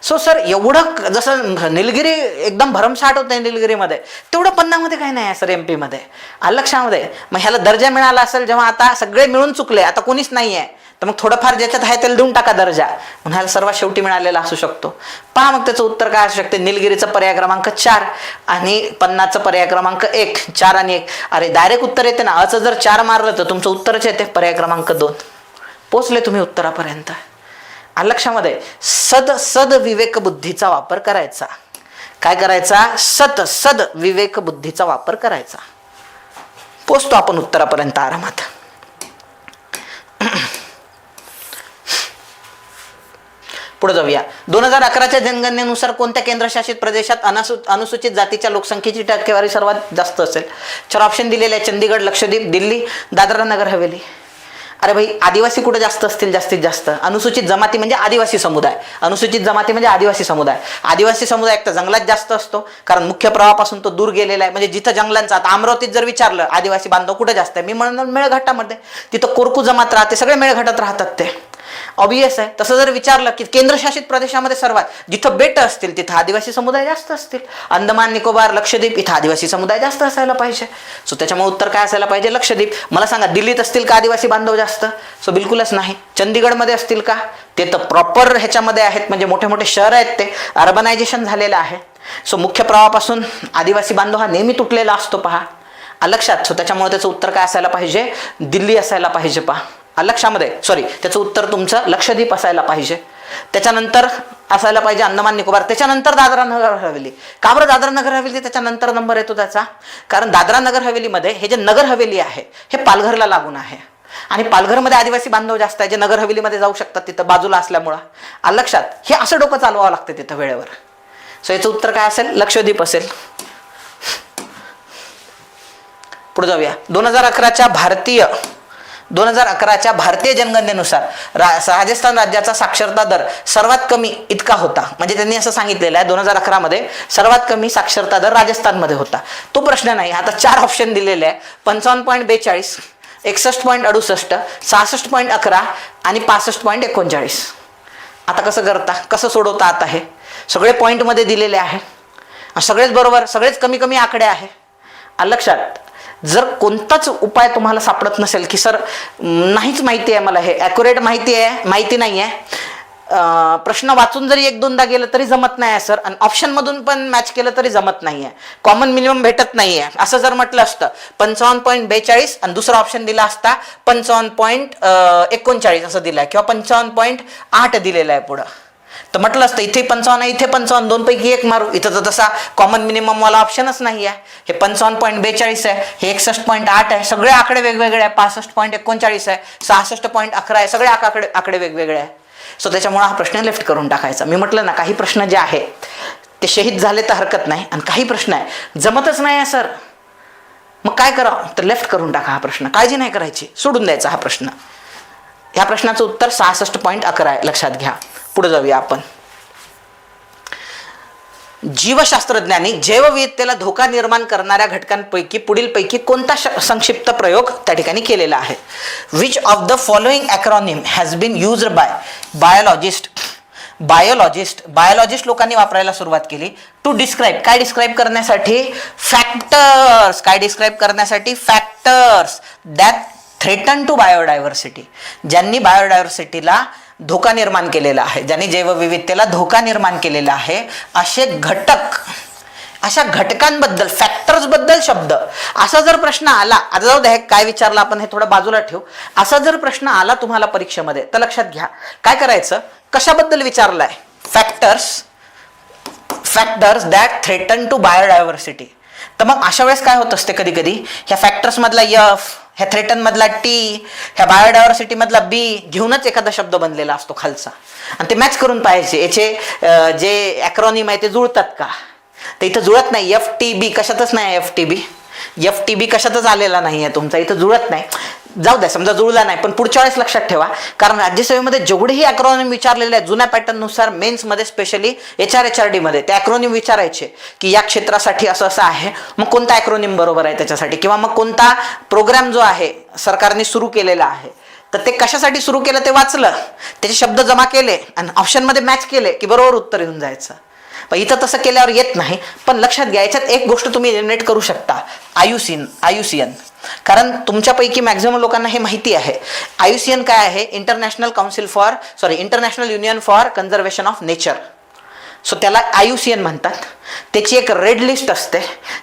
सो सर एवढं जसं निलगिरी एकदम भरमसाठ होतं निलगिरीमध्ये, तेवढं पन्नामध्ये काही नाही आहे सर MP मध्ये, लक्षामध्ये. मग ह्याला दर्जा मिळाला असेल जेव्हा आता सगळे मिळून चुकले, आता कोणीच नाही आहे, तर मग थोडंफार ज्याच्यात आहे त्याला देऊन टाका दर्जा, म्हणून ह्याला सर्वात शेवटी मिळालेला असू शकतो. पहा मग त्याचं उत्तर काय असू शकते? निलगिरीचा पर्याय क्रमांक 4 आणि पन्नाचं पर्याय क्रमांक 1. 4 आणि 1. अरे डायरेक्ट उत्तर येते ना, असं जर 4 मारलं तर तुमचं उत्तरच येते, पर्याय क्रमांक 2. पोचले तुम्ही उत्तरापर्यंत. लक्षामध्ये सद विवेक बुद्धीचा वापर करायचा. काय करायचा? सद विवेक बुद्धीचा वापर करायचा. पोचतो आपण उत्तरापर्यंत आरामात. पुढे जाऊया. 2011च्या जनगणनेनुसार कोणत्या केंद्रशासित प्रदेशात अनुसूचित जातीच्या लोकसंख्येची टक्केवारी सर्वात जास्त असेल? 4 ऑप्शन दिलेले आहे: चंदीगड, लक्षद्वीप, दिल्ली, दादरा नगर हवेली. अरे भाई आदिवासी कुठे जास्त असतील? जास्तीत जास्त अनुसूचित जमाती म्हणजे आदिवासी समुदाय. अनुसूचित जमाती म्हणजे आदिवासी समुदाय. आदिवासी समुदाय एक तर जंगलात जास्त असतो, कारण मुख्य प्रवाहापासून तो दूर गेलेला आहे. म्हणजे जिथं जंगलांचा, आता अमरावतीत जर विचारलं आदिवासी बांधव कुठे जास्त आहे, मी म्हणणार मेळघाटामध्ये. तिथं कोरकू जमात राहते, सगळे मेळघाटात राहतात, ते ऑब्वियस आहे. तसं जर विचारलं की केंद्रशासित प्रदेशामध्ये सर्वात जिथं बेट असतील तिथं आदिवासी समुदाय जास्त असतील. अंदमान निकोबार, लक्षद्वीप इथं आदिवासी समुदाय जास्त असायला पाहिजे. सो त्याच्यामुळे उत्तर काय असायला पाहिजे? लक्षद्वीप. मला सांगा, दिल्लीत असतील का आदिवासी बांधव जास्त? सो बिलकुलच नाही. चंदीगडमध्ये असतील का? ते तर प्रॉपर ह्याच्यामध्ये आहेत, म्हणजे मोठे मोठे शहर आहेत, ते अर्बनायझेशन झालेलं आहे. सो मुख्य प्रवाहापासून आदिवासी बांधव हा नेहमी तुटलेला असतो, पहा लक्षात. सो त्याच्यामुळे त्याचं उत्तर काय असायला पाहिजे? दिल्ली असायला पाहिजे. पहा लक्षामध्ये, सॉरी, त्याचं उत्तर तुमचं लक्षद्वीप असायला पाहिजे. त्याच्यानंतर असायला पाहिजे अंदमान निकोबार, त्याच्यानंतर दादरा नगर हवेली. का बरं दादरा नगर हवेली त्याच्यानंतर नंबर येतो त्याचा? कारण दादरा नगर हवेलीमध्ये हे जे नगर हवेली आहे हे पालघरला लागून आहे, आणि पालघरमध्ये आदिवासी बांधव जास्त आहे, जे नगर हवेलीमध्ये जाऊ शकतात तिथं बाजूला असल्यामुळं. लक्षात, हे असं डोकं चालवावं लागतं तिथं वेळेवर. सो याचं उत्तर काय असेल? लक्षद्वीप असेल. पुढे जाऊया. 2011च्या भारतीय जनगणनेनुसार राजस्थान राज्याचा साक्षरता दर सर्वात कमी इतका होता. म्हणजे त्यांनी असं सांगितलेलं आहे 2011 मध्ये सर्वात कमी साक्षरता दर राजस्थानमध्ये होता. तो प्रश्न नाही. आता 4 ऑप्शन दिलेले आहे: 55.42, 61.68, 66.11 आणि 65.39. आता कसं करता, कसं सोडवता? आता हे सगळे पॉईंटमध्ये दिलेले आहे, सगळेच बरोबर, सगळेच कमी कमी आकडे आहे. लक्षात, जर कोणताच उपाय तुम्हाला सापडत नसेल की सर नाहीच माहिती आहे मला, हे ॲक्युरेट माहिती नाही आहे, प्रश्न वाचून जरी एक दोनदा गेलं तरी जमत नाही आहे सर, आणि ऑप्शनमधून पण मॅच केलं तरी जमत नाही आहे, कॉमन मिनिमम भेटत नाही आहे, असं जर म्हटलं असतं 55.42 आणि दुसरा ऑप्शन दिला असता 55.39 असं दिलं आहे किंवा 55.8 दिलेलं आहे पुढं, तर म्हटलं असतं इथे 55 आहे, इथे 55, दोनपैकी एक मारू. इथं तर तसा कॉमन मिनिमम वाला ऑप्शनच नाही आहे. हे 55.42 आहे, हे 61.8 आहे, सगळे आकडे वेगवेगळे आहे. 65.39 आहे, 66.11 आहे, सगळे आकडे वेगवेगळे आहे. सो त्याच्यामुळे हा प्रश्न लेफ्ट करून टाकायचा. मी म्हटलं ना, काही प्रश्न जे आहेत ते शहीद झाले तर हरकत नाही, आणि काही प्रश्न आहे जमतच नाही आहे सर, मग काय करावं, तर लेफ्ट करून टाका हा प्रश्न, काळजी नाही करायची, सोडून द्यायचा हा प्रश्न. ह्या प्रश्नाचं उत्तर 66.11 आहे, लक्षात घ्या. पुढे जाऊया आपण. जीवशास्त्रज्ञांनी जैवविविधतेला धोका निर्माण करणाऱ्या घटकांपैकी पुढीलपैकी कोणता संक्षिप्त प्रयोग त्या ठिकाणी केलेला आहे? Which of the following acronym has been used by biologist लोकांनी वापरायला सुरुवात केली टू डिस्क्राईब, काय डिस्क्राईब करण्यासाठी? फॅक्टर्स. काय डिस्क्राईब करण्यासाठी? Factors that threaten to biodiversity. ज्यांनी बायोडायव्हर्सिटीला धोका निर्माण केलेला आहे, ज्यांनी जैवविविधतेला धोका निर्माण केलेला आहे, असे घटक, अशा घटकांबद्दल, फॅक्टर्स बद्दल शब्द. असा जर प्रश्न आला, आता जाऊ द्या काय विचारलं आपण हे थोडं बाजूला ठेवू, असा जर प्रश्न आला तुम्हाला परीक्षेमध्ये तर लक्षात घ्या काय करायचं, कशाबद्दल विचारलाय? Factors that threaten to biodiversity. तर मग अशा वेळेस काय होत असते, कधी कधी ह्या फॅक्टर्स मधला F, ह्या थ्रेटन मधला T, ह्या बायोडायव्हर्सिटी मधला B घेऊनच एखादा शब्द बनलेला असतो खालचा, आणि ते मॅच करून पाहायचे, याचे जे ॲक्रॉनिम आहे ते जुळतात का. तर इथं जुळत नाही. FTB कशातच नाही, FTB कशातच आलेला नाही आहे तुमचा, इथं जुळत नाही. जाऊ द्या, समजा जुळला नाही, पण पुढच्या वेळेस लक्षात ठेवा, कारण राज्यसेवेमध्ये जेवढेही ॲक्रॉनिम विचारलेले आहेत जुन्या पॅटर्ननुसार, मेन्समध्ये स्पेशली HRD मध्ये ते ॲक्रॉनिम विचारायचे की या क्षेत्रासाठी असं असं आहे, मग कोणता ॲक्रॉनिम बरोबर आहे त्याच्यासाठी, किंवा मग कोणता प्रोग्राम जो आहे सरकारने सुरू केलेला आहे, तर ते कशासाठी सुरू केलं ते वाचलं, त्याचे शब्द जमा केले आणि ऑप्शनमध्ये मॅच केले की बरोबर उत्तर येऊन जायचं. पण इथं तसं केल्यावर येत नाही. पण लक्षात घ्या, याच्यात एक गोष्ट तुम्ही एलिमिनेट करू शकता, IUCN. कारण तुमच्यापैकी मॅक्झिमम लोकांना हे माहिती आहे. IUCN काय आहे? International union for conservation of nature. So त्याला IUCN म्हणतात. त्याची एक रेड लिस्ट असते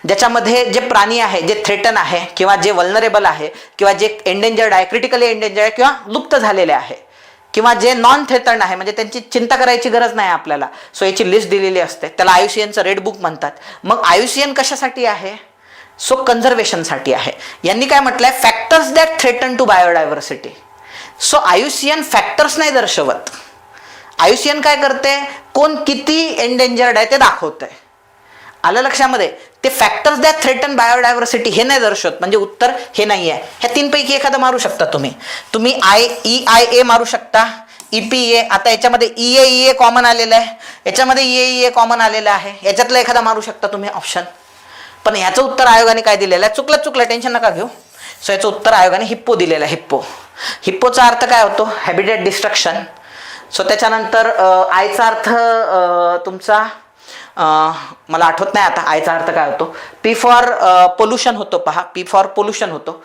ज्याच्यामध्ये जे प्राणी आहे, जे थ्रेटन आहे किंवा जे वल्नरेबल आहे किंवा जे एंडेंजर्ड आहे, क्रिटिकली एंडेंजर्ड आहे किंवा लुप्त झालेले आहे, किंवा जे नॉन थ्रेटन आहे, म्हणजे त्यांची चिंता करायची गरज नाही आपल्याला, सो याची लिस्ट दिलेली असते. त्याला IUCNचं रेड बुक म्हणतात. मग IUCN कशासाठी आहे? सो कन्झर्वेशनसाठी आहे. यांनी काय म्हटलंय? Factors that threaten to biodiversity. So IUCN factors नाही दर्शवत. IUCN काय करते? कोण किती एंडेंजर्ड आहे ते दाखवतंय. आलं लक्षामध्ये? ते फॅक्टर्स दॅट थ्रेटन बायोडायव्हर्सिटी हे नाही दर्शवत, म्हणजे उत्तर हे नाही आहे. ह्या तीनपैकी एखादं मारू शकता तुम्ही EIA मारू शकता, EPA. आता याच्यामध्ये EA कॉमन आलेलं आहे, याच्यामध्ये EA कॉमन आलेलं आहे, याच्यातला एखादा मारू शकता तुम्ही ऑप्शन. पण याचं उत्तर आयोगाने काय दिलेलं आहे? चुकलं, टेन्शन नका घेऊ. सो याचं उत्तर आयोगाने हिप्पो दिलेलं आहे. हिप्पोचा अर्थ काय होतो? Habitat destruction. सो त्याच्यानंतर आयचा अर्थ तुमचा मला आठवत नाही आता आयचा अर्थ काय होतो. P फॉर पोल्युशन होतो, पहा, P फॉर पोल्युशन होतो,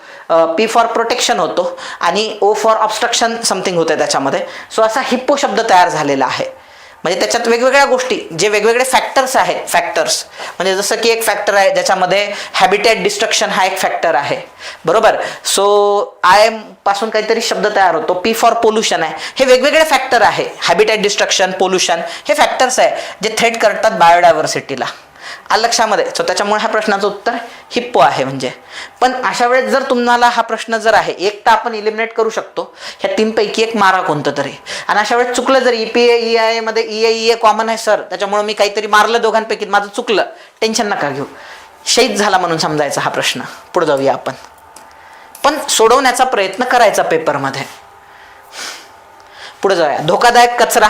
P फॉर प्रोटेक्शन होतो, आणि O फॉर ऑब्स्ट्रक्शन समथिंग होतं त्याच्यामध्ये. सो असा हिप्पो शब्द तयार झालेला आहे. म्हणजे त्याच्यात वेगवेगळ्या गोष्टी, जे वेगवेगळे फॅक्टर्स आहेत, फॅक्टर्स म्हणजे जसं की एक फॅक्टर आहे ज्याच्यामध्ये हॅबिटेट डिस्ट्रक्शन हा एक फॅक्टर आहे, बरोबर. सो आय पासून काहीतरी शब्द तयार होतो, P फॉर पोल्युशन आहे. हे वेगवेगळे फॅक्टर आहे. हॅबिटेट डिस्ट्रक्शन, पोल्युशन हे फॅक्टर्स आहे जे थ्रेट करतात बायोडायव्हर्सिटीला. लक्षामध्ये. सो त्याच्यामुळे ह्या प्रश्नाचं उत्तर हिप्पो आहे. म्हणजे पण अशा वेळेस जर तुम्हाला हा प्रश्न जर आहे, एक तर आपण इलिमिनेट करू शकतो, ह्या तीनपैकी एक मारा कोणतं तरी. आणि अशा वेळेस चुकलं जर EPA EIA मध्ये EA कॉमन आहे सर, त्याच्यामुळे मी काहीतरी मारलं दोघांपैकी, माझं चुकलं, टेन्शन नका घेऊ, शहीद झाला म्हणून समजायचा हा प्रश्न. पुढे जाऊया आपण. पण सोडवण्याचा प्रयत्न करायचा पेपरमध्ये. पुढे जाऊया. धोकादायक कचरा.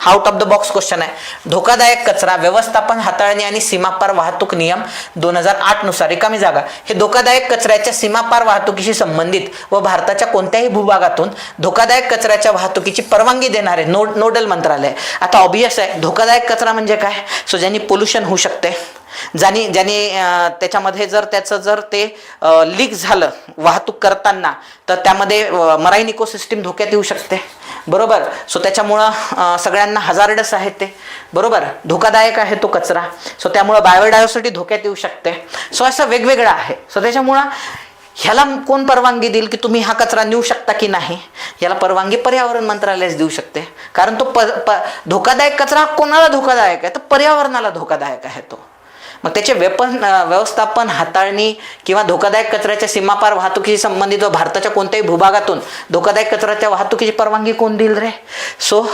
Out of the box question आहे. धोकादायक कचरा व्यवस्थापन, हाताळणी आणि सीमापार वाहतूक नियम 2008 नुसार रिकामी जागा. हे धोकादायक कचऱ्याच्या सीमापार वाहतुकीशी संबंधित व भारताच्या कोणत्याही भूभागातून धोकादायक कचऱ्याच्या वाहतुकीची परवानगी देणारे नोडल मंत्रालय. आता ऑब्वियस आहे धोकादायक कचरा म्हणजे काय? सो ज्यांनी पोल्युशन होऊ शकते, ज्याने त्याच्यामध्ये जर त्याचं जर ते लीक झालं वाहतूक करताना तर त्यामध्ये मराईन इकोसिस्टीम धोक्यात येऊ शकते, बरोबर. सो त्याच्यामुळं सगळ्यांना हजार्डस आहे ते, बरोबर, धोकादायक आहे तो कचरा. सो त्यामुळं बायोडायव्हर्सिटी धोक्यात येऊ शकते. सो असं वेगवेगळं आहे. सो त्याच्यामुळं ह्याला कोण परवानगी देईल की तुम्ही हा कचरा नेऊ शकता की नाही? याला परवानगी पर्यावरण मंत्रालयच देऊ शकते, कारण तो धोकादायक कचरा कोणाला धोकादायक आहे? तर पर्यावरणाला धोकादायक आहे तो. मग त्याचे व्यवस्थापन, हाताळणी किंवा धोकादायक कचऱ्याच्या सीमापार वाहतुकीशी संबंधित व भारताच्या कोणत्याही भूभागातून धोकादायक कचऱ्याच्या वाहतुकीची परवानगी कोण देईल रे? सो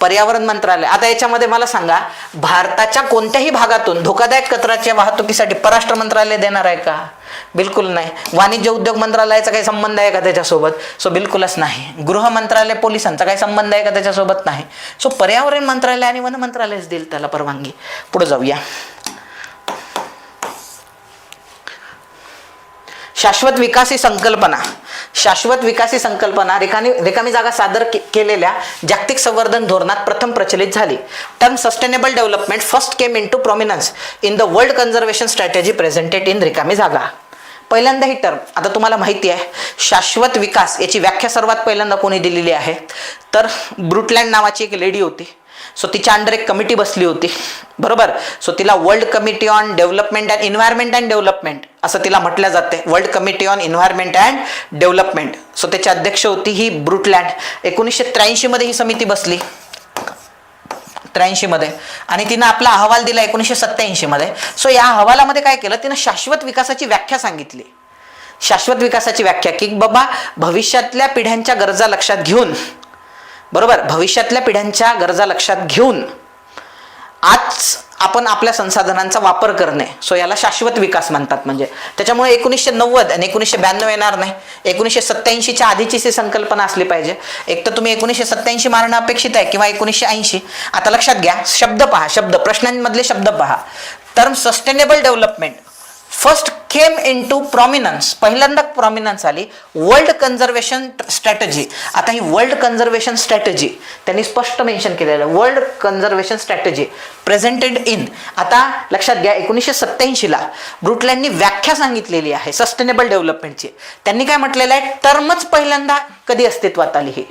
पर्यावरण मंत्रालय. आता याच्यामध्ये मला सांगा, भारताच्या कोणत्याही भागातून धोकादायक कचऱ्याच्या वाहतुकीसाठी परराष्ट्र मंत्रालय देणार आहे का? बिलकुल नाही. वाणिज्य उद्योग मंत्रालयाचा काही संबंध आहे का त्याच्यासोबत? सो बिलकुलच नाही. गृह मंत्रालय, पोलिसांचा काही संबंध आहे का त्याच्यासोबत? नाही. सो पर्यावरण मंत्रालय आणि वन मंत्रालयच देईल त्याला परवानगी. पुढे जाऊया. शाश्वत विकास ही संकल्पना, शाश्वत विकास ही संकल्पना रिकामी जागा सादर केलेल्या जागतिक संवर्धन धोरणात प्रथम प्रचलित झाली. Term sustainable development first came into prominence in the world conservation strategy presented in रिकामी जागा. पहिल्यांदा ही टर्म, आता तुम्हाला माहिती आहे शाश्वत विकास याची व्याख्या सर्वात पहिल्यांदा कोणी दिलेली आहे? तर ब्रुटलँड नावाची एक लेडी होती. सो तिच्या अंडर एक कमिटी बसली होती, बरोबर. सो तिला world committee on development and environment and development असं तिला म्हटलं जाते, world committee on environment and development. So त्याची अध्यक्ष होती ही ब्रुटलँड. 1983 मध्ये ही समिती बसली, 83 मध्ये, आणि तिनं आपला अहवाल दिला 1987 मध्ये. सो या अहवालामध्ये काय केलं, तिनं शाश्वत विकासाची व्याख्या सांगितली. शाश्वत विकासाची व्याख्या की बाबा भविष्यातल्या पिढ्यांच्या गरजा लक्षात घेऊन, बरोबर, भविष्यातल्या पिढ्यांच्या गरजा लक्षात घेऊन आज आपण आपल्या संसाधनांचा वापर करणे. सो याला शाश्वत विकास म्हणतात. म्हणजे त्याच्यामुळे 1990 आणि 1992 येणार नाही, 1987च्या आधीची संकल्पना असली पाहिजे. एक तर तुम्ही 1987 मारणं अपेक्षित आहे किंवा 1980. आता लक्षात घ्या, शब्द पहा, शब्द प्रश्नांमधले शब्द पहा. Term sustainable development first came into prominence, पहिल्यांदा प्रॉमिनन्स आली. वर्ल्ड कन्झर्वेशन स्ट्रॅटेजी, आता ही वर्ल्ड कन्झर्वेशन स्ट्रॅटेजी त्यांनी स्पष्ट मेन्शन केलेलं आहे, world conservation strategy presented in. आता लक्षात घ्या 1987ला ब्रुटलँडनी व्याख्या सांगितलेली आहे सस्टेनेबल डेव्हलपमेंटची. त्यांनी काय म्हटलेलं आहे, टर्मच पहिल्यांदा कधी अस्तित्वात आली ही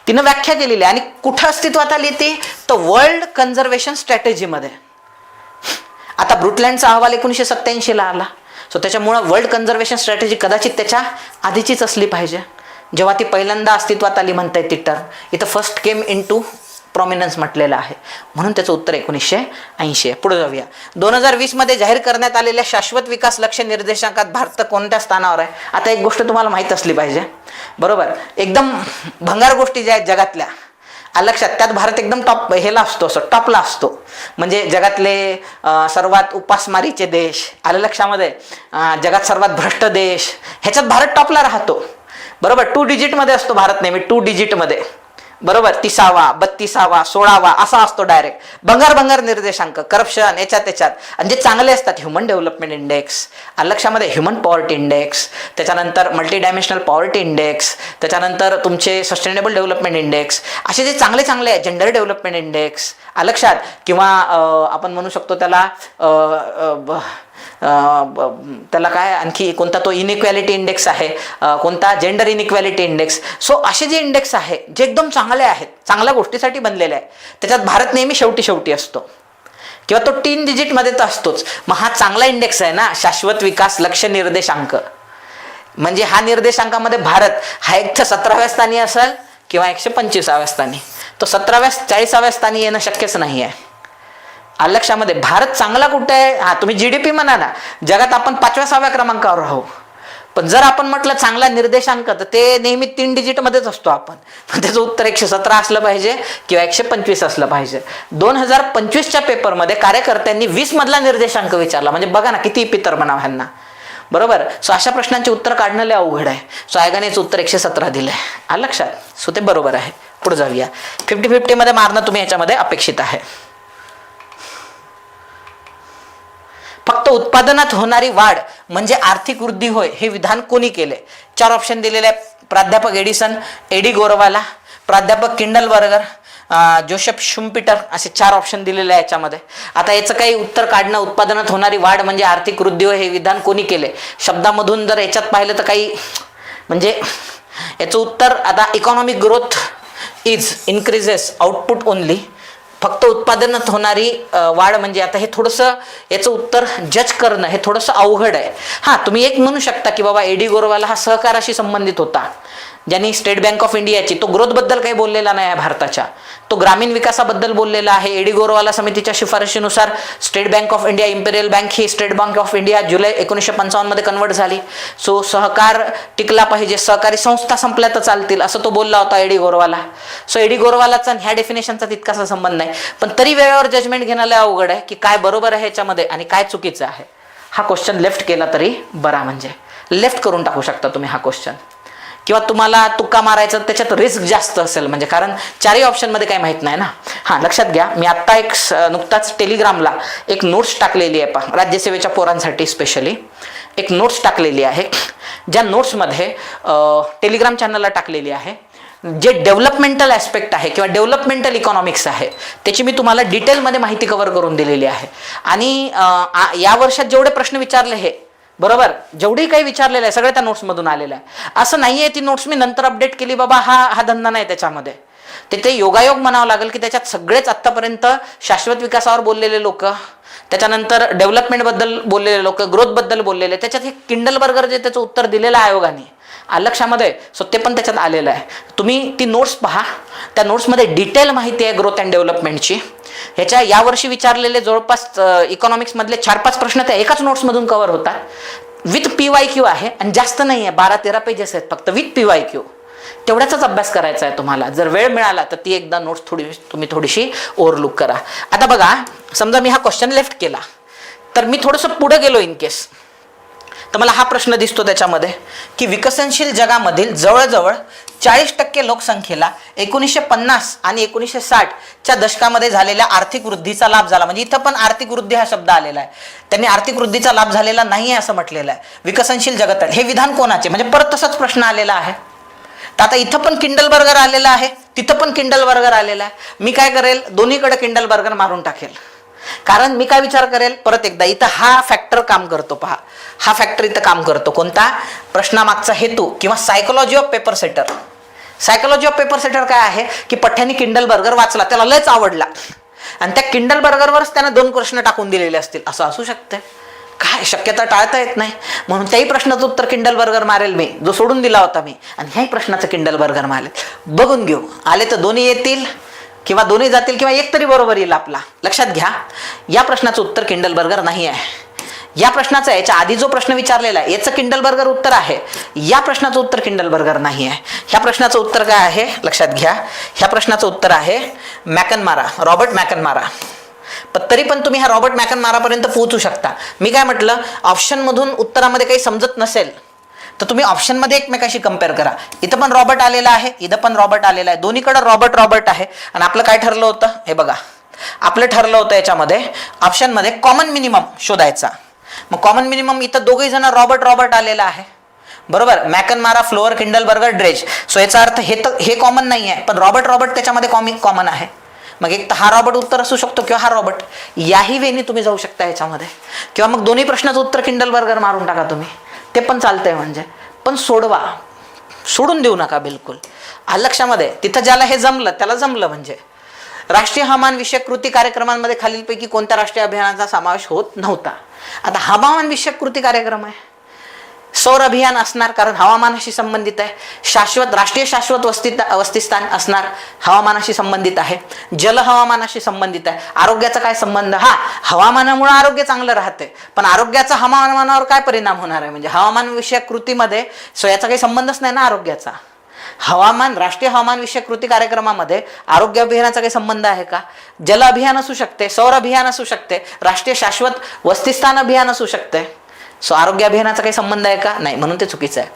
तिनं व्याख्या केलेली आहे. आणि कुठं अस्तित्वात आली ती? तर वर्ल्ड कन्झर्वेशन स्ट्रॅटेजीमध्ये. आता ब्रुटलँडचा अहवाल 1987ला आला. सो त्याच्यामुळं वर्ल्ड कन्झर्वेशन स्ट्रॅटेजी कदाचित त्याच्या आधीचीच असली पाहिजे जेव्हा ती पहिल्यांदा अस्तित्वात आली म्हणता येते टर्म. इथं first came into prominence म्हटलेलं आहे, म्हणून त्याचं उत्तर 1980 आहे. पुढे जाऊया. 2020 मध्ये जाहीर करण्यात आलेल्या शाश्वत विकास लक्ष्य निर्देशांकात भारत कोणत्या स्थानावर आहे? आता एक गोष्ट तुम्हाला माहीत असली पाहिजे, बरोबर, एकदम भंगार गोष्टी ज्या आहेत जगातल्या लक्षात, त्यात भारत एकदम टॉप हेला असतो, असं टॉपला असतो. म्हणजे जगातले सर्वात उपासमारीचे देश आलं लक्षामध्ये, जगात सर्वात भ्रष्ट देश, ह्याच्यात भारत टॉपला राहतो, बरोबर. 2 डिजिटमध्ये असतो भारत नेहमी, 2 डिजिटमध्ये, बरोबर. 30वा, 32वा, 16वा असा असतो डायरेक्ट. भंगार निर्देशांक, करप्शन याच्यात त्याच्यात. आणि जे चांगले असतात ह्युमन डेव्हलपमेंट इंडेक्स लक्षामध्ये, ह्युमन पॉवर्टी इंडेक्स, त्याच्यानंतर मल्टी डायमेन्शनल पॉवर्टी इंडेक्स, त्याच्यानंतर तुमचे सस्टेनेबल डेव्हलपमेंट इंडेक्स, असे जे चांगले आहे, जेंडर डेव्हलपमेंट इंडेक्स लक्षात, किंवा आपण म्हणू शकतो त्याला त्याला काय आणखी कोणता तो इनइक्वॅलिटी इंडेक्स आहे, कोणता जेंडर इनइक्वॅलिटी इंडेक्स. सो असे जे इंडेक्स आहे जे एकदम चांगले आहेत, चांगल्या गोष्टीसाठी बनलेले आहे, त्याच्यात भारत नेहमी शेवटी असतो किंवा तो 3 डिजिटमध्ये तर असतोच. मग हा चांगला इंडेक्स आहे ना, शाश्वत विकास लक्ष्य निर्देशांक. म्हणजे हा निर्देशांकामध्ये भारत हा एक तर 17व्या स्थानी असेल किंवा 125व्या स्थानी. तो 17व्या 40व्या स्थानी येणं शक्यच नाही आहे. लक्षामध्ये भारत चांगला कुठे आहे? हा तुम्ही GDP म्हणा ना, जगात आपण 5व्या-6व्या क्रमांकावर राहू. पण जर आपण म्हटलं चांगला निर्देशांक तर ते नेहमी 3 डिजिटमध्येच असतो आपण. त्याचं उत्तर 117 असलं पाहिजे किंवा 125 असलं पाहिजे. 2025च्या पेपरमध्ये कार्यकर्त्यांनी 20 मधला निर्देशांक विचारला. म्हणजे बघा ना किती पितर म्हणावं ह्यांना, बरोबर. सो अशा प्रश्नांचे उत्तर काढणं लय अवघड आहे. सो आयोगाने उत्तर 117 दिलंय. आलं लक्षात. सो ते बरोबर आहे. पुढे जाऊया. 50-50 मध्ये मारणं तुम्ही याच्यामध्ये अपेक्षित आहे. फक्त उत्पादनात होणारी वाढ म्हणजे आर्थिक वृद्धी होय हे विधान कोणी केले? 4 ऑप्शन दिलेले आहेत. प्राध्यापक एडिसन, एडी गोरवाला, प्राध्यापक किंडल बर्गर, जोसेफ शुम्पीटर असे 4 ऑप्शन दिलेले आहे याच्यामध्ये. आता याचं काही उत्तर काढणं, उत्पादनात होणारी वाढ म्हणजे आर्थिक वृद्धी हे विधान कोणी केले शब्दामधून जर याच्यात पाहिलं तर काही म्हणजे याचं उत्तर आता economic growth is increases output only. फक्त उत्पादनात होणारी वाढ म्हणजे आता हे थोडंसं याचं उत्तर जज करणं हे थोडंसं अवघड आहे. हां, तुम्ही एक म्हणू शकता की बाबा एडी गोरवाला हा सहकाराशी संबंधित होता, ज्यांनी स्टेट बँक ऑफ इंडियाची, तो ग्रोथबद्दल काही बोललेला नाही आहे भारताच्या, तो ग्रामीण विकासाबद्दल बोललेला आहे. एडी गोरवाला समितीच्या शिफारशीनुसार State Bank of India, Imperial Bank ही स्टेट बँक ऑफ इंडिया जुलै 1955 मध्ये कन्वर्ट झाली. सो सहकार टिकला पाहिजे, सहकारी संस्था संपल्या तर चालतील असं तो बोलला होता एडी गोरवाला. सो एडी गोरवालाचा ह्या डेफिनेशनचा तितकासा संबंध नाही, पण तरी वेळेवर जजमेंट घेणं लय अवघड आहे की काय बरोबर आहे ह्याच्यामध्ये आणि काय चुकीचं आहे. हा क्वेश्चन लेफ्ट केला तरी बरा, म्हणजे लेफ्ट करून टाकू शकता तुम्ही हा क्वेश्चन, किंवा तुम्हाला तुक्का मारायचं त्याच्यात रिस्क जास्त असेल म्हणजे, कारण 4ही ऑप्शनमध्ये काही माहीत नाही ना. हां, लक्षात घ्या, मी आत्ता एक नुकताच टेलिग्रामला एक नोट्स टाकलेली आहे पहा, राज्यसेवेच्या पोरांसाठी स्पेशली एक नोट्स टाकलेली आहे. ज्या नोट्समध्ये टेलिग्राम चॅनलला टाकलेली आहे, जे डेव्हलपमेंटल ॲस्पेक्ट आहे किंवा डेव्हलपमेंटल इकॉनॉमिक्स आहे त्याची मी तुम्हाला डिटेलमध्ये माहिती कव्हर करून दिलेली आहे. आणि या वर्षात जेवढे प्रश्न विचारले हे बरोबर, जेवढी काही विचारलेलं आहे सगळं त्या नोट्समधून आलेलं आहे. असं नाही आहे ती नोट्स मी नंतर अपडेट केली बाबा, हा धंदा नाही त्याच्यामध्ये. ते योगायोग म्हणावं लागेल की त्याच्यात सगळेच आत्तापर्यंत शाश्वत विकासावर बोललेले लोक, त्याच्यानंतर डेव्हलपमेंटबद्दल बोललेले लोक, ग्रोथबद्दल बोललेले, त्याच्यात हे किंडल बर्गर जे त्याचं उत्तर दिलेलं आहे आयोगाने लक्षामध्ये, सो ते पण त्याच्यात आलेलं आहे. तुम्ही ती नोट्स पहा, त्या नोट्समध्ये डिटेल माहिती आहे ग्रोथ अँड डेव्हलपमेंटची. ह्याच्या यावर्षी विचारलेले जवळपास इकॉनॉमिक्समधले 4-5 प्रश्न त्या एकाच नोट्समधून कव्हर होतात. विथ PYQ आहे आणि जास्त नाही आहे, 12-13 पेजेस आहेत फक्त विथ PYQ. तेवढ्याचाच अभ्यास करायचा आहे तुम्हाला. जर वेळ मिळाला तर ती एकदा नोट्स तुम्ही थोडीशी ओव्हरलुक करा. आता बघा, समजा मी हा क्वेश्चन लेफ्ट केला तर मी थोडंसं पुढे गेलो इन केस, तर मला हा प्रश्न दिसतो त्याच्यामध्ये की विकसनशील जगामधील जवळजवळ 40% लोकसंख्येला 1950 आणि 1960च्या दशकामध्ये झालेल्या आर्थिक वृद्धीचा लाभ झाला. म्हणजे इथं पण आर्थिक वृद्धी हा शब्द आलेला आहे, त्यांनी आर्थिक वृद्धीचा लाभ झालेला नाही आहे असं म्हटलेलं आहे विकसनशील जगात. हे विधान कोणाचे, म्हणजे परत तसाच प्रश्न आलेला आहे. तर आता इथं पण किंडल बर्गर आलेला आहे, तिथं पण किंडल बर्गर आलेला आहे. मी काय करेल, दोन्हीकडे किंडल बर्गर मारून टाकेल. कारण मी काय विचार करेल, परत एकदा इथं हा फॅक्टर काम करतो पहा, हा फॅक्टर इथं काम करतो. कोणता, प्रश्नामागचा हेतू किंवा psychology of paper setter. Psychology of paper setter काय आहे की पठ्याने किंडल बर्गर वाचला, त्याला लयच आवडला आणि त्या किंडल बर्गरवरच त्याने 2 प्रश्न टाकून दिलेले असतील, असं असू शकते. काय शक्यता टाळता येत नाही, म्हणून त्याही प्रश्नाचं उत्तर किंडल बर्गर मारेल मी, जो सोडून दिला होता मी, आणि ह्याही प्रश्नाचं किंडल बर्गर मारेल. बघून घेऊ, आले तर दोन्ही येतील किंवा दोन्ही जातील किंवा एक तरी बरोबर येईल आपला. लक्षात घ्या, या प्रश्नाचं उत्तर किंडल बर्गर नाही आहे. या प्रश्नाचं, याच्या आधी जो प्रश्न विचारलेला आहे याचं किंडल बर्गर उत्तर आहे, या प्रश्नाचं उत्तर किंडल बर्गर नाही आहे. ह्या प्रश्नाचं उत्तर काय आहे लक्षात घ्या, ह्या प्रश्नाचं उत्तर आहे मॅकनमारा, रॉबर्ट मॅकनमारा. पण तरी पण तुम्ही ह्या रॉबर्ट मॅकनमारापर्यंत पोहोचू शकता. मी काय म्हटलं, ऑप्शनमधून उत्तरामध्ये काही समजत नसेल तर तुम्ही ऑप्शनमध्ये एकमेकाशी कम्पेअर करा. इथं पण रॉबर्ट आलेला आहे, इथं पण रॉबर्ट आलेला आहे, दोन्हीकडे रॉबर्ट आहे. आणि आपलं काय ठरलं होतं हे बघा, आपलं ठरलं होतं याच्यामध्ये ऑप्शनमध्ये कॉमन मिनिमम शोधायचा. मग कॉमन मिनिमम इथं दोघे जण रॉबर्ट आलेला आहे बरोबर, मॅकनमारा, फ्लोअर, किंडल बर्गर, ड्रेज. सो याचा अर्थ हे कॉमन नाही आहे, पण रॉबर्ट त्याच्यामध्ये कॉमन आहे. मग एक तर हा रॉबर्ट उत्तर असू शकतो किंवा हा रॉबर्ट, याही वेनी तुम्ही जाऊ शकता याच्यामध्ये. किंवा मग दोन्ही प्रश्नाचं उत्तर किंडल बर्गर मारून टाका तुम्ही, ते पण चालतंय म्हणजे. पण सोडवा, सोडून देऊ नका बिलकुल. लक्षामध्ये तिथं ज्याला हे जमलं त्याला जमलं. म्हणजे राष्ट्रीय हवामान विषयक कृती कार्यक्रमांमध्ये खालीलपैकी कोणत्या राष्ट्रीय अभियानाचा समावेश होत नव्हता. आता हवामान विषयक कृती कार्यक्रम आहे, सौर अभियान असणार कारण हवामानाशी संबंधित आहे, राष्ट्रीय शाश्वत वस्तीस्थान असणार, हवामानाशी संबंधित आहे, जल हवामानाशी संबंधित आहे. आरोग्याचा काय संबंध, हा हवामानामुळे आरोग्य चांगलं राहते, पण आरोग्याचा हवामानावर काय परिणाम होणार आहे, म्हणजे हवामान विषयक कृतीमध्ये सो याचा काही संबंधच नाही ना आरोग्याचा. राष्ट्रीय हवामान विषयक कृती कार्यक्रमामध्ये आरोग्य अभियानाचा काही संबंध आहे का. जल अभियान असू शकते, सौर अभियान असू शकते, राष्ट्रीय शाश्वत वस्तीस्थान अभियान असू शकते. सो आरोग्य अभियानाचा काही संबंध आहे का, नाही, म्हणून ते चुकीचं आहे.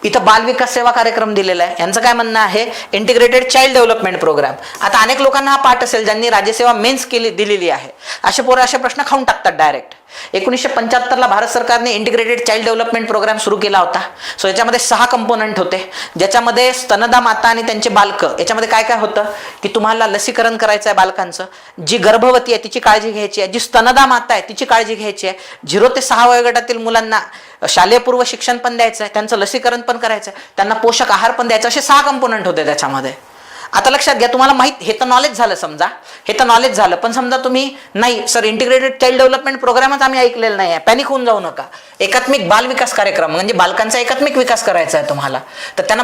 इथं बाल विकास सेवा कार्यक्रम दिलेला आहे, यांचं काय म्हणणं आहे, इंटिग्रेटेड चाइल्ड डेव्हलपमेंट प्रोग्राम. आता अनेक लोकांना हा पाठ असेल ज्यांनी राज्यसेवा मेन्स दिलेली आहे, असे पोरं असे प्रश्न खाऊन टाकतात डायरेक्ट. 1975ला भारत सरकारने इंटिग्रेटेड चाइल्ड डेव्हलपमेंट प्रोग्राम सुरू केला होता. सो याच्यामध्ये 6 कंपोनंट होते, ज्याच्यामध्ये स्तनदा माता आणि त्यांचे बालकं, याच्यामध्ये काय काय होतं की तुम्हाला लसीकरण करायचं आहे बालकांचं, जी गर्भवती आहे तिची काळजी घ्यायची आहे, जी स्तनदा माता आहे तिची काळजी घ्यायची आहे, 0 ते 6 वयोगटातील मुलांना शालेय पूर्व शिक्षण पण द्यायचं आहे, त्यांचं लसीकरण पण करायचं आहे, त्यांना पोषक आहार पण द्यायचा, असे 6 कंपोनंट होते त्याच्यामध्ये. आता लक्षात घ्या, तुम्हाला माहित, हे तर नॉलेज झालं, समजा हे तर नॉलेज झालं, पण समजा तुम्ही नाही सर इंटिग्रेटेड चाइल्ड डेव्हलपमेंट प्रोग्रामच आम्ही ऐकलेलं नाही आहे, पॅनिक होऊन जाऊ नका. एकात्मिक बाल विकास कार्यक्रम म्हणजे बालकांचा एकात्मिक विकास करायचा आहे तुम्हाला, तर त्यांना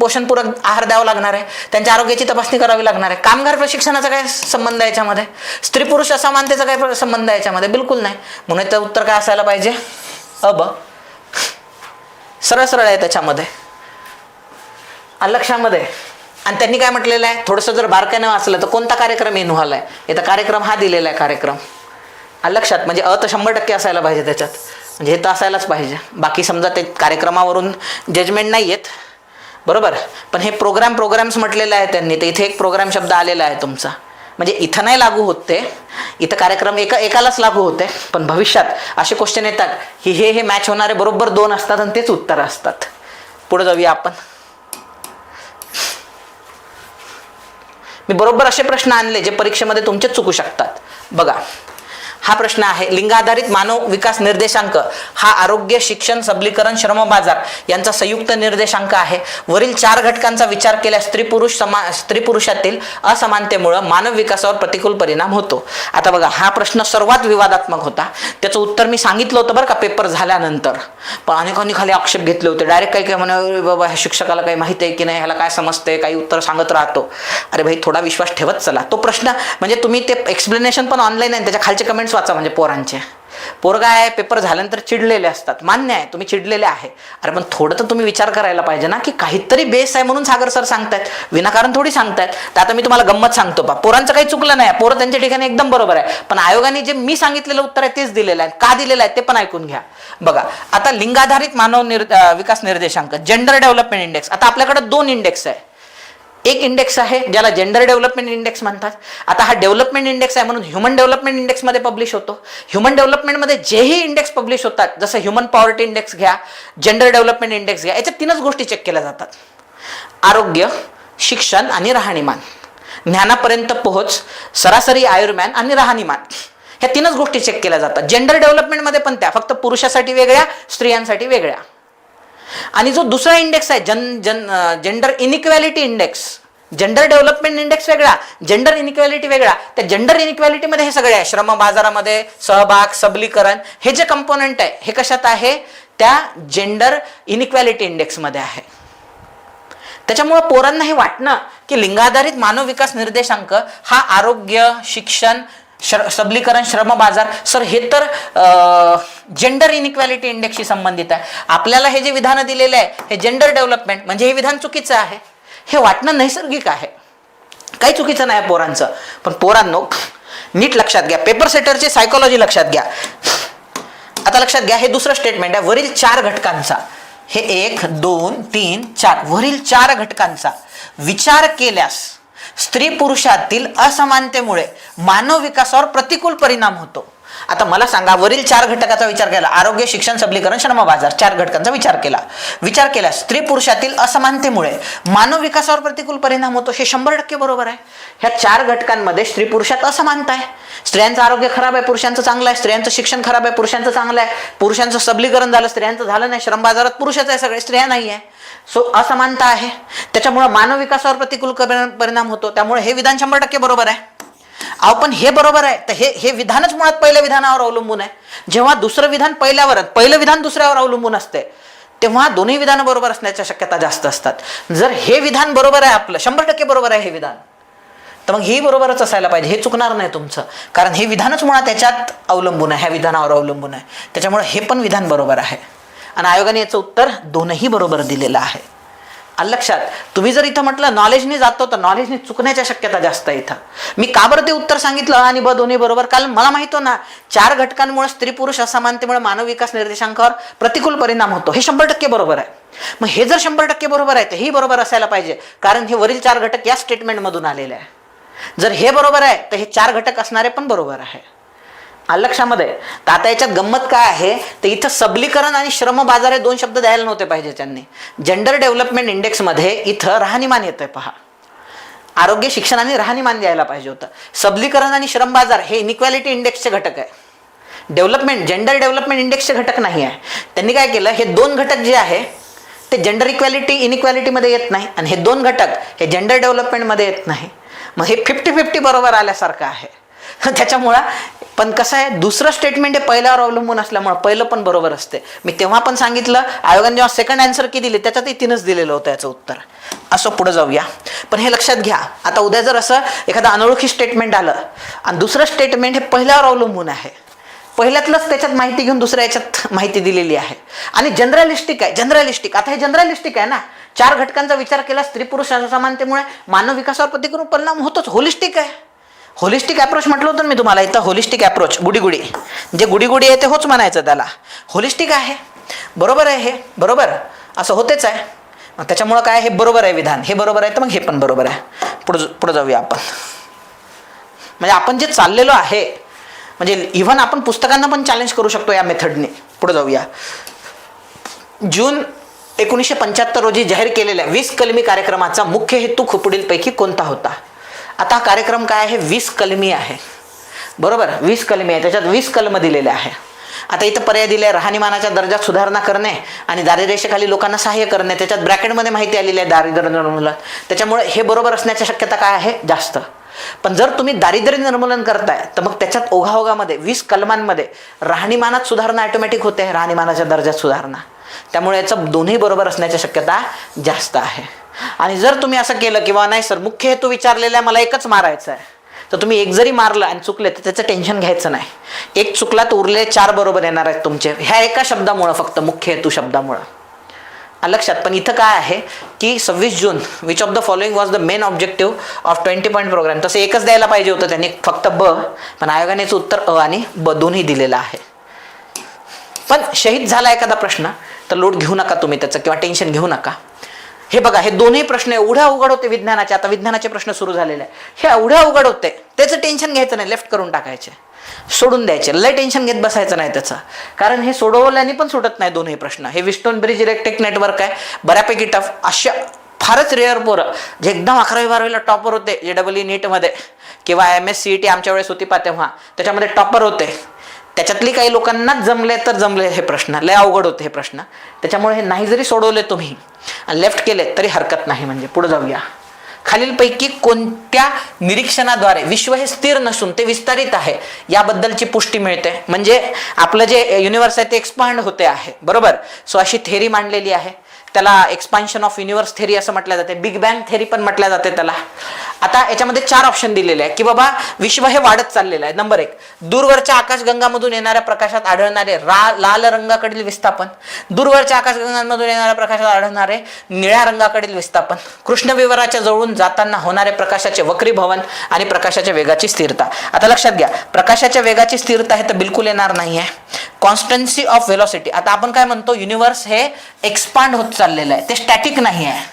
पोषणपूरक आहार द्यावा लागणार आहे, त्यांच्या आरोग्याची तपासणी करावी लागणार आहे. कामगार प्रशिक्षणाचा काय संबंध आहे याच्यामध्ये? स्त्री पुरुष असमानतेचा काय संबंध आहे याच्यामध्ये? बिलकुल नाही. म्हणून तर उत्तर काय असायला पाहिजे? सरळ सरळ आहे त्याच्यामध्ये, लक्षामध्ये. आणि त्यांनी काय म्हटलेलं आहे, थोडंसं जर बारकाईनं वाचलं तर कोणता कार्यक्रम इन्व्हॉल्व आहे, इथं कार्यक्रम हा दिलेला आहे कार्यक्रम, लक्षात. म्हणजे तर 100% असायला पाहिजे त्याच्यात, म्हणजे हे तर असायलाच पाहिजे. बाकी समजा ते कार्यक्रमावरून जजमेंट नाही येत, बरोबर, पण हे प्रोग्राम्स म्हटलेलं आहे त्यांनी, तर इथे एक प्रोग्राम शब्द आलेला आहे तुमचा, म्हणजे इथं नाही लागू होत ते, इथं कार्यक्रम एकालाच लागू होते, पण भविष्यात असे क्वेश्चन येतात की हे मॅच होणारे बरोबर 2 असतात आणि तेच उत्तर असतात. पुढे जाऊया आपण. मी बरोबर असे प्रश्न आणले जे परीक्षेमध्ये तुमचेच चुकू शकतात. बघा, हा प्रश्न आहे, लिंगाधारित मानव विकास निर्देशांक हा आरोग्य, शिक्षण, सबलीकरण, श्रम बाजार यांचा संयुक्त निर्देशांक आहे. वरील 4 घटकांचा विचार केल्यास स्त्री पुरुषातील असमानतेमुळे मानव विकासावर प्रतिकूल परिणाम होतो. आता बघा, हा प्रश्न सर्वात विवादात्मक होता, त्याचं उत्तर मी सांगितलं होतं बरं का पेपर झाल्यानंतर, पण अनेकांनी खाली आक्षेप घेतले होते. डायरेक्ट काही म्हणे बाबा ह्या शिक्षकाला काही माहिती आहे की नाही, ह्याला काय समजतंय, काही उत्तर सांगत राहतो. अरे भाई, थोडा विश्वास ठेवत चला. तो प्रश्न म्हणजे तुम्ही ते एक्सप्लेनेशन पण ऑनलाईन आहे, त्याच्या खालचे कमेंट्स वाचा. म्हणजे पोरांचे पोरगा आहे, पेपर झाल्यानंतर चिडलेले असतात, मान्य आहे तुम्ही चिडलेले आहे. अरे पण थोडं तर तुम्ही विचार करायला पाहिजे ना, की काहीतरी बेस आहे म्हणून सागर सर सांगतायत, विनाकारण थोडी सांगतायत. तर आता मी तुम्हाला गंमत सांगतो पा, पोरांचं काही चुकलं नाही, पोरं त्यांच्या ठिकाणी एकदम बरोबर आहे, पण आयोगाने जे मी सांगितलेलं उत्तर आहे तेच दिलेलं आहे. का दिलेलं आहे ते पण ऐकून घ्या. बघा, आता लिंगाधारित मानव विकास निर्देशांक, जेंडर डेव्हलपमेंट इंडेक्स. आता आपल्याकडे 2 इंडेक्स आहे. एक इंडेक्स आहे ज्याला जेंडर डेव्हलपमेंट इंडेक्स म्हणतात. आता हा डेव्हलपमेंट इंडेक्स आहे म्हणून ह्युमन डेव्हलपमेंट इंडेक्समध्ये पब्लिश होतो. ह्युमन डेव्हलपमेंटमध्ये जेही इंडेक्स पब्लिश होतात, जसं ह्युमन पॉवर्टी इंडेक्स घ्या, जेंडर डेव्हलपमेंट इंडेक्स घ्या, याच्यात 3च गोष्टी चेक केल्या जातात: आरोग्य, शिक्षण आणि राहणीमान, ज्ञानापर्यंत पोहोच, सरासरी आयुर्मान आणि राहणीमान. ह्या 3च गोष्टी चेक केल्या जातात. जेंडर डेव्हलपमेंटमध्ये पण त्या फक्त पुरुषासाठी वेगळ्या, स्त्रियांसाठी वेगळ्या. आणि जो दुसरा इंडेक्स आहे gender inequality index, gender development index वेगळा, जेंडर इनइक्वॅलिटी वेगळा. त्या जेंडर इनइक्वॅलिटीमध्ये हे सगळे आहे, श्रम बाजारामध्ये सहभाग, सबलीकरण, हे जे कंपोनंट आहे हे कशात आहे? त्या जेंडर इनइक्वॅलिटी इंडेक्समध्ये आहे. त्याच्यामुळे पोरांना हे वाटणं की लिंगाधारित मानव विकास निर्देशांक हा आरोग्य, शिक्षण, सबलीकरण, श्रम बाजार, सर हे तर जेंडर इनइक्वॅलिटी इंडेक्सशी संबंधित आहे. आपल्याला हे जे विधान दिलेलं आहे हे जेंडर डेव्हलपमेंट, म्हणजे हे विधान चुकीचं आहे. हे वाटणं नैसर्गिक आहे, काही चुकीचं नाही पोरांचं. पण पोरांनो नीट लक्षात घ्या, पेपर सेटरची सायकोलॉजी लक्षात घ्या. आता लक्षात घ्या, हे दुसरं स्टेटमेंट आहे. वरील 4 घटकांचा, हे 1, 2, 3, 4, वरील 4 घटकांचा विचार केल्यास स्त्री पुरुषातील असमानतेमुळे मानव विकासावर प्रतिकूल परिणाम होतो. आता मला सांगा, वरील 4 घटकाचा विचार केला, आरोग्य, शिक्षण, सबलीकरण, श्रम बाजार, 4 घटकांचा विचार केला, स्त्री पुरुषातील असमानतेमुळे मानव विकासावर प्रतिकूल परिणाम होतो. हे 100% बरोबर आहे. ह्या 4 घटकांमध्ये स्त्री पुरुषात असमानता आहे. स्त्रियांचं आरोग्य खराब आहे, पुरुषांचं चांगलं आहे. स्त्रियांचं शिक्षण खराब आहे, पुरुषांचं चांगलं आहे. पुरुषांचं सबलीकरण झालं, स्त्रियांचं झालं नाही. श्रम बाजारात पुरुषच आहे सगळे, स्त्रिया नाही आहे. सो असमानता आहे, त्याच्यामुळे मानव विकासावर प्रतिकूल परिणाम होतो. त्यामुळे हे विधान 100% बरोबर आहे. अहो पण हे बरोबर आहे, तर हे विधानच मुळात पहिल्या विधानावर अवलंबून आहे. जेव्हा दुसरं विधान पहिलं विधान दुसऱ्यावर अवलंबून असते, तेव्हा दोन्ही विधानं बरोबर असण्याच्या शक्यता जास्त असतात. जर हे विधान बरोबर आहे, आपलं 100% बरोबर आहे हे विधान, तर मग हे बरोबरच असायला पाहिजे, हे चुकणार नाही तुमचं, कारण हे विधानच मुळात त्याच्यात अवलंबून आहे, ह्या विधानावर अवलंबून आहे. त्याच्यामुळे हे पण विधान बरोबर आहे. आणि आयोगाने याचं उत्तर 2ही बरोबर दिलेलं आहे. लक्षात, तुम्ही जर इथं म्हटलं नॉलेजने जातो तर नॉलेजने चुकण्याच्या शक्यता जास्त आहे इथं. मी का बरं ते उत्तर सांगितलं आणि ब दोन्ही बरोबर? कारण मला माहिती ना, 4 घटकांमुळे स्त्री पुरुष असमानतेमुळे मानव विकास निर्देशांकावर प्रतिकूल परिणाम होतो. हे 100% बरोबर आहे. मग हे जर 100% बरोबर आहे तर हे बरोबर असायला पाहिजे, कारण हे वरील 4 घटक या स्टेटमेंटमधून आलेले आहे. जर हे बरोबर आहे तर हे 4 घटक असणारे पण बरोबर आहे. आलं लक्षामध्ये. तर आता याच्यात गंमत काय आहे, तर इथं सबलीकरण आणि श्रम बाजार हे दोन शब्द द्यायला नव्हते पाहिजे त्यांनी. जेंडर डेव्हलपमेंट इंडेक्समध्ये इथं राहणीमान येतंय पहा. आरोग्य, शिक्षण आणि राहणीमान द्यायला पाहिजे होतं. सबलीकरण आणि श्रम बाजार हे इनइक्वॅलिटी इंडेक्सचे घटक आहे. डेव्हलपमेंट, जेंडर डेव्हलपमेंट इंडेक्सचे घटक नाही आहे. त्यांनी काय केलं, हे दोन घटक जे आहे ते जेंडर इक्वॅलिटी इनइक्वॅलिटीमध्ये येत नाही आणि हे दोन घटक हे जेंडर डेव्हलपमेंटमध्ये येत नाही. मग हे 50-50 बरोबर आल्यासारखं आहे. त्याच्यामुळं पण कसं आहे, दुसरं स्टेटमेंट हे पहिल्यावर अवलंबून असल्यामुळं पहिलं पण बरोबर असते. मी तेव्हा पण सांगितलं, आयोगाने जेव्हा सेकंड आन्सर की दिली त्याच्यातही 3च दिलेलं होतं याचं उत्तर. असं पुढे जाऊया. पण हे लक्षात घ्या, आता उद्या जर असं एखादं अनोळखी स्टेटमेंट आलं आणि दुसरं स्टेटमेंट हे पहिल्यावर अवलंबून आहे, पहिल्यातलंच त्याच्यात माहिती घेऊन दुसऱ्या याच्यात माहिती दिलेली आहे आणि जनरलिस्टिक आहे. जनरलिस्टिक, आता हे जनरलिस्टिक आहे ना, 4 घटकांचा विचार केला, स्त्री पुरुष समानतेमुळे मानव विकासावर प्रतिकूल परिणाम होतोच. होलिस्टिक आहे. होलिस्टिक अप्रोच म्हटलं होतं मी तुम्हाला. इथं होलिस्टिक अप्रोच, गुडी जे गुडी आहे ते होच म्हणायचं त्याला. होलिस्टिक आहे, बरोबर आहे, हे बरोबर असं होतेच आहे. मग त्याच्यामुळं काय, हे बरोबर आहे विधान, हे बरोबर आहे, तर मग हे पण बरोबर आहे. पुढे जाऊया आपण. म्हणजे आपण जे चाललेलो आहे, म्हणजे इव्हन आपण पुस्तकांना पण चॅलेंज करू शकतो या मेथडने. पुढे जाऊया. जून 1975 रोजी जाहीर केलेल्या 20 कलमी कार्यक्रमाचा मुख्य हेतू पुढीलपैकी कोणता होता? आता हा कार्यक्रम काय आहे, 20 कलमी आहे, बरोबर. 20 कलमी आहे, त्याच्यात 20 कलम दिलेले आहे. आता इथं पर्याय दिले, राहणीमानाच्या दर्जात सुधारणा करणे आणि दारिद्र्यरेषेखाली लोकांना सहाय्य करणे. त्याच्यात ब्रॅकेटमध्ये माहिती आलेली आहे दारिद्र्य निर्मूलन. त्याच्यामुळे हे बरोबर असण्याची शक्यता काय आहे, जास्त. पण जर तुम्ही दारिद्र्य निर्मूलन करताय तर मग त्याच्यात ओघाओघामध्ये 20 कलमांमध्ये राहणीमानात सुधारणा ऑटोमॅटिक होते, राहणीमानाच्या दर्जात सुधारणा. त्यामुळे याचं दोन्ही बरोबर असण्याची शक्यता जास्त आहे. आणि जर तुम्ही असं केलं किंवा नाही सर मुख्य हेतू विचारलेला आहे, मला एकच मारायचं आहे, तर तुम्ही एक जरी मारलं आणि चुकले तर त्याचं टेन्शन घ्यायचं नाही. एक चुकला तर उरले 4 बरोबर येणार आहेत तुमचे, ह्या एका शब्दामुळं, फक्त मुख्य हेतू शब्दामुळं. लक्षात. पण इथं काय आहे की 26 जून which of the following was the main objective of 20 point program. तसं एकच द्यायला पाहिजे होतं त्यांनी, फक्त ब. पण आयोगानेच उत्तर अ आणि ब दोन्ही दिलेलं आहे. पण शहीद झाला एखादा प्रश्न तर लोड घेऊ नका तुम्ही त्याचं, किंवा टेन्शन घेऊ नका. हे बघा, हे दोन्ही प्रश्न एवढ्या अवघड होते विज्ञानाचे. आता विज्ञानाचे प्रश्न सुरू झालेले आहे, हे एवढ्या अवघड होते, त्याचं टेन्शन घ्यायचं नाही, लेफ्ट करून टाकायचे, सोडून द्यायचे. लय टेन्शन घेत बसायचं नाही त्याचं, कारण हे सोडवल्याने पण सुटत नाही दोन्ही प्रश्न. हे विस्टोन ब्रिज इलेक्ट्रिक नेटवर्क आहे, बऱ्यापैकी टफ. अशा फारच रेअर पोरं जे एकदम 11वी-12वीला टॉपर होते, JEE नीटमध्ये किंवा MSCET आमच्या वेळेस होती तेव्हा, त्याच्यामध्ये टॉपर होते. त्याच्यातली काही लोकांनाच जमले तर जमले हे प्रश्न, लय अवघड होते हे प्रश्न. त्याच्यामुळे हे नाही जरी सोडवले तुम्ही आणि लेफ्ट केले तरी हरकत नाही. म्हणजे पुढे जाऊया. खालीलपैकी कोणत्या निरीक्षणाद्वारे विश्व हे स्थिर नसून ते विस्तारित आहे याबद्दलची पुष्टी मिळते? म्हणजे आपलं जे युनिव्हर्स आहे ते एक्सपांड होते आहे, बरोबर. सो अशी थेरी मांडलेली आहे, त्याला एक्सपान्शन ऑफ युनिव्हर्स थेरी असं म्हटलं जाते, बिग बँग थेरी पण म्हटलं जाते त्याला. आता याच्यामध्ये 4 ऑप्शन दिलेले आहे की बाबा विश्व हे वाढत चाललेलं आहे. नंबर 1, दूरवरच्या आकाशगंगामधून येणाऱ्या प्रकाशात आढळणारे लाल रंगाकडील विस्थापन, दूरवरच्या आकाशगंगांमधून येणाऱ्या प्रकाशात आढळणारे निळ्या रंगाकडील विस्थापन, कृष्णविवराच्या जवळून जाताना होणारे प्रकाशाचे वक्रीभवन आणि प्रकाशाच्या वेगाची स्थिरता. आता लक्षात घ्या, प्रकाशाच्या वेगाची स्थिरता हे तर बिलकुल येणार नाही आहे. कॉन्स्टन्सी ऑफ व्हेलॉसिटी, आता आपण काय म्हणतो, युनिव्हर्स हे एक्सपांड होत चाललेलं आहे, ते स्टॅटिक नाही आहे.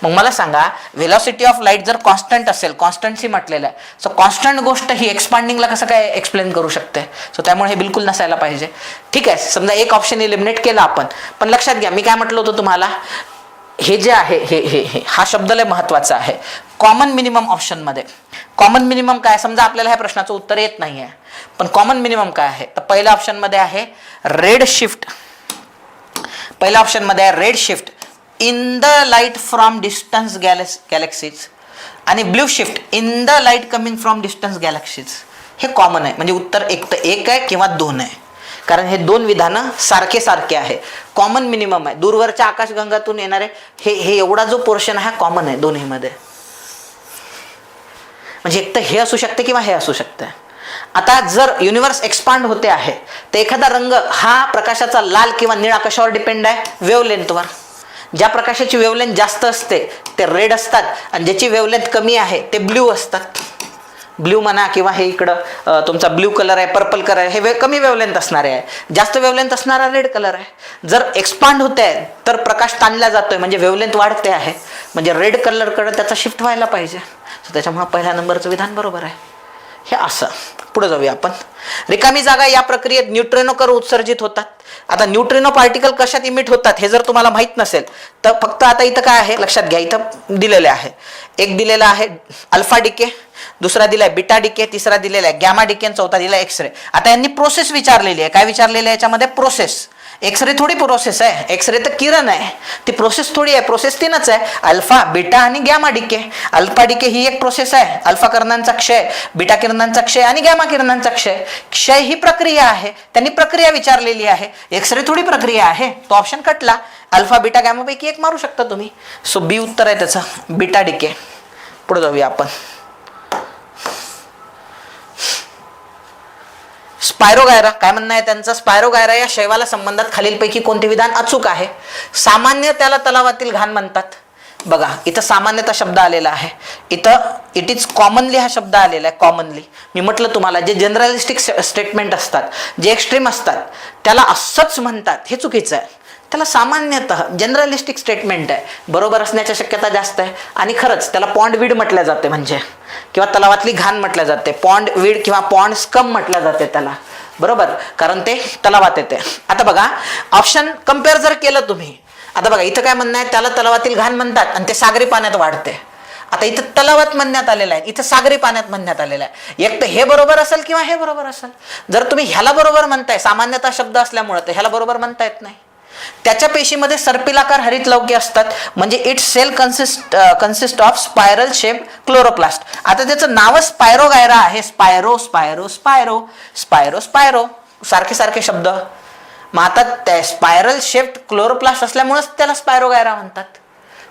मग मला सांगा, व्हेलॉसिटी ऑफ लाईट जर कॉन्स्टंट असेल, कॉन्स्टन्सी म्हटलेलं आहे, सो कॉन्स्टंट गोष्ट ही एक्सपांडिंगला कसं काय एक्सप्लेन करू शकते? सो त्यामुळे हे बिलकुल नसायला पाहिजे. ठीक आहे, समजा एक ऑप्शन एलिमिनेट केला आपण. पण लक्षात घ्या, मी काय म्हटलं होतं तुम्हाला, हे जे आहे हे हा शब्द लय महत्वाचा आहे. कॉमन मिनिमम ऑप्शनमध्ये कॉमन मिनिमम काय, समजा आपल्याला ह्या प्रश्नाचं उत्तर येत नाही आहे, पण कॉमन मिनिमम काय आहे, तर पहिल्या ऑप्शनमध्ये आहे रेड शिफ्ट. पहिल्या ऑप्शनमध्ये आहे red shift in the light from distance galaxies आणि blue shift in the light coming from distance galaxies. हे कॉमन आहे, म्हणजे उत्तर एक तर 1 आहे किंवा 2 आहे, कारण हे 2 विधानं सारखे आहे. कॉमन मिनिमम आहे, दूरवरच्या आकाशगंगातून येणारे हे एवढा जो पोर्शन आहे कॉमन आहे दोन्हीमध्ये. म्हणजे एक तर हे असू शकते किंवा हे असू शकते. आता जर युनिव्हर्स एक्सपांड होते आहे तर एखादा रंग हा प्रकाशाचा लाल किंवा निळा कशावर डिपेंड आहे? वेव्हलेंथवर. ज्या प्रकाशाची वेव्हलेंथ जास्त असते ते रेड असतात आणि ज्याची वेव्हलेंथ कमी आहे ते ब्ल्यू असतात. ब्ल्यू म्हणा किंवा हे इकडं तुमचा ब्ल्यू कलर आहे, पर्पल कलर आहे, हे कमी वेव्हलेंथ असणारे आहे. जास्त वेव्हलेंथ असणारा रेड कलर आहे. जर एक्सपांड होते आहे तर प्रकाश ताणला जातोय, म्हणजे वेव्हलेंथ वाढते आहे, म्हणजे रेड कलरकडे त्याचा शिफ्ट व्हायला पाहिजे. सो त्याच्यामुळे पहिल्या नंबरचं विधान बरोबर आहे. हे असं. पुढे जाऊया आपण. रिकामी जागा या प्रक्रियेत न्यूट्रिनो कण उत्सर्जित होतात. आता न्यूट्रिनो पार्टिकल कशात इमिट होतात हे जर तुम्हाला माहित नसेल तर फक्त आता इथं काय आहे लक्षात घ्या. इथं दिलेले आहे, एक दिलेला आहे अल्फा डिके, दुसरा दिलाय बीटा डिके, तिसरा दिलेला आहे गॅमा डिके, चौथा दिलाय एक्सरे. आता यांनी प्रोसेस विचारलेली आहे. काय विचारलेली आहे याच्यामध्ये? प्रोसेस. एक्सरे थोडी प्रोसेस आहे, एक्सरे तर किरण आहे, ती प्रोसेस थोडी आहे. प्रोसेस तीनच आहे, अल्फा, बीटा आणि गॅमा डिके. अल्फा डिके ही एक प्रोसेस आहे, अल्फा किरणांचा क्षय, बीटा किरणांचा क्षय आणि गॅमा किरणांचा क्षय. क्षय ही प्रक्रिया आहे, त्यांनी प्रक्रिया विचारलेली आहे. एक्सरे थोडी प्रक्रिया आहे, तो ऑप्शन कटला. अल्फा बीटा गॅमा पैकी एक मारू शकता तुम्ही. सो बी उत्तर आहे त्याचं, बीटा डिके. पुढे जाऊया आपण. स्पायरोगायरा, काय म्हणणं आहे त्यांचं? स्पायरोगायरा या शैवाला संबंधात खालीलपैकी कोणते विधान अचूक आहे? सामान्य त्याला तलावातील घाण म्हणतात. बघा इथं सामान्यता शब्द आलेला आहे, इथं इट इज कॉमनली हा शब्द आलेला आहे. कॉमनली मी म्हटलं तुम्हाला, जे जनरलिस्टिक स्टेटमेंट असतात, जे एक्स्ट्रीम असतात त्याला असंच म्हणतात, हे चुकीचं आहे. त्याला सामान्यतः जनरलिस्टिक स्टेटमेंट आहे, बरोबर असण्याची शक्यता जास्त आहे. आणि खरंच त्याला पॉन्ड वीड म्हटलं जाते, म्हणजे किंवा तलावातली घाण म्हटलं जाते. पॉन्ड वीड किंवा पॉन्ड स्कम म्हटलं जाते त्याला, बरोबर, कारण ते तलावात येते. आता बघा ऑप्शन कम्पेअर जर केलं तुम्ही, आता बघा इथं काय म्हणणं आहे? त्याला तलावातील घाण म्हणतात आणि ते सागरी पाण्यात वाढते. आता इथं तलावात म्हणण्यात आलेलं आहे, इथं सागरी पाण्यात म्हणण्यात आलेलं आहे. एक तर हे बरोबर असेल किंवा हे बरोबर असेल. जर तुम्ही ह्याला बरोबर म्हणताय, सामान्यता शब्द असल्यामुळे, तर ह्याला बरोबर म्हणता येत नाही. त्याच्या पेशीमध्ये सर्पिलाकार हरित लवके असतात, म्हणजे it cell consist of spiral shape chloroplast. आता त्याचं नावच स्पायरोगायरा आहे. स्पायरो स्पायरो स्पायरो स्पायरो स्पायरो, सारखे सारखे शब्द. मग आता त्या स्पायरल शेप क्लोरोप्लास्ट असल्यामुळेच त्याला स्पायरोगायरा म्हणतात.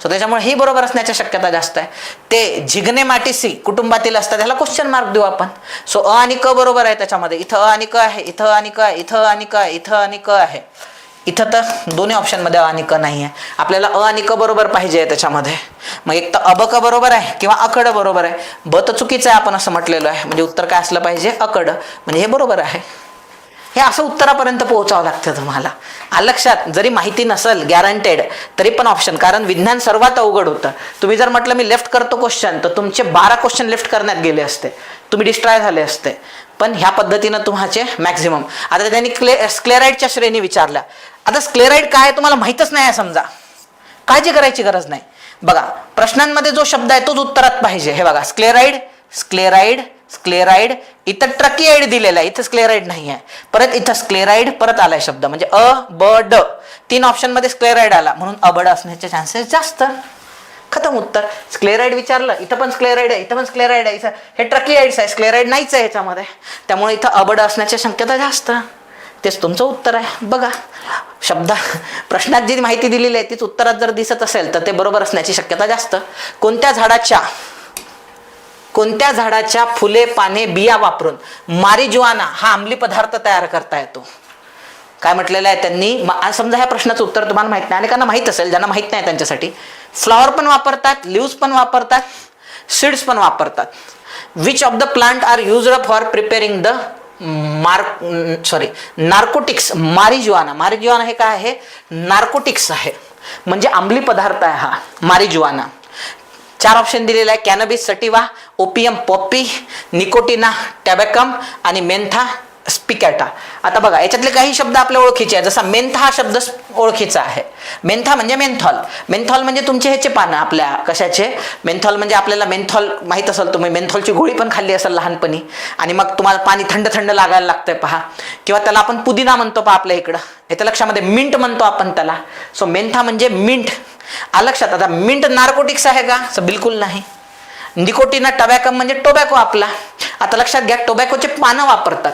सो त्याच्यामुळे ही बरोबर असण्याची शक्यता जास्त आहे. ते झिग्ने माटिसी कुटुंबातील असतात, ह्याला क्वेश्चन मार्क देऊ आपण. सो अ आणि क बरोबर आहे त्याच्यामध्ये. इथं अ आणि क आहे, इथं आणि क, इथं आणि क, इथं आणि क आहे. इथं तर दोन्ही ऑप्शनमध्ये अ आणि क नाही आहे. आपल्याला अ आणि क बरोबर पाहिजे त्याच्यामध्ये. मग एक तर अब क बरोबर आहे किंवा अकड बरोबर आहे. ब तर चुकीचं आहे आपण असं म्हटलेलं आहे, म्हणजे उत्तर काय असलं पाहिजे? अकड. म्हणजे हे बरोबर आहे. हे असं उत्तरापर्यंत पोहोचावं लागतं तुम्हाला. लक्षात, जरी माहिती नसेल गॅरंटेड तरी पण ऑप्शन, कारण विज्ञान सर्वात अवघड होतं. तुम्ही जर म्हटलं मी लेफ्ट करतो क्वेश्चन, तर तुमचे 12 क्वेश्चन लेफ्ट करण्यात गेले असते, तुम्ही डिस्ट्रॉय झाले असते. पण ह्या पद्धतीनं तुमचे मॅक्झिमम. आता त्यांनी स्क्लेराइडच्या श्रेणी विचारल्या. आता स्क्लेराइड काय तुम्हाला माहीतच नाही आहे समजा, काळजी करायची गरज नाही. बघा प्रश्नांमध्ये जो शब्द आहे तोच उत्तरात पाहिजे. हे बघा स्क्लेराइड स्क्लेराइड स्क्लेराइड, इथं ट्रकियाइड दिलेला आहे, इथं स्क्लेराइड नाही आहे. परत इथं स्क्लेराइड परत आलाय शब्द, म्हणजे अ ब ड 3 ऑप्शन मध्ये स्क्लेराइड आला, म्हणून अबड असण्याचे चान्सेस जास्त. खतम उत्तर. स्क्लेराइड विचारलं, इथं पण स्क्लेराइड आहे, इथं पण स्क्लेराइड आहे, इथं हे ट्रकियाइड्स आहे, स्क्लेराइड नाहीच आहे ह्याच्यामध्ये, त्यामुळे इथं अबड असण्याची शक्यता जास्त. तेच तुमचं उत्तर आहे. बघा शब्द प्रश्नात जी माहिती दिलेली आहे तीच उत्तरात जर दिसत असेल तर ते बरोबर असण्याची शक्यता जास्त. कोणत्या झाडाच्या फुले पाने बिया वापरून मारिजुआना हा अंमली पदार्थ तयार करता येतो? काय म्हटलेलं आहे त्यांनी? समजा ह्या प्रश्नाचं उत्तर तुम्हाला माहित नाही, अनेकांना माहित असेल, ज्यांना माहित नाही त्यांच्यासाठी. फ्लॉवर पण वापरतात, लिव्स पण वापरतात, सीड्स पण वापरतात. Which of the plant are used for preparing the narcotics? Marijuana. Marijuana हे काय आहे? नार्कोटिक्स आहे, म्हणजे अंमली पदार्थ आहे हा मारिजुआना. 4 ऑप्शन दिलेला आहे: कॅनबिस सटिवा, ओपियम पॉपी, निकोटिना टॅबॅकम आणि मेंथा स्पिकॅटा. आता बघा याच्यातले काही शब्द आपल्या ओळखीचे आहे. जसा मेंथा हा शब्द ओळखीचा आहे. मेंथा म्हणजे मेंथॉल. मेंथॉल म्हणजे तुमचे ह्याचे पानं, आपल्या कशाचे? मेंथॉल म्हणजे आपल्याला मेंथॉल माहित असेल, तुम्ही मेंथॉलची गोळी पण खाल्ली असेल लहानपणी, आणि मग तुम्हाला पाणी थंड थंड लागायला लागतंय पहा, किंवा त्याला आपण पुदिना म्हणतो पहा आपल्या इकडं, येत्या लक्षामध्ये मिंट म्हणतो आपण त्याला. सो मेंथा म्हणजे मिंट. लक्षात. आता मिंट नार्कोटिक्स आहे का? बिलकुल नाही. निकोटिना टबॅकम म्हणजे टोबॅको आपला. आता लक्षात घ्या, टोबॅकोचे पानं वापरतात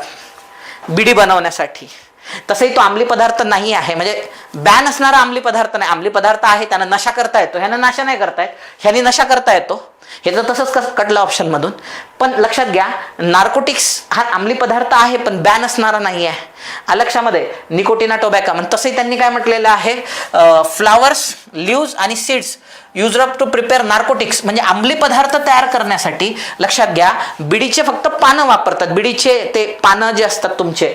बिडी बनवण्यासाठी. तसंही तो अंमली पदार्थ नाही आहे, म्हणजे बॅन असणारा अंमली पदार्थ नाही. अंमली पदार्थ आहे, त्यांना नशा करता येतो, ह्यानं नशा नाही करता येत, ह्याने नशा करता येतो. हे तर तसंच कटलं ऑप्शन मधून. पण लक्षात घ्या, नार्कोटिक्स हा अंमली पदार्थ आहे पण बॅन असणारा नाही आहे. लक्षामध्ये निकोटिना टोबॅकम. तसंही त्यांनी काय म्हटलेलं आहे? फ्लावर्स, लिव्ज आणि seeds use up to prepare narcotics म्हणजे अंमली पदार्थ तयार करण्यासाठी लक्षात घ्या बीडीचे फक्त पानं वापरतात. बीडीचे ते पानं जे असतात तुमचे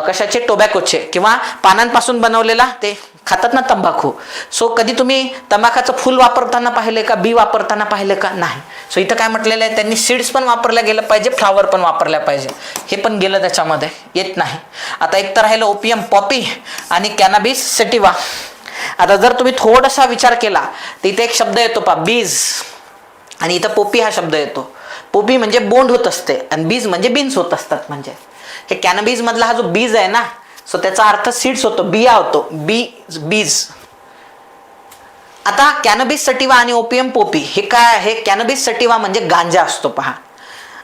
कशाचे, टोबॅकोचे किंवा पानांपासून बनवलेला ते खातात ना तंबाखू. सो कधी तुम्ही तंबाखाचं फुल वापरताना पाहिले का, बी वापरताना पाहिले का, नाही. सो इथं काय म्हटलेलं आहे, त्यांनी सीड्स पण वापरल्या गेलं पाहिजे, फ्लावर पण वापरल्या पाहिजे, हे पण गेलं त्याच्यामध्ये, येत नाही. आता एक तर राहिलं ओपियम पॉपी आणि कॅनॅबिस सॅटिवा. आता जर तुम्ही थोडासा विचार केला तर इथे एक शब्द येतो पा, बीज, आणि इथं पोपी हा शब्द येतो. पोपी म्हणजे बोंड होत असते आणि बीज म्हणजे बीन्स होत असतात. म्हणजे हे कॅनॅबिस मधला हा जो बीज आहे ना, सो त्याचा अर्थ सीड्स होतो, बिया होतो, बीज. आता कॅनॅबिस सटिवा आणि ओपियम पोपी हे काय आहे, कॅनॅबिस सटिवा म्हणजे गांजा असतो पहा,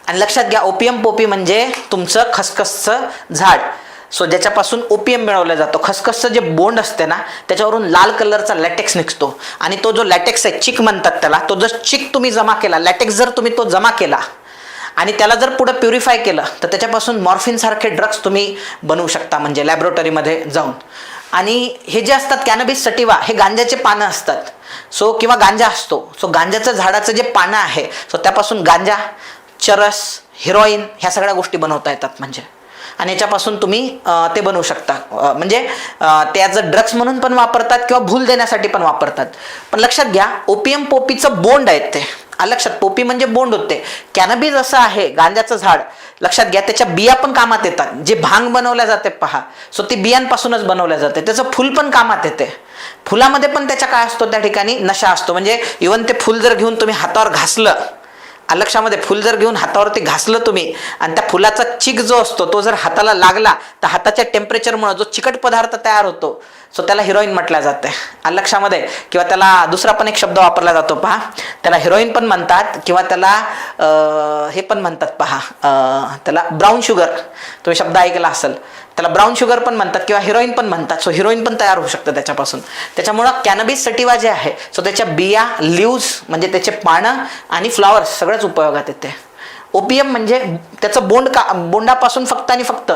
आणि लक्षात घ्या ओपियम पोपी म्हणजे तुमचं खसखसचं झाड. सो ज्याच्यापासून ओपियम मिळवलं जातं, खसखसचं जे बोंड असते ना त्याच्यावरून लाल कलरचा लॅटेक्स निघतो, आणि तो जो लॅटेक्स आहे, चिक म्हणतात त्याला, तो जर चिक तुम्ही जमा केला, लॅटेक्स जर तुम्ही तो जमा केला आणि त्याला जर पुढे प्युरिफाय केलं तर त्याच्यापासून मॉर्फिन सारखे ड्रग्स तुम्ही बनवू शकता, म्हणजे लॅबोरेटरीमध्ये जाऊन. आणि हे जे असतात कॅनॅबिस सटिवा हे गांजाचे पानं असतात. सो किंवा गांजा असतो, सो गांजाचं झाडाचं जे पानं आहे, सो त्यापासून गांजा, चरस, हिरोईन ह्या सगळ्या गोष्टी बनवता येतात. म्हणजे आणि याच्यापासून तुम्ही ते बनवू शकता, म्हणजे ते ॲज अ ड्रग्स म्हणून पण वापरतात किंवा भूल देण्यासाठी पण वापरतात. पण लक्षात घ्या ओपियम पोपीचं बोंड आहे ते, लक्षात, पोपी म्हणजे बोंड होते. कॅनॅबिस असं आहे गांजाचं झाड, लक्षात घ्या त्याच्या बिया पण कामात येतात. जे भांग बनवल्या जाते पहा, सो ती बियांपासूनच बनवल्या जाते. त्याचं फुल पण कामात येते, फुलामध्ये पण त्याच्या काय असतो, त्या ठिकाणी नशा असतो. म्हणजे इवन ते फुल जर घेऊन तुम्ही हातावर घासलं, लक्षामध्ये, फुल जर घेऊन हातावरती घासलं तुम्ही आणि त्या फुलाचा चिक जो असतो तो जर हाताला लागला तर हाताच्या टेम्परेचरमुळे जो चिकट पदार्थ तयार होतो, सो त्याला हिरोईन म्हटलं जाते. लक्षामध्ये, किंवा त्याला दुसरा पण एक शब्द वापरला जातो पहा, त्याला हिरोईन पण म्हणतात किंवा त्याला हे पण म्हणतात पहा, त्याला ब्राऊन शुगर, तुम्ही शब्द ऐकला असेल, त्याला ब्राऊन शुगर पण म्हणतात किंवा हिरोईन पण म्हणतात. सो हिरोईन पण तयार होऊ शकतं त्याच्यापासून. त्याच्यामुळं कॅनॅबिस सटिवा जे आहे, सो त्याच्या बिया, लिव्ज म्हणजे त्याचे पानं आणि फ्लॉवर्स सगळ्याच उपयोगात येते. ओपियम म्हणजे त्याचं बोंडापासून फक्त आणि फक्त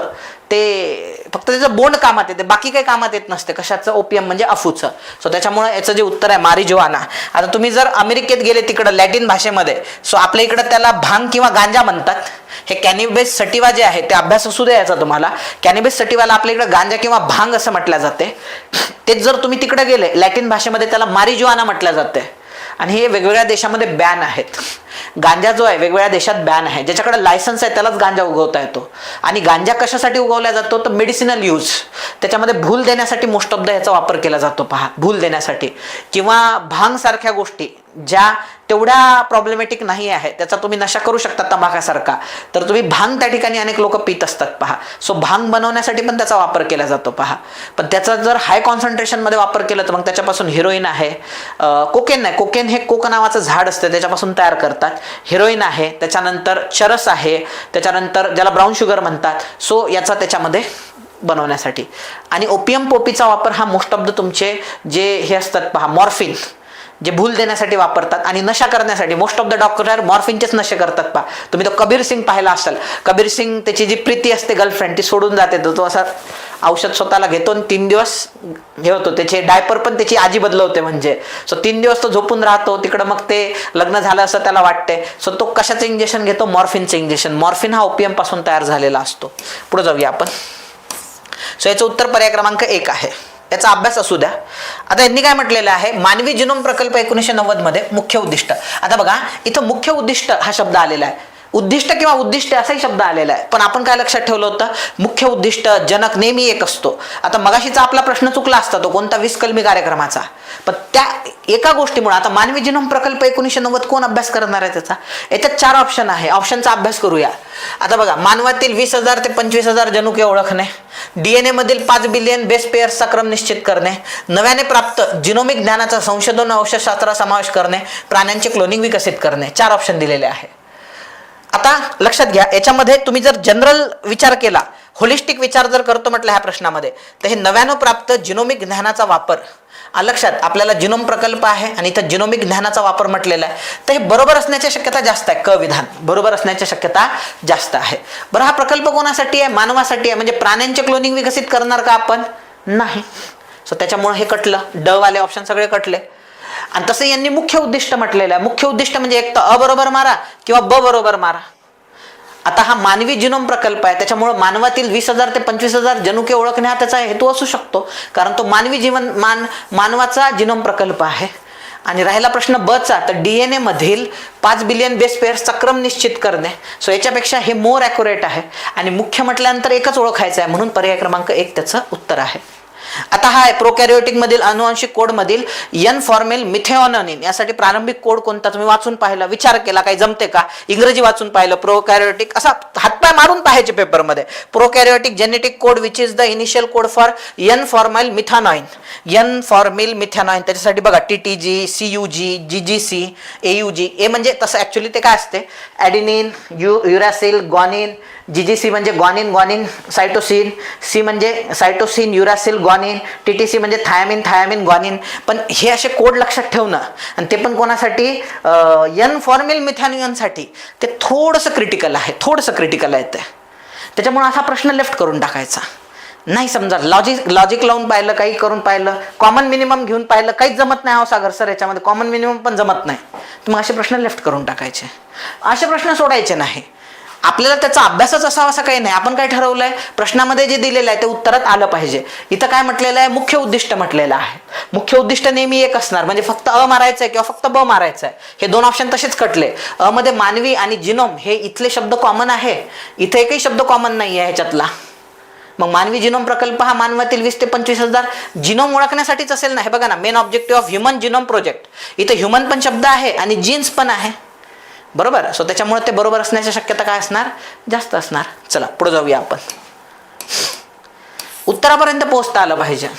त्याचं बोंड कामात येते, बाकी काही कामात येत नसते. कशाचं, ओपियम म्हणजे अफूचं. सो त्याच्यामुळे याचं जे उत्तर आहे मारिजुआना. आता तुम्ही जर अमेरिकेत गेले तिकडं लॅटिन भाषेमध्ये, सो आपल्या इकडं त्याला भांग किंवा गांजा म्हणतात. हे कॅनॅबिस सटिवा जे आहे ते अभ्यास असू द्या याचा तुम्हाला. कॅनॅबिस सटिवाला आपल्या इकडे गांजा किंवा भांग असं म्हटलं जाते. तेच जर तुम्ही तिकडे गेले लॅटिन भाषेमध्ये त्याला मारिजुआना म्हटलं जाते. आणि हे वेगवेगळ्या देशामध्ये बॅन आहेत. गांजा जो आहे वेगवेगळ्या देशात बॅन आहे, ज्याच्याकडे लायसन्स आहे त्यालाच गांजा उगवता येतो. आणि गांजा कशासाठी उगवला जातो तर मेडिसिनल यूज, त्याच्यामध्ये भूल देण्यासाठी मोस्ट ऑफ द याचा वापर केला जातो पहा, भूल देण्यासाठी. किंवा भांग सारख्या गोष्टी ज्या तेवढ्या प्रॉब्लेमॅटिक नाही आहे, त्याचा तुम्ही नशा करू शकता तंबाखासारखा, तर तुम्ही भांग त्या ठिकाणी अनेक लोक पित असतात पहा. सो भांग बनवण्यासाठी पण त्याचा वापर केला जातो पहा. पण त्याचा जर हाय कॉन्सन्ट्रेशनमध्ये वापर केला तर मग त्याच्यापासून हिरोईन आहे, कोकेन नाही, कोकेन हे कोक नावाचं झाड असतं त्याच्यापासून तयार करतात. हिरोईन आहे, त्याच्यानंतर चरस आहे, त्याच्यानंतर ज्याला ब्राऊन शुगर म्हणतात. सो याचा त्याच्यामध्ये बनवण्यासाठी. आणि ओपियम पोपीचा वापर हा मोस्ट ऑफ द तुमचे जे हे असतात पहा, मॉर्फिन जे भूल देण्यासाठी वापरतात आणि नशा करण्यासाठी. मोस्ट ऑफ द डॉक्टर मॉर्फिनचेच नशे करतात पहा. तुम्ही तो कबीर सिंग पाहिला असाल, कबीर सिंग त्याची जी प्रीती असते गर्लफ्रेंड ती सोडून जाते, तो असा औषध स्वतःला घेतो आणि 3 दिवस हे होतो, त्याचे डायपर पण त्याची आजी बदलवते. म्हणजे सो 3 दिवस तो झोपून राहतो तिकडं, मग ते लग्न झालं असं त्याला वाटते. सो तो कशाचं इंजेक्शन घेतो, मॉर्फिनचं इंजेक्शन. मॉर्फिन हा ओपियम पासून तयार झालेला असतो. पुढे जाऊया आपण. सो याचं उत्तर पर्याय क्रमांक 1 आहे. याचा अभ्यास असू द्या. आता यांनी काय म्हटलेलं आहे, मानवी जिनोम प्रकल्प 1990 मध्ये मुख्य उद्दिष्ट. आता बघा इथं मुख्य उद्दिष्ट हा शब्द आलेला आहे, उद्दिष्ट किंवा उद्दिष्ट असाही शब्द आलेला आहे. पण आपण काय लक्षात ठेवलं होतं, मुख्य उद्दिष्ट जनक नेहमी एक असतो. आता मगाशीचा आपला प्रश्न चुकला असता तो कोणता 20 कलमी कार्यक्रमाचा, पण त्या एका गोष्टीमुळे. आता मानवी जिनोम प्रकल्प 1990 कोण अभ्यास करणार आहे त्याचा, याच्यात 4 ऑप्शन आहे, ऑप्शनचा अभ्यास करूया. आता बघा, मानवातील 20,000 ते 25,000 जनुके ओळखणे, DNA मधील 5 बिलियन बेस पेअर्सचा क्रम निश्चित करणे, नव्याने प्राप्त जिनोमिक ज्ञानाचा संशोधन औषधशास्त्रात समावेश करणे, प्राण्यांचे क्लोनिंग विकसित करणे. 4 ऑप्शन दिलेले आहे. आता लक्षात घ्या, याच्यामध्ये तुम्ही जर जनरल विचार केला, होलिस्टिक विचार जर करतो म्हटलं ह्या प्रश्नामध्ये, तर हे नव्यानं प्राप्त जिनोमिक ज्ञानाचा वापर. लक्षात, आपल्याला जिनोम प्रकल्प आहे आणि इथं जिनोमिक ज्ञानाचा वापर म्हटलेला आहे, तर हे बरोबर असण्याची शक्यता जास्त आहे. क विधान बरोबर असण्याची शक्यता जास्त आहे. बरं, हा प्रकल्प कोणासाठी आहे, मानवासाठी आहे. म्हणजे प्राण्यांचे क्लोनिंग विकसित करणार का आपण, नाही. सो त्याच्यामुळे हे कटलं, ड वाले ऑप्शन सगळे कटले. आणि तसं यांनी मुख्य उद्दिष्ट म्हटलेलं आहे. मुख्य उद्दिष्ट म्हणजे एक तर अ बरोबर मारा किंवा ब बरोबर मारा. आता हा मानवी जिनोम प्रकल्प आहे, त्याच्यामुळे मानवातील 20,000 ते 25,000 जनुके ओळखणे हा त्याचा हेतू असू शकतो, कारण तो मानवाचा जिनोम प्रकल्प आहे. आणि राहिला प्रश्न ब चा, तर DNA मधील 5 बिलियन बेस पेअर्सचा क्रम निश्चित करणे. सो याच्यापेक्षा हे मोर ॲक्युरेट आहे. आणि मुख्य म्हटल्यानंतर एकच ओळखायचं आहे, म्हणून पर्याय क्रमांक 1 त्याचं उत्तर आहे. आता हा आहे प्रोकॅरियोटिक मधील अनुवांशिक कोड मधील एन फॉर्मेल मिथेओनिन यासाठी प्रारंभिक कोड कोणता. तुम्ही वाचून पाहिला, विचार केला काही जमते का, इंग्रजी वाचून पाहिलं, प्रोकॅरियोटिक असा हातपाय मारून पाहायचे पेपरमध्ये. Prokaryotic genetic code which is the initial code for N formyl methionine. N formyl methionine त्याच्यासाठी बघा TTG, CUG, GGC, AUG. ए म्हणजे तसं ऍक्च्युली ते काय असते, ॲडिनिन, युरॅसिल, ग्वानिन. GGC म्हणजे ग्वानिन सायटोसिन, सी म्हणजे सायटोसिन युरॅसिल ग्वानिन, TTC म्हणजे थायमिन ग्वानिन. पण हे असे कोड लक्षात ठेवणं, आणि ते पण कोणासाठी, एन फॉर्मेल मिथेनॉइनसाठी, ते थोडंसं क्रिटिकल आहे, ते. त्याच्यामुळे असा प्रश्न लेफ्ट करून टाकायचा नाही. समजा लॉजिक लावून पाहिलं, काही करून पाहिलं, कॉमन मिनिमम घेऊन पाहिलं, काहीच जमत नाही. सागर सर याच्यामध्ये कॉमन मिनिमम पण जमत नाही, तर मग असे प्रश्न लेफ्ट करून टाकायचे. असे प्रश्न सोडायचे नाही. आपल्याला त्याचा अभ्यासच असावा असं काही नाही. आपण काय ठरवलंय, प्रश्नामध्ये जे दिलेलं आहे ते उत्तरात आलं पाहिजे. इथं काय म्हटलेलं आहे, मुख्य उद्दिष्ट म्हटलेलं आहे. मुख्य उद्दिष्ट नेहमी एक असणार, म्हणजे फक्त अ मारायचं आहे किंवा फक्त ब मारायचं आहे. हे 2 ऑप्शन तसेच कटले. अ मध्ये मानवी आणि जिनोम हे इथले शब्द कॉमन आहे, इथे एकही शब्द कॉमन नाही आहे ह्याच्यातला. मग मानवी जिनोम प्रकल्प हा मानवातील 20 ते 25,000 जिनोम ओळखण्यासाठीच असेल ना. हे बघा ना, main objective of human genome project. इथं ह्युमन पण शब्द आहे आणि जीन्स पण आहे, बरोबर. सो त्याच्यामुळे ते बरोबर असण्याची शक्यता काय असणार, जास्त असणार. चला पुढे जाऊया आपण. उत्तरापर्यंत पोहोचता आलं पाहिजे.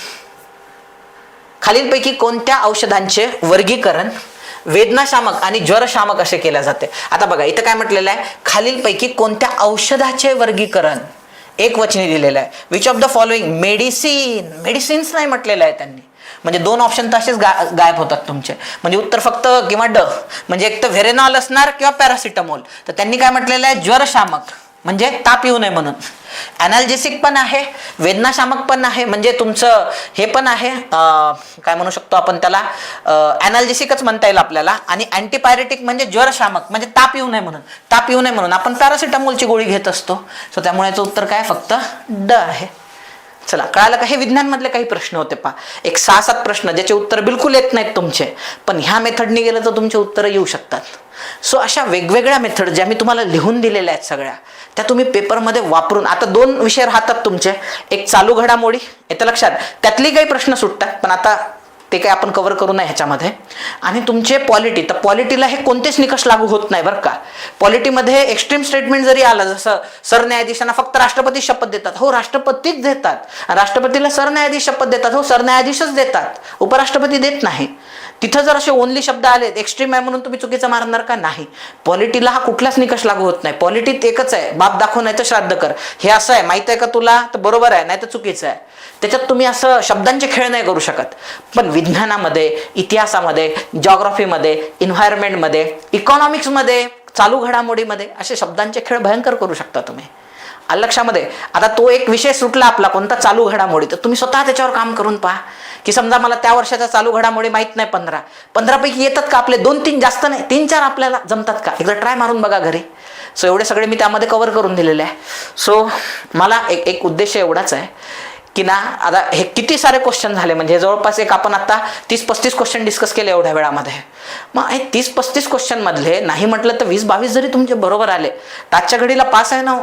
खालीलपैकी कोणत्या औषधांचे वर्गीकरण वेदनाशामक आणि ज्वरशामक असे केले जाते. आता बघा इथं काय म्हटलेलं आहे, खालीलपैकी कोणत्या औषधाचे वर्गीकरण एकवचनी दिलेलं आहे. Which of the following medicines नाही म्हटलेलं आहे त्यांनी, म्हणजे 2 ऑप्शन तर असेच गायब होतात तुमचे. म्हणजे उत्तर फक्त किंवा ड, म्हणजे एक तर व्हेरेनॉल असणार किंवा पॅरासिटामॉल. तर त्यांनी काय म्हटलेलं आहे, ज्वरशामक म्हणजे ताप येऊ नये म्हणून. ॲनाल्जेसिक पण आहे, वेदनाशामक पण आहे, म्हणजे तुमचं हे पण आहे, काय म्हणू शकतो आपण त्याला, ॲनाल्जेसिकच म्हणता येईल आपल्याला. आणि अँटीपायरेटिक म्हणजे ज्वरशामक, म्हणजे ताप येऊ नये म्हणून आपण पॅरासिटामॉलची गोळी घेत असतो. सो त्यामुळे याचं उत्तर काय, फक्त ड आहे. चला कळालं का. हे विज्ञानमधले काही प्रश्न होते पहा, एक 6-7 प्रश्न ज्याचे उत्तर बिलकुल येत नाहीत तुमचे, पण ह्या मेथडनी गेलं तर तुमचे उत्तर येऊ शकतात. सो अशा वेगवेगळ्या मेथड ज्या मी तुम्हाला लिहून दिलेल्या आहेत सगळ्या, त्या तुम्ही पेपरमध्ये वापरून. आता 2 विषय राहतात तुमचे, एक चालू घडामोडी, येतं लक्षात, त्यातली काही प्रश्न सुटतात, पण आता ते काही आपण कव्हर करू नये ह्याच्यामध्ये. आणि तुमचे पॉलिटी, तर पॉलिटीला हे कोणतेच निकष लागू होत नाही बरं का. पॉलिटीमध्ये एक्स्ट्रीम स्टेटमेंट जरी आलं, जसं सरन्यायाधीशांना फक्त राष्ट्रपती शपथ देतात, हो राष्ट्रपतीच देतात. राष्ट्रपतीला सरन्यायाधीश शपथ देतात, हो सरन्यायाधीशच देतात, उपराष्ट्रपती देत नाही. तिथं जर असे ओनली शब्द आले एक्स्ट्रीम आहे म्हणून तुम्ही चुकीचं मारणार का, नाही. पॉलिटीला हा कुठलाच निकष लागू होत नाही. पॉलिटीत एकच आहे, बाप दाखव नाही तर श्राद्ध कर. हे असं आहे, माहित आहे का तुला, तर बरोबर आहे, नाही तर चुकीचं आहे. त्याच्यात तुम्ही असं शब्दांचे खेळ नाही करू शकत. पण विज्ञानामध्ये, इतिहासामध्ये, जॉग्राफीमध्ये, एन्व्हायरमेंटमध्ये, इकॉनॉमिक्समध्ये, चालू घडामोडीमध्ये असे शब्दांचे खेळ भयंकर करू शकता तुम्ही. लक्षामध्ये. आता तो एक विषय सुटला आपला कोणता, चालू घडामोडी, तर तुम्ही स्वतः त्याच्यावर काम करून पहा की समजा मला त्या वर्षाच्या चालू घडामोडी माहित नाही, 15 पैकी येतात का आपले, 2-3 जास्त नाही, 3-4 आपल्याला जमतात का, एकदा ट्राय मारून बघा घरी. सो एवढे सगळे मी त्यामध्ये कव्हर करून दिलेले आहे. सो मला एक उद्देश एवढाच आहे की ना, आता हे किती सारे क्वेश्चन झाले, म्हणजे जवळपास एक आपण आता 30-35 क्वेश्चन डिस्कस केले एवढ्या वेळामध्ये. मग हे 30-35 क्वेश्चन मधले नाही म्हटलं तर 20-22 जरी तुमचे बरोबर आले, आजच्या घडीला पास आहे ना.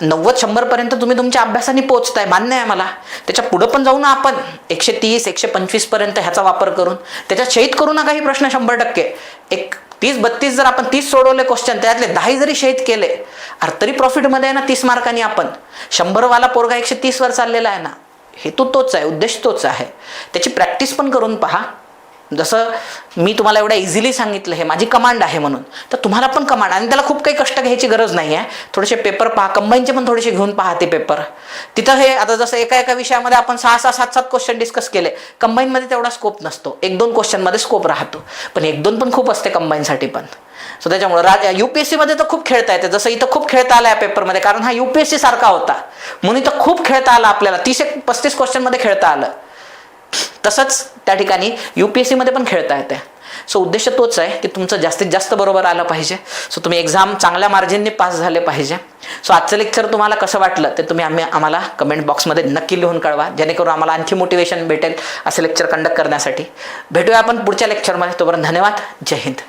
90-100 पर्यंत तुम्ही तुमच्या अभ्यासाने पोहोचताय, मान्य आहे मला. त्याच्या पुढे पण जाऊ ना आपण, 130-125 पर्यंत ह्याचा वापर करून. त्याच्यात शहीद करू ना काही प्रश्न 100%. एक 30-32 जर आपण 30 सोडवले क्वेश्चन, त्यातले 10 जरी शहीद केले, अरे तरी प्रॉफिटमध्ये आहे ना 30 मार्कांनी आपण. 100 वाला पोरगा 130 वर चाललेला आहे ना. हेतू तोच आहे, उद्देश तोच आहे. त्याची प्रॅक्टिस पण करून पहा. जसं मी तुम्हाला एवढ्या इझिली सांगितलं, हे माझी कमांड आहे म्हणून, तर तुम्हाला पण कमांड, आणि त्याला खूप काही कष्ट घ्यायची गरज नाही आहे. थोडेसे पेपर पहा, कंबाईनचे पण थोडेसे घेऊन पहा ते पेपर. तिथं हे आता जसं एका विषयामध्ये आपण 6-6, 7-7 क्वेश्चन डिस्कस केले, कंबाईनमध्ये तेवढा स्कोप नसतो. 1-2 क्वेश्चनमध्ये स्कोप राहतो, पण 1-2 पण खूप असते कंबाईनसाठी पण. सो त्याच्यामुळे UPSC मध्ये तर खूप खेळता येते, जसं इथं खूप खेळता आला या पेपरमध्ये, कारण हा UPSC सारखा होता म्हणून इथं खूप खेळता आला आपल्याला. 30-35 क्वेश्चन मध्ये खेळता आलं. तसंच त्या ठिकाणी UPSC मध्ये पण खेळता येते. सो उद्देश तोच आहे की तुमचं जास्तीत जास्त बरोबर आलं पाहिजे. सो तुम्ही एक्झाम चांगल्या मार्जिनने पास झाले पाहिजे. सो आजचं लेक्चर तुम्हाला कसं वाटलं ते तुम्ही आम्हाला कमेंट बॉक्समध्ये नक्की लिहून कळवा, जेणेकरून आम्हाला आणखी मोटिवेशन भेटेल असे लेक्चर कंडक्ट करण्यासाठी. भेटूया आपण पुढच्या लेक्चरमध्ये. तोपर्यंत धन्यवाद. जय हिंद.